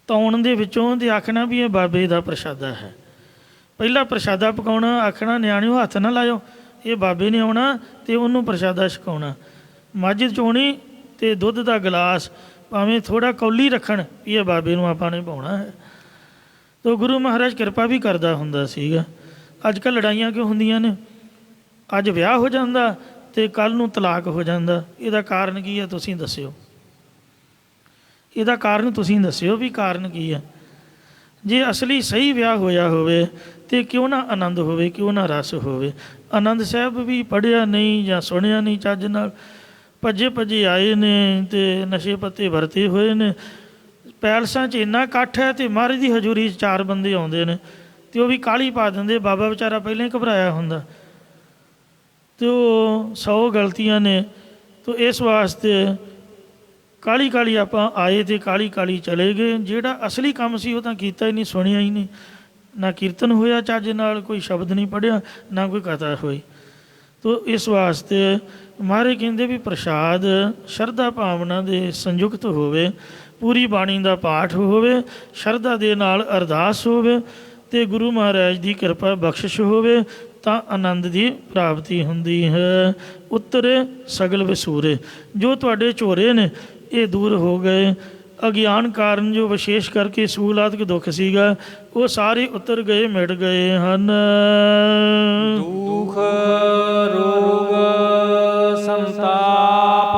ਤਾਉਣ ਦੇ ਵਿੱਚੋਂ, ਅਤੇ ਆਖਣਾ ਵੀ ਇਹ ਬਾਬੇ ਦਾ ਪ੍ਰਸ਼ਾਦਾ ਹੈ। ਪਹਿਲਾ ਪ੍ਰਸ਼ਾਦਾ ਪਕਾਉਣਾ, ਆਖਣਾ ਨਿਆਣਿਓ ਹੱਥ ਨਾ ਲਾਇਓ, ਇਹ ਬਾਬੇ ਨੇ ਆਉਣਾ ਅਤੇ ਉਹਨੂੰ ਪ੍ਰਸ਼ਾਦਾ ਛਕਾਉਣਾ। ਮੱਝ ਚੋਣੀ ਅਤੇ ਦੁੱਧ ਦਾ ਗਲਾਸ ਭਾਵੇਂ ਥੋੜ੍ਹਾ ਕੌਲੀ ਰੱਖਣ, ਵੀ ਇਹ ਬਾਬੇ ਨੂੰ ਆਪਾਂ ਨੇ ਪਾਉਣਾ ਹੈ। ਤਾਂ ਗੁਰੂ ਮਹਾਰਾਜ ਕਿਰਪਾ ਵੀ ਕਰਦਾ ਹੁੰਦਾ ਸੀਗਾ। ਅੱਜ ਕੱਲ੍ਹ ਲੜਾਈਆਂ ਕਿਉਂ ਹੁੰਦੀਆਂ ਨੇ? ਅੱਜ ਵਿਆਹ ਹੋ ਜਾਂਦਾ ਅਤੇ ਕੱਲ੍ਹ ਨੂੰ ਤਲਾਕ ਹੋ ਜਾਂਦਾ। ਇਹਦਾ ਕਾਰਨ ਕੀ ਹੈ? ਤੁਸੀਂ ਦੱਸਿਓ। ਇਹਦਾ ਕਾਰਨ ਤੁਸੀਂ ਦੱਸਿਓ ਵੀ ਕਾਰਨ ਕੀ ਹੈ। ਜੇ ਅਸਲੀ ਸਹੀ ਵਿਆਹ ਹੋਇਆ ਹੋਵੇ ਅਤੇ ਕਿਉਂ ਨਾ ਆਨੰਦ ਹੋਵੇ, ਕਿਉਂ ਨਾ ਰਸ ਹੋਵੇ। ਆਨੰਦ ਸਾਹਿਬ ਵੀ ਪੜ੍ਹਿਆ ਨਹੀਂ ਜਾਂ ਸੁਣਿਆ ਨਹੀਂ ਚੱਜ ਨਾਲ, ਭੱਜੇ ਭੱਜੇ ਆਏ ਨੇ ਅਤੇ ਨਸ਼ੇ ਪੱਤੇ ਵਰਤੇ ਹੋਏ ਨੇ। ਪੈਲਸਾਂ 'ਚ ਇੰਨਾ ਇਕੱਠ ਹੈ ਅਤੇ ਮਹਾਰਾਜ ਦੀ ਹਜ਼ੂਰੀ 'ਚ 4 ਬੰਦੇ ਆਉਂਦੇ ਨੇ ਅਤੇ ਉਹ ਵੀ ਕਾਹਲੀ ਪਾ ਦਿੰਦੇ। ਬਾਬਾ ਵਿਚਾਰਾ ਪਹਿਲਾਂ ਹੀ ਘਬਰਾਇਆ ਹੁੰਦਾ ਅਤੇ ਉਹ 100 ਗਲਤੀਆਂ ਨੇ। ਤੋ ਇਸ ਵਾਸਤੇ ਕਾਹਲੀ ਕਾਹਲੀ ਆਪਾਂ ਆਏ ਅਤੇ ਕਾਹਲੀ ਕਾਹਲੀ ਚਲੇ ਗਏ। ਜਿਹੜਾ ਅਸਲੀ ਕੰਮ ਸੀ ਉਹ ਤਾਂ ਕੀਤਾ ਹੀ ਨਹੀਂ, ਸੁਣਿਆ ਹੀ ਨਹੀਂ। ਨਾ ਕੀਰਤਨ ਹੋਇਆ ਚੱਜ ਨਾਲ, ਕੋਈ ਸ਼ਬਦ ਨਹੀਂ ਪੜ੍ਹਿਆ, ਨਾ ਕੋਈ ਕਥਾ ਹੋਈ। ਤੋ ਇਸ ਵਾਸਤੇ ਮਹਾਰਾਜ ਕਹਿੰਦੇ ਵੀ ਪ੍ਰਸ਼ਾਦ ਸ਼ਰਧਾ ਭਾਵਨਾ ਦੇ ਸੰਯੁਕਤ ਹੋਵੇ, ਪੂਰੀ ਬਾਣੀ ਦਾ ਪਾਠ ਹੋਵੇ, ਸ਼ਰਧਾ ਦੇ ਨਾਲ ਅਰਦਾਸ ਹੋਵੇ ਅਤੇ ਗੁਰੂ ਮਹਾਰਾਜ ਦੀ ਕਿਰਪਾ ਬਖਸ਼ਿਸ਼ ਹੋਵੇ। ਤਾਂ ਆਨੰਦ ਦੀ ਪ੍ਰਾਪਤੀ ਹੁੰਦੀ ਹੈ। ਉੱਤਰੇ ਸਗਲ ਵਿਸੂਰੇ, ਜੋ ਤੁਹਾਡੇ ਝੋਰੇ ਨੇ ਇਹ ਦੂਰ ਹੋ ਗਏ। ਅਗਿਆਨ ਕਾਰਨ ਜੋ ਵਿਸ਼ੇਸ਼ ਕਰਕੇ ਸੂਲਾਤਕ ਦੁੱਖ ਸੀਗਾ ਉਹ ਸਾਰੇ ਉਤਰ ਗਏ, ਮਿਟ ਗਏ ਹਨ। ਦੁਖ ਰੋਗ ਸੰਤਾਪ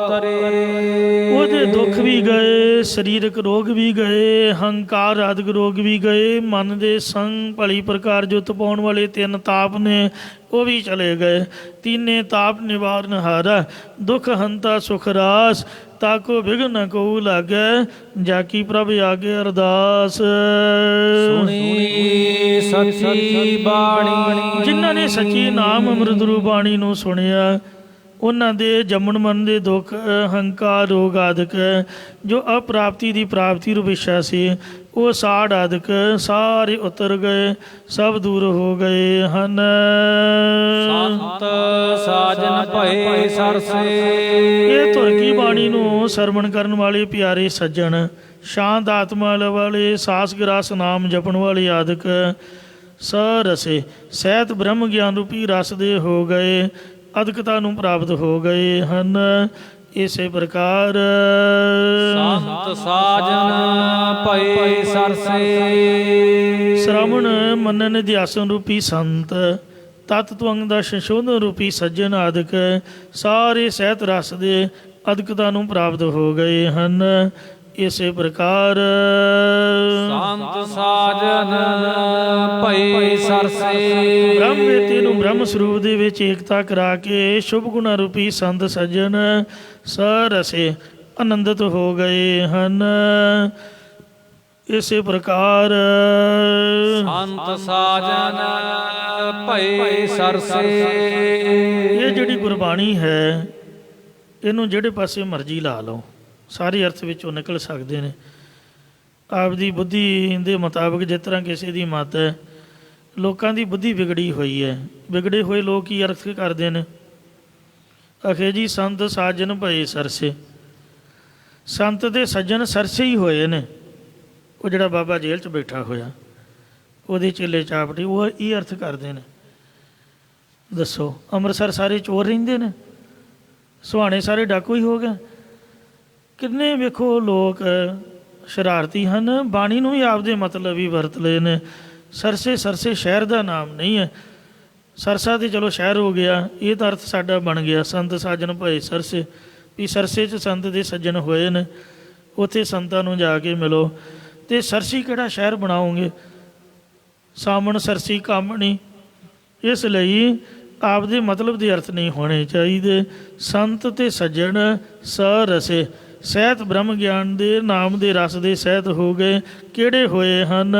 ਉਤਰੇ, ਉਹਦੇ ਦੁੱਖ ਵੀ ਗਏ, ਸਰੀਰਕ ਰੋਗ ਵੀ ਗਏ, ਹੰਕਾਰ ਆਦਿਕ ਰੋਗ ਵੀ ਗਏ, ਮਨ ਦੇ ਸੰਗ ਭਲੀ ਪ੍ਰਕਾਰ ਜੋ ਤਪਾਉਣ ਵਾਲੇ 3 ਤਾਪ ਨੇ ਉਹ ਵੀ ਚਲੇ ਗਏ। ਤੀਨੇ ਤਾਪ ਨਿਵਾਰਨ ਹਾਰਾ, ਦੁਖ ਹੰਤਾ ਸੁਖ ਰਾਸ, ਤਾਕੋ ਵਿਘਨ ਨ ਕੋ ਲਾਗੈ, ਜਾ ਕੀ ਪ੍ਰਭ ਆਗੇ ਅਰਦਾਸ। ਸੁਣੀ ਸੱਚੀ ਬਾਣੀ, ਜਿਨ੍ਹਾਂ ਨੇ ਸੱਚੀ ਨਾਮ ਅੰਮ੍ਰਿਤ ਰੂਪ ਬਾਣੀ ਨੂੰ ਸੁਣਿਆ ਉਹਨਾਂ ਦੇ ਜੰਮਣ ਮਰਨ ਦੇ ਦੁੱਖ, ਹੰਕਾਰ, ਰੋਗ ਆਦਿਕ ਜੋ ਅਪ੍ਰਾਪਤੀ ਦੀ ਪ੍ਰਾਪਤੀ ਰੂਪ ਇੱਛਾ ਸੀ ਉਹ ਸਾੜ ਆਦਿਕ ਸਾਰੇ ਉਤਰ ਗਏ, ਸਭ ਦੂਰ ਹੋ ਗਏ ਹਨ। ਸੰਤ ਸਾਜਨ ਭਏ ਸਰਸੇ, ਇਹ ਧੁਰ ਕੀ ਬਾਣੀ ਨੂੰ ਸਰਵਣ ਕਰਨ ਵਾਲੇ ਪਿਆਰੇ ਸੱਜਣ, ਸ਼ਾਂਤ ਆਤਮਾ ਵਾਲੇ, ਸਾਸ ਗਰਾਸ ਨਾਮ ਜਪਣ ਵਾਲੇ ਆਦਿਕ ਸਰਸੇ ਸਹਿਤ ਬ੍ਰਹਮ ਗਿਆਨ ਰੂਪੀ ਰਸ ਦੇ ਹੋ ਗਏ, ਅਦਕਤਾ ਨੂੰ ਪ੍ਰਾਪਤ ਹੋ ਗਏ ਹਨ। ਇਸੇ ਪ੍ਰਕਾਰ ਸੰਤ ਸਾਜਨ ਭਏ ਸਰਸੇ, ਸ਼੍ਰਵਣ ਮੰਨਨ ਅਧਿਆਸਨ ਰੂਪੀ ਸੰਤ, ਤਤ ਤੁਅੰਗ ਦਾ ਸੰਸ਼ੋਧਨ ਰੂਪੀ ਸੱਜਣ ਆਦਿਕ ਸਾਰੇ ਸਹਿਤ ਰਸ ਦੇ ਅਦਕਤਾ ਨੂੰ ਪ੍ਰਾਪਤ ਹੋ ਗਏ ਹਨ। ਇਸੇ ਪ੍ਰਕਾਰ ਸੰਤ ਸਾਜਨ ਭਏ ਸਰਸੇ, ਬ੍ਰਹਮ ਵੇਤੀ ਨੂੰ ਬ੍ਰਹਮ ਸਰੂਪ ਦੇ ਵਿੱਚ ਏਕਤਾ ਕਰਾ ਕੇ ਸ਼ੁਭ ਗੁਣਾ ਰੂਪੀ ਸੰਤ ਸੱਜਣ ਸਰਸੇ ਆਨੰਦਿਤ ਹੋ ਗਏ ਹਨ। ਇਸੇ ਪ੍ਰਕਾਰ ਸੰਤ ਸਾਜਨ ਭਏ ਸਰਸੇ, ਇਹ ਜਿਹੜੀ ਗੁਰਬਾਣੀ ਹੈ ਇਹਨੂੰ ਜਿਹੜੇ ਪਾਸੇ ਮਰਜ਼ੀ ਲਾ ਲਓ, ਸਾਰੇ ਅਰਥ ਵਿੱਚੋਂ ਨਿਕਲ ਸਕਦੇ ਨੇ। ਆਪਦੀ ਬੁੱਧੀ ਦੇ ਮੁਤਾਬਕ ਜਿਸ ਤਰ੍ਹਾਂ ਕਿਸੇ ਦੀ ਮੱਤ ਹੈ, ਲੋਕਾਂ ਦੀ ਬੁੱਧੀ ਵਿਗੜੀ ਹੋਈ ਹੈ, ਵਿਗੜੇ ਹੋਏ ਲੋਕ ਕੀ ਅਰਥ ਕਰਦੇ ਨੇ? ਅਖੇ ਜੀ ਸੰਤ ਸਾਜਨ ਭਏ ਸਰਸੇ, ਸੰਤ ਦੇ ਸੱਜਣ ਸਰਸੇ ਹੀ ਹੋਏ ਨੇ। ਉਹ ਜਿਹੜਾ ਬਾਬਾ ਜੇਲ੍ਹ 'ਚ ਬੈਠਾ ਹੋਇਆ ਉਹਦੇ ਚੇਲੇ ਚਾਪਟੀ ਉਹ ਇਹ ਅਰਥ ਕਰਦੇ ਨੇ। ਦੱਸੋ, ਅੰਮ੍ਰਿਤਸਰ ਸਾਰੇ ਚੋਰ ਰਹਿੰਦੇ ਨੇ, ਸੁਹਾਣੇ ਸਾਰੇ ਡਾਕੂ ਹੀ ਹੋ ਗਏ। ਕਿੰਨੇ ਵੇਖੋ ਲੋਕ ਸ਼ਰਾਰਤੀ ਹਨ, ਬਾਣੀ ਨੂੰ ਵੀ ਆਪਦੇ ਮਤਲਬ ਹੀ ਵਰਤ ਲਏ ਨੇ। ਸਰਸੇ, ਸਰਸੇ ਸ਼ਹਿਰ ਦਾ ਨਾਮ ਨਹੀਂ ਹੈ, ਸਰਸਾ ਤੇ ਚਲੋ ਸ਼ਹਿਰ ਹੋ ਗਿਆ, ਇਹ ਤਾਂ ਅਰਥ ਸਾਡਾ ਬਣ ਗਿਆ। ਸੰਤ ਸਾਜਨ ਭਏ ਸਰਸੇ, ਵੀ ਸਰਸੇ 'ਚ ਸੰਤ ਦੇ ਸੱਜਣ ਹੋਏ ਨੇ, ਉੱਥੇ ਸੰਤਾਂ ਨੂੰ ਜਾ ਕੇ ਮਿਲੋ। ਅਤੇ ਸਰਸੀ ਕਿਹੜਾ ਸ਼ਹਿਰ ਬਣਾਓਗੇ? ਸਾਮਣ ਸਰਸੀ ਕੰਮ ਨਹੀਂ। ਇਸ ਲਈ ਆਪਦੇ ਮਤਲਬ ਦੇ ਅਰਥ ਨਹੀਂ ਹੋਣੇ ਚਾਹੀਦੇ। ਸੰਤ ਅਤੇ ਸੱਜਣ ਸਰਸੇ ਸਹਿਤ ਬ੍ਰਹਮ ਗਿਆਨ ਦੇ ਨਾਮ ਦੇ ਰਸ ਦੇ ਸਹਿਤ ਹੋ ਗਏ। ਕਿਹੜੇ ਹੋਏ ਹਨ?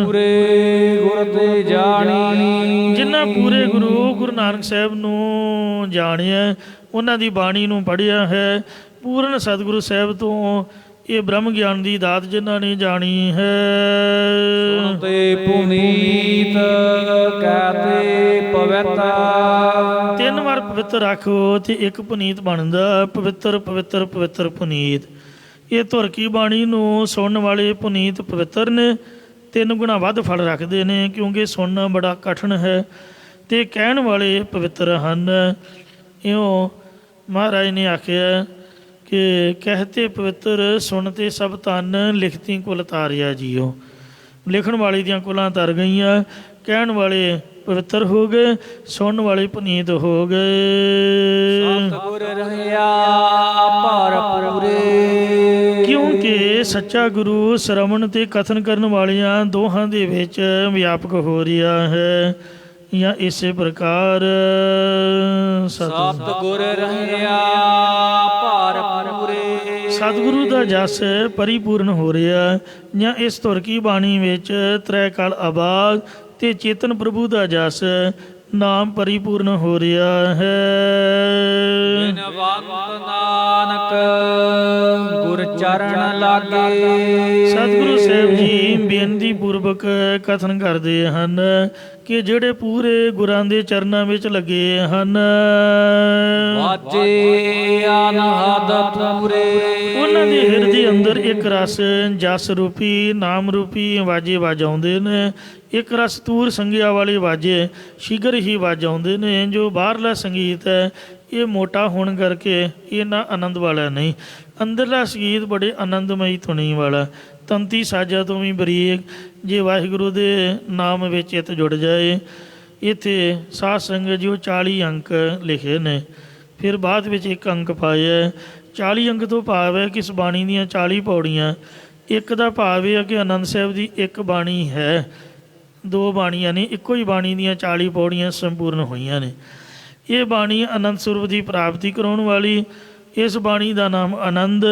ਪੂਰੇ ਗੁਰ ਦੇ ਜਾਣੀ, ਜਿਨ੍ਹਾਂ ਪੂਰੇ ਗੁਰੂ ਨਾਨਕ ਸਾਹਿਬ ਨੂੰ ਜਾਣਿਆ, ਉਹਨਾਂ ਦੀ ਬਾਣੀ ਨੂੰ ਪੜ੍ਹਿਆ ਹੈ। ਪੂਰਨ ਸਤਿਗੁਰੂ ਸਾਹਿਬ ਤੋਂ ਇਹ ਬ੍ਰਹਮ ਗਿਆਨ ਦੀ ਦਾਤ ਜਿਨ੍ਹਾਂ ਨੇ ਜਾਣੀ ਹੈ। ਸੁਣਤੇ ਪੁਨੀਤ ਕਹਤੇ ਪਵਿੱਤ, 3 ਵਾਰ ਪਵਿੱਤਰ ਆਖੋ ਤੇ ਇੱਕ ਪੁਨੀਤ ਬਣਦਾ। ਪਵਿੱਤਰ ਪਵਿੱਤਰ ਪਵਿੱਤਰ ਪੁਨੀਤ। ਇਹ ਧੁਰ ਕੀ ਬਾਣੀ ਨੂੰ ਸੁਣਨ ਵਾਲੇ ਪੁਨੀਤ ਪਵਿੱਤਰ ਨੇ, 3 ਗੁਣਾ ਵੱਧ ਫਲ ਰੱਖਦੇ ਨੇ, ਕਿਉਂਕਿ ਸੁਣਨਾ ਬੜਾ ਕਠਿਨ ਹੈ ਅਤੇ ਕਹਿਣ ਵਾਲੇ ਪਵਿੱਤਰ ਹਨ। ਇਉਂ ਮਹਾਰਾਜ ਨੇ ਆਖਿਆ ਕਿ ਕਹਿਤੇ ਪਵਿੱਤਰ ਸੁਣਤੇ ਸਭ ਧਨ, ਲਿਖਤੀ ਕੁਲ ਤਾਰਿਆ ਜੀਓ। ਲਿਖਣ ਵਾਲੇ ਦੀਆਂ ਕੁਲਾਂ ਤਰ ਗਈਆਂ, ਕਹਿਣ ਵਾਲੇ ਪਵਿੱਤਰ ਹੋ ਗਏ, ਸੁਣਨ ਵਾਲੇ ਪੁਨੀਤ ਹੋ ਗਏ। ਸਤਿਗੁਰ ਰਹਿਆ ਭਰਪੂਰੇ, ਕਿਉਂਕਿ ਸੱਚਾ ਗੁਰੂ ਸ਼ਰਵਣ ਅਤੇ ਕਥਨ ਕਰਨ ਵਾਲਿਆਂ ਦੋਹਾਂ ਦੇ ਵਿੱਚ ਵਿਆਪਕ ਹੋ ਰਿਹਾ ਹੈ। ਜਾਂ ਇਸੇ ਪ੍ਰਕਾਰ ਸਤਿਗੁਰ ਰਹਿਆ ਭਰਪੂਰੇ, ਸਤਿਗੁਰੂ ਦਾ ਜਸ ਪਰਿਪੂਰਨ ਹੋ ਰਿਹਾ। ਜਾਂ ਇਸ ਧੁਰ ਕੀ ਬਾਣੀ ਵਿੱਚ ਤ੍ਰੈ ਕਾਲ ਆਬਾਦ ਅਤੇ ਚੇਤਨ ਪ੍ਰਭੂ ਦਾ ਜਸ ਨਾਮ ਪਰਿਪੂਰਨ ਹੋ ਰਿਹਾ ਹੈ। ਬਿਨਵੰਤ ਨਾਨਕ ਗੁਰ ਚਰਨ ਲਾਗੇ, ਸਤਿਗੁਰੂ ਸਾਹਿਬ ਜੀ ਬੇਨਤੀ ਪੂਰਵਕ ਕਥਨ ਕਰਦੇ ਹਨ ਕਿ ਜਿਹੜੇ ਪੂਰੇ ਗੁਰਾਂ ਦੇ ਚਰਨਾਂ ਵਿੱਚ ਲੱਗੇ ਹਨ, ਵਾਜੇ ਅਨਹਦ ਪੂਰੇ, ਉਹਨਾਂ ਦੇ ਹਿਰਦੇ ਅੰਦਰ ਇੱਕ ਰਸ ਜਸ ਰੂਪੀ ਨਾਮ ਰੂਪੀ ਵਾਜੇ ਵਜਾਉਂਦੇ ਨੇ। ਇੱਕ ਰਸ ਤੂਰ ਸੰਗਿਆ ਵਾਲੇ ਵਾਜੇ ਸ਼ੀਘਰ ਹੀ ਵੱਜ ਆਉਂਦੇ ਨੇ। ਜੋ ਬਾਹਰਲਾ ਸੰਗੀਤ ਹੈ ਇਹ ਮੋਟਾ ਹੋਣ ਕਰਕੇ ਇਹਨਾਂ ਆਨੰਦ ਵਾਲਾ ਨਹੀਂ। ਅੰਦਰਲਾ ਸੰਗੀਤ ਬੜੇ ਆਨੰਦਮਈ ਧੁਨੀ ਵਾਲਾ, ਤੰਤੀ ਸਾਜਾਂ ਤੋਂ ਵੀ ਬਰੀਕ, ਜੇ ਵਾਹਿਗੁਰੂ ਦੇ ਨਾਮ ਵਿੱਚ ਚਿੱਤ ਜੁੜ ਜਾਏ। ਇੱਥੇ ਸਾਧ ਸੰਗਤ ਜੀ ਉਹ 40 ਅੰਕ ਲਿਖੇ ਨੇ, ਫਿਰ ਬਾਅਦ ਵਿੱਚ ਇੱਕ ਅੰਕ ਪਾਇਆ। 40 ਅੰਕ ਤੋਂ ਭਾਵ ਹੈ ਕਿ ਇਸ ਬਾਣੀ ਦੀਆਂ 40 ਪੌੜੀਆਂ। ਇੱਕ ਦਾ ਭਾਵ ਇਹ ਹੈ ਕਿ ਆਨੰਦ ਸਾਹਿਬ ਦੀ ਇੱਕ ਬਾਣੀ ਹੈ, ਦੋ ਬਾਣੀਆਂ ਨੇ, ਇੱਕੋ ਹੀ ਬਾਣੀ ਦੀਆਂ 40 ਪੌੜੀਆਂ ਸੰਪੂਰਨ ਹੋਈਆਂ ਨੇ। ਇਹ ਬਾਣੀ ਆਨੰਦ ਸਰੂਪ ਦੀ ਪ੍ਰਾਪਤੀ ਕਰਾਉਣ ਵਾਲੀ। ਇਸ ਬਾਣੀ ਦਾ ਨਾਮ ਆਨੰਦ,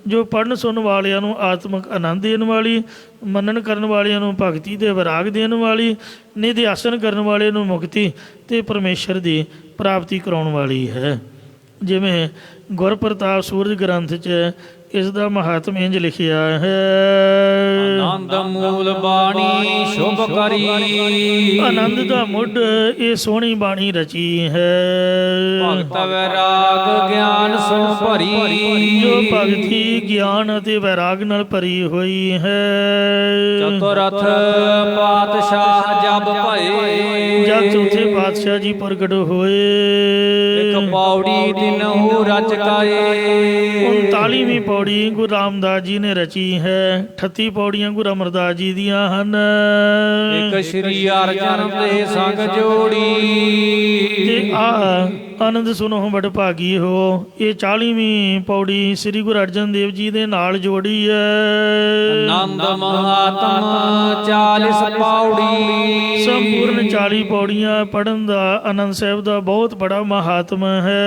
ਜੋ ਪੜ੍ਹਨ ਸੁਣਨ ਵਾਲਿਆਂ ਨੂੰ ਆਤਮਿਕ ਆਨੰਦ ਦੇਣ ਵਾਲੀ, ਮੰਨਣ ਕਰਨ ਵਾਲਿਆਂ ਨੂੰ ਭਗਤੀ ਦੇ ਵਿਰਾਗ ਦੇਣ ਵਾਲੀ, ਨਿਧਿਆਸਨ ਕਰਨ ਵਾਲੇ ਨੂੰ ਮੁਕਤੀ ਅਤੇ ਪਰਮੇਸ਼ਰ ਦੀ ਪ੍ਰਾਪਤੀ ਕਰਾਉਣ ਵਾਲੀ ਹੈ। ਜਿਵੇਂ ਗੁਰਪ੍ਰਤਾਪ ਸੂਰਜ ਗ੍ਰੰਥ 'ਚ ਇਸ ਦਾ ਮਹਾਤਮ ਇੰਝ ਲਿਖਿਆ ਹੈ। ਆਨੰਦ ਮੂਲ ਬਾਣੀ ਸ਼ੁਭ ਕਰੀ, ਆਨੰਦ ਦਾ ਮੁੱਢ ਇਹ ਸੋਹਣੀ ਬਾਣੀ ਰਚੀ ਹੈ। ਭਗਤ ਵੈਰਾਗ ਗਿਆਨ ਸੁਣ ਭਰੀ, ਜੋ ਭਗਤੀ ਗਿਆਨ ਅਤੇ ਵੈਰਾਗ ਨਾਲ ਭਰੀ ਹੋਈ ਹੈ। ਚਤੁਰਥ ਪਾਤਸ਼ਾਹ ਜਬ ਭਏ, ਜਦ ਚੌਥੇ ਪਾਤਸ਼ਾਹ ਜੀ ਪ੍ਰਗਟ ਹੋਏ। ਇੱਕ ਪੌੜੀ ਤਿਨਹੂ ਰਚ ਕਾਏ, 39ਵੀਂ ਪੌੜੀ ਗੁਰੂ ਰਾਮਦਾਸ ਜੀ ਨੇ ਰਚੀ ਹੈ। 38 ਪੌੜੀਆਂ ਗੁਰੂ ਅਮਰਦਾਸ ਜੀ ਦੀਆਂ ਹਨ। ਇੱਕ ਸ਼੍ਰੀ ਅਰਜਨ ਦੇ ਸੰਗ ਜੋੜੀ, ਤੇ ਆਨੰਦ ਸੁਣੋ ਬੜ ਭਾਗੀ ਹੋ। ਇਹ 40ਵੀਂ ਪੌੜੀ ਸ੍ਰੀ ਗੁਰੂ ਅਰਜਨ ਦੇਵ ਜੀ ਦੇ ਨਾਲ ਜੋੜੀ ਹੈ। ਆਨੰਦ ਮਹਾਤਮ 40 ਪੌੜੀ, ਸੰਪੂਰਨ 40 ਪੌੜੀਆਂ ਪੜ੍ਹਨ ਦਾ ਆਨੰਦ ਸਾਹਿਬ ਦਾ ਬਹੁਤ ਬੜਾ ਮਹਾਤਮ ਹੈ।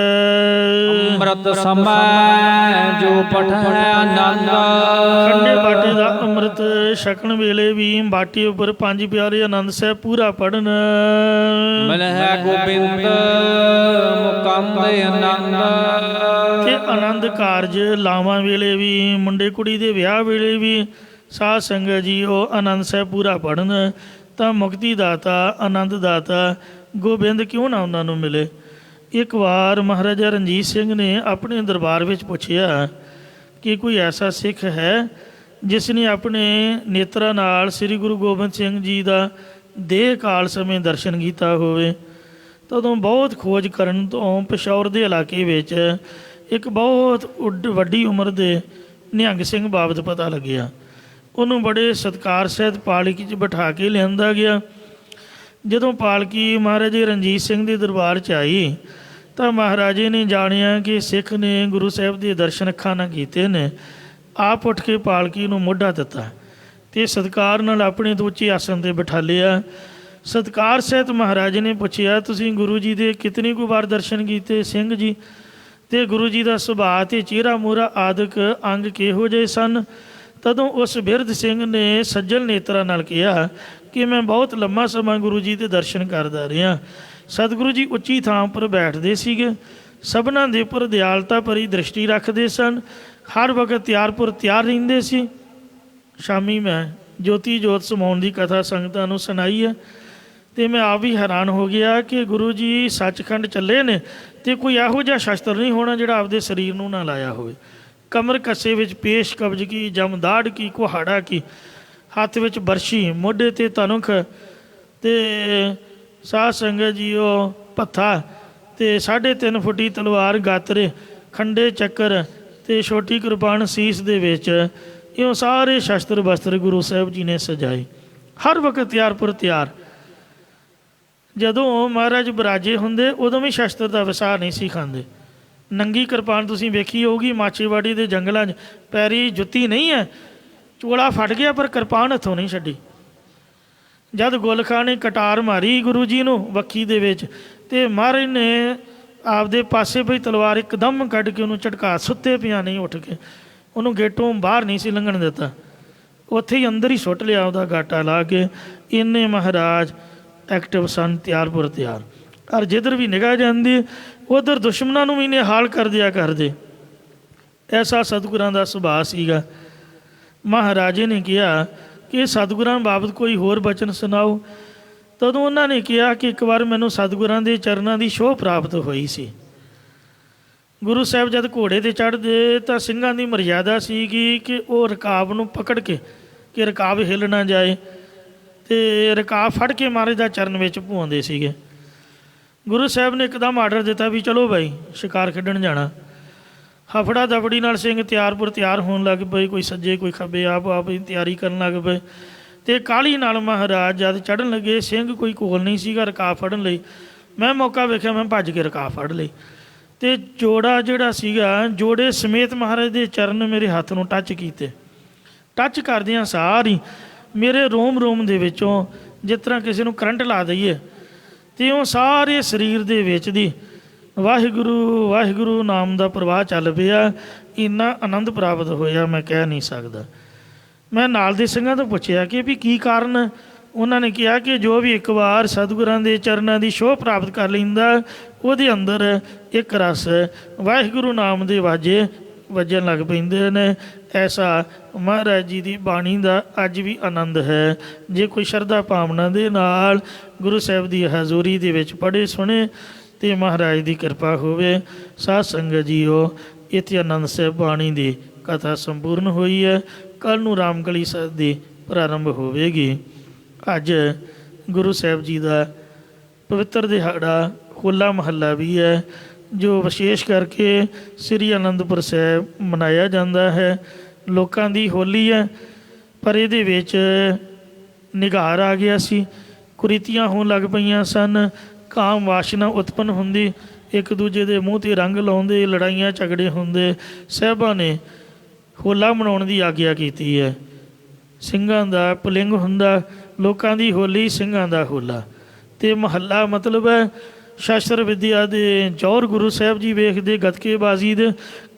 ਅੰਮ੍ਰਿਤ ਸਮੈ ਜੋ ਪਠੈ ਆਨੰਦ, ਖੰਡੇ ਬਾਟੇ ਦਾ ਅੰਮ੍ਰਿਤ ਛਕਣ ਵੇਲੇ ਵੀ ਬਾਟੇ ਉੱਪਰ 5 ਪਿਆਰੇ ਆਨੰਦ ਸਾਹਿਬ ਪੂਰਾ ਪੜ੍ਹਨ। ਮਿਲਹਿ ਗੋਬਿੰਦ ਮੁਕੰਦ ਆਨੰਦ, ਤੇ ਆਨੰਦ ਕਾਰਜ ਲਾਵਾਂ ਵੇਲੇ ਵੀ, ਮੁੰਡੇ ਕੁੜੀ ਦੇ ਵਿਆਹ ਵੇਲੇ ਵੀ ਸਾਧ ਸੰਗਤ ਜੀ ਉਹ ਆਨੰਦ ਸਾਹਿਬ ਪੂਰਾ ਪੜ੍ਹਨ ਤਾਂ ਮੁਕਤੀ ਦਾਤਾ ਆਨੰਦ ਦਾਤਾ ਗੋਬਿੰਦ ਕਿਉਂ ਨਾ ਉਹਨਾਂ ਨੂੰ ਮਿਲੇ। ਇੱਕ ਵਾਰ ਮਹਾਰਾਜਾ ਰਣਜੀਤ ਸਿੰਘ ਨੇ ਆਪਣੇ ਦਰਬਾਰ ਵਿੱਚ ਪੁੱਛਿਆ ਕਿ ਕੋਈ ਐਸਾ ਸਿੱਖ ਹੈ ਜਿਸ ਨੇ ਆਪਣੇ ਨੇਤਰਾਂ ਨਾਲ ਸ੍ਰੀ ਗੁਰੂ ਗੋਬਿੰਦ ਸਿੰਘ ਜੀ ਦਾ ਦੇਹ ਕਾਲ ਸਮੇਂ ਦਰਸ਼ਨ ਕੀਤਾ ਹੋਵੇ। ਤਦੋਂ ਬਹੁਤ ਖੋਜ ਕਰਨ ਤੋਂ ਪਿਸ਼ੌਰ ਦੇ ਇਲਾਕੇ ਵਿੱਚ ਇੱਕ ਬਹੁਤ ਵੱਡੀ ਉਮਰ ਦੇ ਨਿਹੰਗ ਸਿੰਘ ਬਾਬਤ ਪਤਾ ਲੱਗਿਆ। ਉਹਨੂੰ ਬੜੇ ਸਤਿਕਾਰ ਸਹਿਤ ਪਾਲਕੀ 'ਚ ਬਿਠਾ ਕੇ ਲਿਆਂਦਾ ਗਿਆ। ਜਦੋਂ ਪਾਲਕੀ ਮਹਾਰਾਜੇ ਰਣਜੀਤ ਸਿੰਘ ਦੇ ਦਰਬਾਰ 'ਚ ਆਈ ਤਾਂ ਮਹਾਰਾਜੇ ਨੇ ਜਾਣਿਆ ਕਿ ਸਿੱਖ ਨੇ ਗੁਰੂ ਸਾਹਿਬ ਦੇ ਦਰਸ਼ਨ ਅੱਖਾਂ ਨਾਲ ਕੀਤੇ ਨੇ। ਆਪ ਉੱਠ ਕੇ ਪਾਲਕੀ ਨੂੰ ਮੋਢਾ ਦਿੱਤਾ ਅਤੇ ਸਤਿਕਾਰ ਨਾਲ ਆਪਣੇ ਤੋਂ ਉੱਚੇ ਆਸਣ 'ਤੇ ਬਿਠਾ ਲਿਆ। ਸਤਿਕਾਰ ਸਹਿਤ ਮਹਾਰਾਜੇ ਨੇ ਪੁੱਛਿਆ, ਤੁਸੀਂ ਗੁਰੂ ਜੀ ਦੇ ਕਿਤਨੀ ਕੁ ਵਾਰ ਦਰਸ਼ਨ ਕੀਤੇ ਸਿੰਘ ਜੀ, ਅਤੇ ਗੁਰੂ ਜੀ ਦਾ ਸੁਭਾਅ ਅਤੇ ਚਿਹਰਾ ਮੂਹਰਾ ਆਦਿਕ ਅੰਗ ਕਿਹੋ ਜਿਹੇ ਸਨ। ਤਦੋਂ ਉਸ ਬਿਰਧ ਸਿੰਘ ਨੇ ਸੱਜਲ ਨੇਤਰਾਂ ਨਾਲ ਕਿਹਾ ਕਿ ਮੈਂ ਬਹੁਤ ਲੰਮਾ ਸਮਾਂ ਗੁਰੂ ਜੀ ਦੇ ਦਰਸ਼ਨ ਕਰਦਾ ਰਿਹਾ। ਸਤਿਗੁਰੂ ਜੀ ਉੱਚੀ ਥਾਂ ਉੱਪਰ ਬੈਠਦੇ ਸੀਗੇ, ਸਭਨਾਂ ਦੇ ਉੱਪਰ ਦਿਆਲਤਾ ਭਰੀ ਦ੍ਰਿਸ਼ਟੀ ਰੱਖਦੇ ਸਨ, ਹਰ ਵਕਤ ਤਿਆਰ ਰਹਿੰਦੇ ਸੀ। ਸ਼ਾਮੀ ਮੈਂ ਜੋਤੀ ਜੋਤ ਸਮਾਉਣ ਦੀ ਕਥਾ ਸੰਗਤਾਂ ਨੂੰ ਸੁਣਾਈ ਹੈ ਅਤੇ ਮੈਂ ਆਪ ਵੀ ਹੈਰਾਨ ਹੋ ਗਿਆ ਕਿ ਗੁਰੂ ਜੀ ਸੱਚਖੰਡ ਚੱਲੇ ਨੇ ਅਤੇ ਕੋਈ ਇਹੋ ਜਿਹਾ ਸ਼ਸਤਰ ਨਹੀਂ ਹੋਣਾ ਜਿਹੜਾ ਆਪਦੇ ਸਰੀਰ ਨੂੰ ਨਾ ਲਾਇਆ ਹੋਵੇ। ਕਮਰ ਕੱਸੇ ਵਿੱਚ ਪੇਸ਼ ਕਬਜ਼ ਕੀ, ਜਮਦਾੜ ਕੀ, ਕੁਹਾੜਾ ਕੀ, ਹੱਥ ਵਿੱਚ ਬਰਸ਼ੀ, ਮੋਢੇ 'ਤੇ ਤਨੁਖ ਅਤੇ ਸਾਧ ਸੰਗਤ ਜੀ ਉਹ ਭੱਥਾ ਅਤੇ 3.5 ਫੁੱਟੀ ਤਲਵਾਰ, ਗਾਤਰੇ, ਖੰਡੇ ਚੱਕਰ ਅਤੇ ਛੋਟੀ ਕਿਰਪਾਨ ਸੀਸ ਦੇ ਵਿੱਚ। ਇਹ ਸਾਰੇ ਸ਼ਸਤਰ ਬਸਤਰ ਗੁਰੂ ਸਾਹਿਬ ਜੀ ਨੇ ਸਜਾਏ, ਹਰ ਵਕਤ ਤਿਆਰ। ਜਦੋਂ ਮਹਾਰਾਜ ਬਿਰਾਜੇ ਹੁੰਦੇ ਉਦੋਂ ਵੀ ਸ਼ਸਤਰ ਦਾ ਵਿਸਾਰ ਨਹੀਂ ਸੀ ਖਾਂਦੇ। ਨੰਗੀ ਕਿਰਪਾਨ ਤੁਸੀਂ ਵੇਖੀ ਹੋਊਗੀ ਮਾਛੀਵਾੜੀ ਦੇ ਜੰਗਲਾਂ 'ਚ, ਪੈਰੀ ਜੁੱਤੀ ਨਹੀਂ ਹੈ, ਚੋਲਾ ਫਟ ਗਿਆ ਪਰ ਕਿਰਪਾਨ ਹੱਥੋਂ ਨਹੀਂ ਛੱਡੀ। ਜਦ ਗੁਲਖਾਂ ਨੇ ਕਟਾਰ ਮਾਰੀ ਗੁਰੂ ਜੀ ਨੂੰ ਵੱਖੀ ਦੇ ਵਿੱਚ ਅਤੇ ਮਹਾਰਾਜ ਨੇ ਆਪਦੇ ਪਾਸੇ ਪਈ ਤਲਵਾਰ ਇੱਕਦਮ ਕੱਢ ਕੇ ਉਹਨੂੰ ਝਟਕਾ, ਸੁੱਤੇ ਪਿਆ ਨਹੀਂ ਉੱਠ ਕੇ, ਉਹਨੂੰ ਗੇਟੋਂ ਬਾਹਰ ਨਹੀਂ ਸੀ ਲੰਘਣ ਦਿੱਤਾ, ਉੱਥੇ ਹੀ ਅੰਦਰ ਹੀ ਸੁੱਟ ਲਿਆ ਉਹਦਾ ਗਾਟਾ ਲਾ ਕੇ। ਇੰਨੇ ਮਹਾਰਾਜ ਐਕਟਿਵ ਸਨ, ਤਿਆਰ। ਔਰ ਜਿੱਧਰ ਵੀ ਨਿਗਾਹ ਜਾਂਦੀ ਉੱਧਰ ਦੁਸ਼ਮਣਾਂ ਨੂੰ ਵੀ ਨਿਹਾਲ ਕਰਦੇ। ਐਸਾ ਸਤਿਗੁਰਾਂ ਦਾ ਸੁਭਾਅ ਸੀਗਾ। ਮਹਾਰਾਜੇ ਨੇ ਕਿਹਾ ਕਿ ਸਤਿਗੁਰਾਂ ਬਾਬਤ ਕੋਈ ਹੋਰ ਬਚਨ ਸੁਣਾਓ। ਤਦੋਂ ਉਹਨਾਂ ਨੇ ਕਿਹਾ ਕਿ ਇੱਕ ਵਾਰ ਮੈਨੂੰ ਸਤਿਗੁਰਾਂ ਦੇ ਚਰਨਾਂ ਦੀ ਛੋਹ ਪ੍ਰਾਪਤ ਹੋਈ ਸੀ। ਗੁਰੂ ਸਾਹਿਬ ਜਦ ਘੋੜੇ 'ਤੇ ਚੜ੍ਹਦੇ ਤਾਂ ਸਿੰਘਾਂ ਦੀ ਮਰਿਆਦਾ ਸੀਗੀ ਕਿ ਉਹ ਰਕਾਬ ਨੂੰ ਪਕੜ ਕੇ ਕਿ ਰਕਾਬ ਹਿੱਲ ਨਾ ਜਾਏ, ਅਤੇ ਰਕਾਬ ਫੜ ਕੇ ਮਹਾਰਾਜ ਦਾ ਚਰਨ ਵਿੱਚ ਭੁਆਉਂਦੇ ਸੀਗੇ। ਗੁਰੂ ਸਾਹਿਬ ਨੇ ਇੱਕਦਮ ਆਰਡਰ ਦਿੱਤਾ ਵੀ ਚਲੋ ਬਾਈ ਸ਼ਿਕਾਰ ਖੇਡਣ ਜਾਣਾ। ਹਫੜਾ ਦਫੜੀ ਨਾਲ ਸਿੰਘ ਤਿਆਰ ਹੋਣ ਲੱਗ ਪਏ, ਕੋਈ ਸੱਜੇ ਕੋਈ ਖੱਬੇ, ਆਪ ਹੀ ਤਿਆਰੀ ਕਰਨ ਲੱਗ ਪਏ। ਅਤੇ ਕਾਹਲੀ ਨਾਲ ਮਹਾਰਾਜ ਜਦ ਚੜ੍ਹਨ ਲੱਗੇ, ਸਿੰਘ ਕੋਈ ਕੋਲ ਨਹੀਂ ਸੀਗਾ ਰਕਾਬ ਫੜਨ ਲਈ। ਮੈਂ ਮੌਕਾ ਵੇਖਿਆ, ਮੈਂ ਭੱਜ ਕੇ ਰਕਾਬ ਫੜ ਲਈ ਅਤੇ ਜੋੜਾ ਜਿਹੜਾ ਸੀਗਾ, ਜੋੜੇ ਸਮੇਤ ਮਹਾਰਾਜ ਦੇ ਚਰਨ ਮੇਰੇ ਹੱਥ ਨੂੰ ਟੱਚ ਕੀਤੇ। ਟੱਚ ਕਰਦਿਆਂ ਸਾਰੀ ਮੇਰੇ ਰੋਮ ਦੇ ਵਿੱਚੋਂ ਜਿਸ ਤਰ੍ਹਾਂ ਕਿਸੇ ਨੂੰ ਕਰੰਟ ਲਾ ਦਈਏ, ਅਤੇ ਉਹ ਸਾਰੇ ਸਰੀਰ ਦੇ ਵਿੱਚ ਦੀ ਵਾਹਿਗੁਰੂ ਵਾਹਿਗੁਰੂ ਨਾਮ ਦਾ ਪ੍ਰਵਾਹ ਚੱਲ ਪਿਆ। ਇੰਨਾ ਆਨੰਦ ਪ੍ਰਾਪਤ ਹੋਇਆ ਮੈਂ ਕਹਿ ਨਹੀਂ ਸਕਦਾ। ਮੈਂ ਨਾਲ ਦੇ ਸਿੰਘਾਂ ਤੋਂ ਪੁੱਛਿਆ ਕਿ ਵੀ ਕੀ ਕਾਰਨ। ਉਹਨਾਂ ਨੇ ਕਿਹਾ ਕਿ ਜੋ ਵੀ ਇੱਕ ਵਾਰ ਸਤਿਗੁਰਾਂ ਦੇ ਚਰਨਾਂ ਦੀ ਛੋਹ ਪ੍ਰਾਪਤ ਕਰ ਲੈਂਦਾ, ਉਹਦੇ ਅੰਦਰ ਇੱਕ ਰਸ ਵਾਹਿਗੁਰੂ ਨਾਮ ਦੇ ਵਾਜੇ ਵੱਜਣ ਲੱਗ ਪੈਂਦੇ ਨੇ। ਐਸਾ ਮਹਾਰਾਜ ਜੀ ਦੀ ਬਾਣੀ ਦਾ ਅੱਜ ਵੀ ਆਨੰਦ ਹੈ। ਜੇ ਕੋਈ ਸ਼ਰਧਾ ਭਾਵਨਾ ਦੇ ਨਾਲ ਗੁਰੂ ਸਾਹਿਬ ਦੀ ਹਜ਼ੂਰੀ ਦੇ ਵਿੱਚ ਪੜ੍ਹੇ ਸੁਣੇ ਅਤੇ ਮਹਾਰਾਜ ਦੀ ਕਿਰਪਾ ਹੋਵੇ। ਸਾਧ ਸੰਗਤ ਜੀਓ, ਇੱਥੇ ਆਨੰਦ ਸਾਹਿਬ ਬਾਣੀ ਦੀ ਕਥਾ ਸੰਪੂਰਨ ਹੋਈ ਹੈ। ਕੱਲ੍ਹ ਨੂੰ ਰਾਮਕਲੀ ਸਾਹਿਬ ਦੀ ਪ੍ਰਾਰੰਭ ਹੋਵੇਗੀ। ਅੱਜ ਗੁਰੂ ਸਾਹਿਬ ਜੀ ਦਾ ਪਵਿੱਤਰ ਦਿਹਾੜਾ ਹੋਲਾ ਮਹੱਲਾ ਵੀ ਹੈ, ਜੋ ਵਿਸ਼ੇਸ਼ ਕਰਕੇ ਸ੍ਰੀ ਅਨੰਦਪੁਰ ਸਾਹਿਬ ਮਨਾਇਆ ਜਾਂਦਾ ਹੈ। ਲੋਕਾਂ ਦੀ ਹੋਲੀ ਹੈ, ਪਰ ਇਹਦੇ ਵਿੱਚ ਨਿਗਾਰ ਆ ਗਿਆ ਸੀ, ਕੁਰੀਤੀਆਂ ਹੋਣ ਲੱਗ ਪਈਆਂ ਸਨ, ਕਾਮ ਵਾਸ਼ਨਾ ਉਤਪੰਨ ਹੁੰਦੀ, ਇੱਕ ਦੂਜੇ ਦੇ ਮੂੰਹ 'ਤੇ ਰੰਗ ਲਾਉਂਦੇ, ਲੜਾਈਆਂ ਝਗੜੇ ਹੁੰਦੇ। ਸਾਹਿਬਾਂ ਨੇ ਹੋਲਾ ਮਨਾਉਣ ਦੀ ਆਗਿਆ ਕੀਤੀ ਹੈ। ਸਿੰਘਾਂ ਦਾ ਪੁਲਿੰਗ ਹੁੰਦਾ, ਲੋਕਾਂ ਦੀ ਹੋਲੀ, ਸਿੰਘਾਂ ਦਾ ਹੋਲਾ। ਅਤੇ ਮਹੱਲਾ ਮਤਲਬ ਹੈ ਸ਼ਸਤਰ ਵਿੱਦਿਆ ਦੇ ਜੌਹਰ ਗੁਰੂ ਸਾਹਿਬ ਜੀ ਵੇਖਦੇ, ਗੱਤਕੇਬਾਜ਼ੀ ਦੇ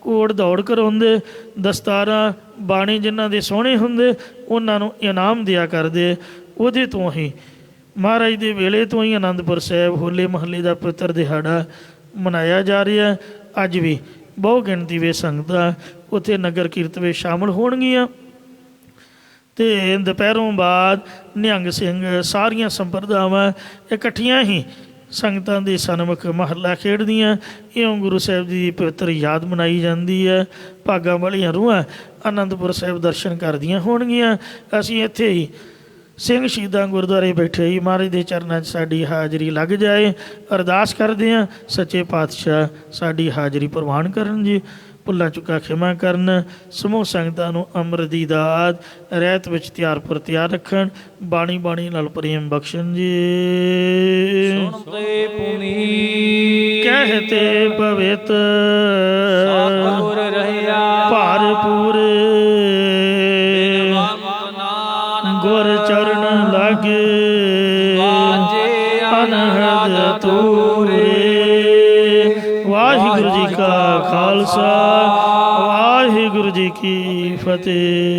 ਘੋੜ ਦੌੜ ਕਰਾਉਂਦੇ, ਦਸਤਾਰਾਂ ਬਾਣੀ ਜਿਨ੍ਹਾਂ ਦੇ ਸੋਹਣੇ ਹੁੰਦੇ ਉਹਨਾਂ ਨੂੰ ਇਨਾਮ ਦਿਆ ਕਰਦੇ। ਉਹਦੇ ਤੋਂ ਹੀ ਮਹਾਰਾਜ ਦੇ ਵੇਲੇ ਤੋਂ ਹੀ ਅਨੰਦਪੁਰ ਸਾਹਿਬ ਹੋਲੇ ਮਹੱਲੇ ਦਾ ਪਵਿੱਤਰ ਦਿਹਾੜਾ ਮਨਾਇਆ ਜਾ ਰਿਹਾ। ਅੱਜ ਵੀ ਬਹੁ ਗਿਣਤੀ ਵਿੱਚ ਸੰਗਤਾਂ ਉੱਥੇ ਨਗਰ ਕੀਰਤਨ ਵਿੱਚ ਸ਼ਾਮਲ ਹੋਣਗੀਆਂ। ਅਤੇ ਦੁਪਹਿਰੋਂ ਬਾਅਦ ਨਿਹੰਗ ਸਿੰਘ ਸਾਰੀਆਂ ਸੰਪਰਦਾਵਾਂ ਇਕੱਠੀਆਂ ਹੀ ਸੰਗਤਾਂ ਦੇ ਸਨਮੁਖ ਮਹੱਲਾ ਖੇਡਦੀਆਂ। ਇਉਂ ਗੁਰੂ ਸਾਹਿਬ ਦੀ ਪਵਿੱਤਰ ਯਾਦ ਮਨਾਈ ਜਾਂਦੀ ਹੈ। ਭਾਗਾਂ ਵਾਲੀਆਂ ਰੂਹਾਂ ਅਨੰਦਪੁਰ ਸਾਹਿਬ ਦਰਸ਼ਨ ਕਰਦੀਆਂ ਹੋਣਗੀਆਂ। ਅਸੀਂ ਇੱਥੇ ਹੀ ਸਿੰਘ ਸ਼ਹੀਦਾਂ ਗੁਰਦੁਆਰੇ ਬੈਠੇ ਹੀ ਮਹਾਰਾਜ ਦੇ ਚਰਨਾਂ 'ਚ ਸਾਡੀ ਹਾਜ਼ਰੀ ਲੱਗ ਜਾਏ। ਅਰਦਾਸ ਕਰਦੇ ਹਾਂ, ਸੱਚੇ ਪਾਤਸ਼ਾਹ ਸਾਡੀ ਹਾਜ਼ਰੀ ਪ੍ਰਵਾਨ ਕਰਨ ਜੀ, ਭੁੱਲਾਂ ਚੁੱਕਾ ਖਿਮਾ ਕਰਨ। ਸਮੂਹ ਸੰਗਤਾਂ ਨੂੰ ਅੰਮ੍ਰਿਤ ਦੀ ਦਾਤ ਰਹਿਤ ਵਿੱਚ ਤਿਆਰ ਰੱਖਣ। ਬਾਣੀ ਨਾਲ ਪ੍ਰੇਮ ਬਖਸ਼ਣ ਜੀ। ਸੁਣਤੇ ਪੁਨੀਤ ਕਹਿਤੇ ਪਵਿੱਤ ਸਤਿਗੁਰ ਰਹਿਆ ਭਰਪੂਰ, ਗੁਰ ਚਰਨ ਲਾਗੇ ਵਾਜੇ ਅਨਹਦ ਤੂਰੇ। ਵਾਹਿਗੁਰੂ ਜੀ ਕਾ ਖਾਲਸਾ, ਵਾਹਿਗੁਰੂ ਜੀ ਕੀ ਫਤਿਹ।